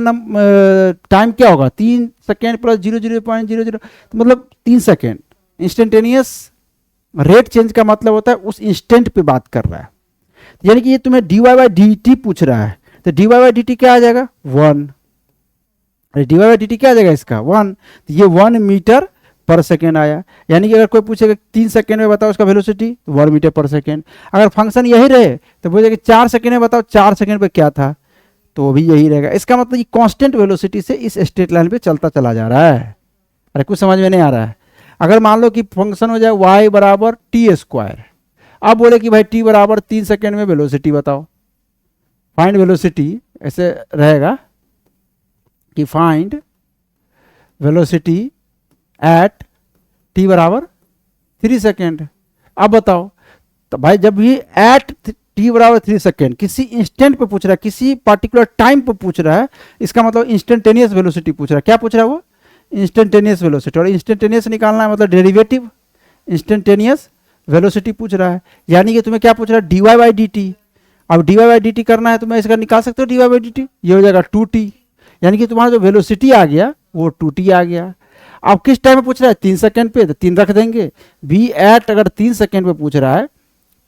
टाइम क्या होगा, 3 सेकेंड प्लस 0.00, तो मतलब 3 सेकेंड। इंस्टेंटेनियस रेट चेंज का मतलब होता है उस इंस्टेंट पे बात कर रहा है, यानी कि ये तुम्हें dy बाई डी टी पूछ रहा है, तो dy बाई डी टी क्या आ जाएगा 1। अरे dy बाई डी टी क्या आ जाएगा इसका 1, तो ये 1 मीटर पर सेकेंड आया। यानी कि अगर कोई पूछेगा 3 सेकेंड में बताओ उसका वेलोसिटी, तो 1 मीटर पर सेकेंड। अगर फंक्शन यही रहे तो पूछेगा 4 सेकेंड में बताओ 4 सेकेंड पे क्या था, तो वो भी यही रहेगा। इसका मतलब ये कांस्टेंट वेलोसिटी से इस स्ट्रेट लाइन पे चलता चला जा रहा है। अरे कुछ समझ में नहीं आ रहा है? अगर मान लो कि फंक्शन हो जाए y बराबर टी स्क्वायर, अब बोले कि भाई t बराबर 3 सेकेंड में वेलोसिटी बताओ, फाइंड वेलोसिटी, ऐसे रहेगा कि फाइंड वेलोसिटी एट t बराबर 3 सेकेंड। अब बताओ, तो भाई जब भी एट t बराबर 3 सेकेंड किसी इंस्टेंट पे पूछ रहा है, किसी पर्टिकुलर टाइम पे पूछ रहा है, इसका मतलब इंस्टेंटेनियस वेलोसिटी पूछ रहा है। क्या पूछ रहा है वो? Instantaneous velocity. और इंस्टेंटेनियस निकालना है मतलब डेरिवेटिव इंस्टेंटेनियस वेलोसिटी पूछ रहा है। यानी कि तुम्हें क्या पूछ रहा है, dy बाई डी टी। अब dy बाई डी टी करना है तो मैं इसका निकाल सकते हो dy बाई डी टी, ये हो जाएगा 2t। यानी कि तुम्हारा जो वेलोसिटी आ गया वो 2t आ गया। अब किस टाइम में पूछ रहा है, 3 सेकेंड पे, तो 3 रख देंगे। बी एट अगर 3 सेकेंड पे पूछ रहा है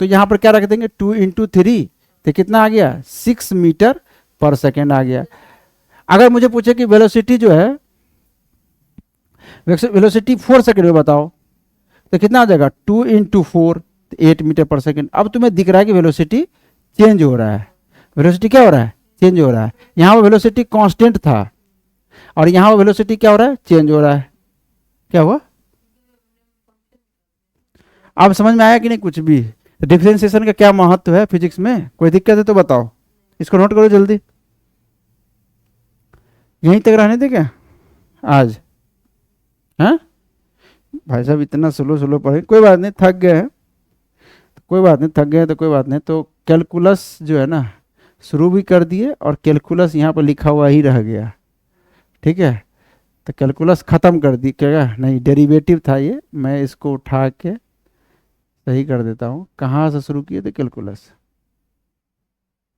तो यहाँ पर क्या रख देंगे 2 इंटू 3, तो कितना आ गया 6 मीटर पर सेकेंड आ गया। अगर मुझे पूछे कि वेलोसिटी जो है, वेलोसिटी 4 सेकेंड में बताओ, तो कितना आ जाएगा 2 इंटू 4, 8 मीटर पर सेकेंड। अब तुम्हें दिख रहा है कि वेलोसिटी चेंज हो रहा है। वेलोसिटी क्या हो रहा है, चेंज हो रहा है। यहाँ पर वेलोसिटी कांस्टेंट था और यहाँ पर वेलोसिटी क्या हो रहा है, चेंज हो रहा है। क्या हुआ? अब समझ में आया कि नहीं कुछ भी? डिफरेंशिएशन का क्या महत्व है फिजिक्स में? कोई दिक्कत है तो बताओ, इसको नोट करो जल्दी। यहीं तक रहने दे क्या आज? हाँ भाई साहब इतना स्लो स्लो पढ़े, कोई बात नहीं, थक गए हैं तो कोई बात नहीं, थक गए तो कोई बात नहीं। तो कैलकुलस जो है ना शुरू भी कर दिए और कैलकुलस यहाँ पर लिखा हुआ ही रह गया, ठीक है। तो कैलकुलस ख़त्म कर दी क्या? नहीं, डेरिवेटिव था ये, मैं इसको उठा के सही कर देता हूँ। कहाँ से शुरू किए थे कैलकुलस?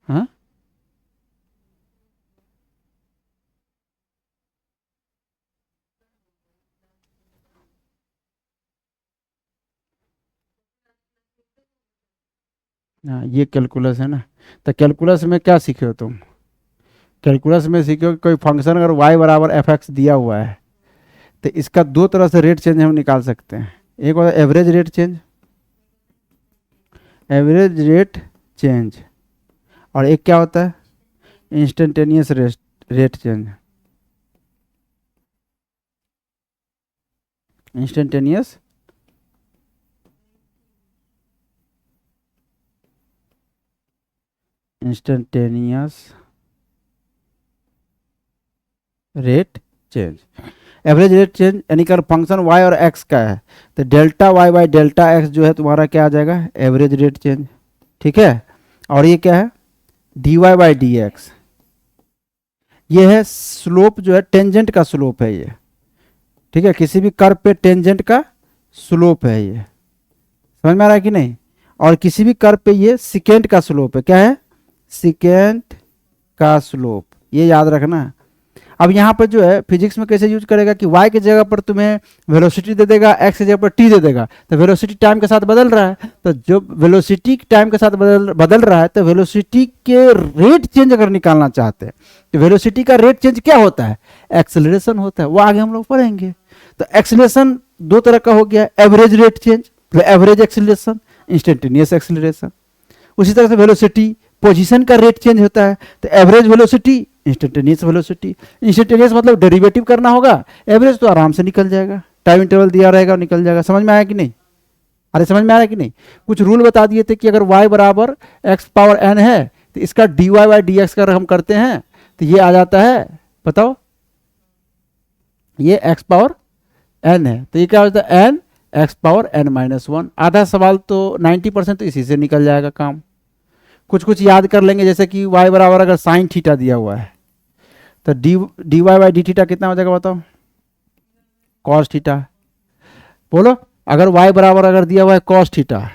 हाँ हाँ, ये कैलकुलस है ना। तो कैलकुलस में क्या सीखे हो तुम? कैलकुलस में सीखे हो कि कोई फंक्शन अगर y बराबर एफ एक्स दिया हुआ है तो इसका दो तरह से रेट चेंज हम निकाल सकते हैं। एक होता है average rate change, average rate change, और एक क्या होता है instantaneous rate change. Instantaneous instantaneous rate change, average rate change. यानी कि फंक्शन y और x का है तो delta y by delta x जो है तुम्हारा क्या आ जाएगा, एवरेज रेट चेंज, ठीक है। और ये क्या है, dy बाई डी एक्स, ये है स्लोप जो है, टेंजेंट का स्लोप है ये, ठीक है। किसी भी कर्व पे टेंजेंट का स्लोप है ये, समझ में आ रहा है कि नहीं? और किसी भी कर्व पे ये सिकेंट का स्लोप है। क्या है, सिकेंट का स्लोप, ये याद रखना। अब यहाँ पर जो है फिजिक्स में कैसे यूज करेगा कि y की जगह पर तुम्हें वेलोसिटी दे देगा, x की जगह पर t दे देगा। तो वेलोसिटी टाइम के साथ बदल रहा है, तो जो वेलोसिटी टाइम के साथ बदल रहा है, तो वेलोसिटी के रेट चेंज अगर निकालना चाहते हैं तो वेलोसिटी का रेट चेंज क्या होता है, एक्सेलरेशन होता है। वो आगे हम लोग पढ़ेंगे। तो एक्सेलरेशन दो तरह का हो गया, average rate change, average acceleration, instantaneous acceleration. उसी तरह से वेलोसिटी पोजीशन का रेट चेंज होता है, तो average velocity, instantaneous velocity. Instantaneous मतलब डेरिवेटिव करना होगा, एवरेज तो आराम से निकल जाएगा, टाइम इंटरवल दिया रहेगा निकल जाएगा। समझ में आया कि नहीं? अरे समझ में आ रहा है कि नहीं? कुछ रूल बता दिए थे कि अगर y बराबर x पावर n है तो इसका dy बाई डी एक्स अगर हम करते हैं तो ये आ जाता है, बताओ, ये x पावर n है तो ये क्या होता है n X power N minus one. आधा सवाल तो 90% तो इसी से निकल जाएगा काम। कुछ कुछ याद कर लेंगे, जैसे कि y बराबर अगर साइन थीटा दिया हुआ है तो dy बाई डी थीटा कितना हो जाएगा बताओ, कॉस थीटा। बोलो, अगर y बराबर अगर दिया हुआ है कॉस थीटा,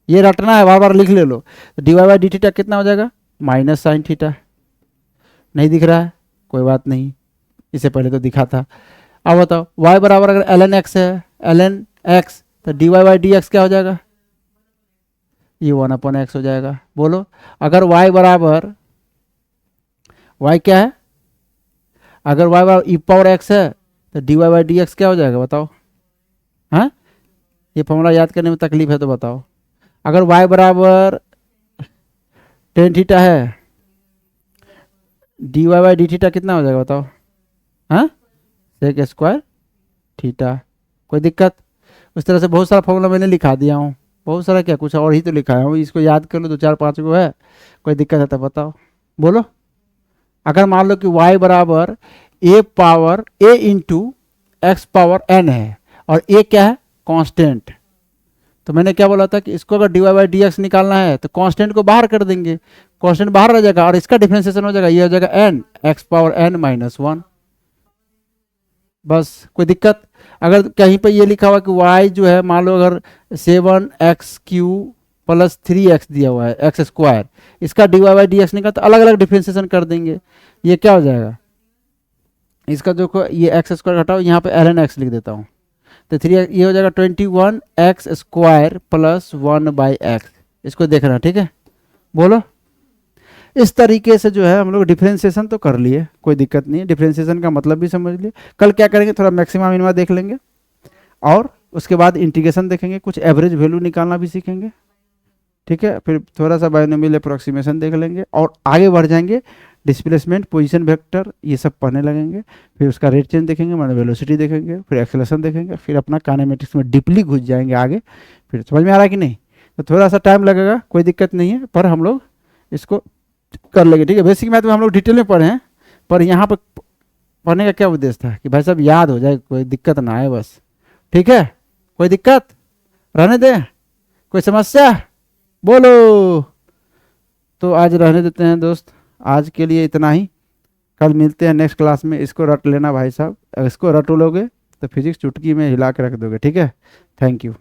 ये रटना है, बार बार लिख ले लो, तो dy बाई डी थीटा कितना हो जाएगा, माइनस साइन थीटा। नहीं दिख रहा है, कोई बात नहीं, इससे पहले तो दिखा था। अब बताओ y बराबर अगर ln x है, ln x, तो dy बाई डी एक्स क्या हो जाएगा, ये 1/x हो जाएगा। बोलो, अगर y बराबर, y क्या है, अगर y बराबर ई पावर x है तो dy बाई डी एक्स क्या हो जाएगा बताओ। हाँ, ये फॉर्मूला याद करने में तकलीफ है तो बताओ। अगर y बराबर टेन थीटा है, dy बाई डी थीटा कितना हो जाएगा बताओ। हाँ, सेक स्क्वायर थीटा। कोई दिक्कत? उस तरह से बहुत सारा फॉर्मूला मैंने लिखा दिया हूँ, बहुत सारा क्या, कुछ और ही तो लिखा है, इसको याद कर लो, 2 4 5 को है। कोई दिक्कत है तो बताओ। बोलो, अगर मान लो कि y बराबर a power a into x power n है और a क्या है, कांस्टेंट, तो मैंने क्या बोला था कि इसको अगर dy बाई डी एक्स निकालना है तो कांस्टेंट को बाहर कर देंगे, कांस्टेंट बाहर रह जाएगा और इसका डिफरेंशिएशन हो जाएगा, ये हो जाएगा n X power n minus one. बस, कोई दिक्कत? अगर कहीं पर ये लिखा हुआ कि y जो है मान लो अगर 7x³ प्लस 3x दिया हुआ है एक्स स्क्वायर, इसका dy बाई डी एक्स निकाल तो अलग अलग डिफरेंशिएशन कर देंगे, ये क्या हो जाएगा, इसका जो ये एक्स स्क्वायर हटाओ, यहाँ पे ln x लिख देता हूँ, तो 3 ये हो जाएगा 21x स्क्वायर प्लस 1/x। इसको देखना, ठीक है। बोलो, इस तरीके से जो है हम लोग डिफरेंशिएशन तो कर लिए, कोई दिक्कत नहीं है, डिफरेंशिएशन का मतलब भी समझ लिए। कल क्या करेंगे, थोड़ा मैक्सिमा मिनिमा देख लेंगे और उसके बाद इंटीग्रेशन देखेंगे, कुछ एवरेज वैल्यू निकालना भी सीखेंगे, ठीक है। फिर थोड़ा सा बायनोमियल अप्रोक्सीमेशन देख लेंगे और आगे बढ़ जाएंगे, डिस्प्लेसमेंट, पोजीशन वेक्टर, ये सब पढ़ने लगेंगे। फिर उसका रेट चेंज देखेंगे, मतलब वेलोसिटी देखेंगे, फिर एक्सेलरेशन देखेंगे, फिर अपना काइनेमेटिक्स में डीपली घुस जाएंगे आगे। फिर समझ में आ रहा है कि नहीं? तो थोड़ा सा टाइम लगेगा, कोई दिक्कत नहीं है, पर हम लोग इसको कर लेंगे, ठीक है। बेसिक मैथ में हम लोग डिटेल में पढ़े हैं, पर यहाँ पर पढ़ने का क्या उद्देश्य था कि भाई साहब याद हो जाए, कोई दिक्कत ना आए बस, ठीक है। कोई दिक्कत? रहने दे, कोई समस्या? बोलो। तो आज रहने देते हैं दोस्त, आज के लिए इतना ही, कल मिलते हैं नेक्स्ट क्लास में। इसको रट लेना भाई साहब, इसको रट लोगे तो फिजिक्स चुटकी में हिला के रख दोगे, ठीक है। Thank you.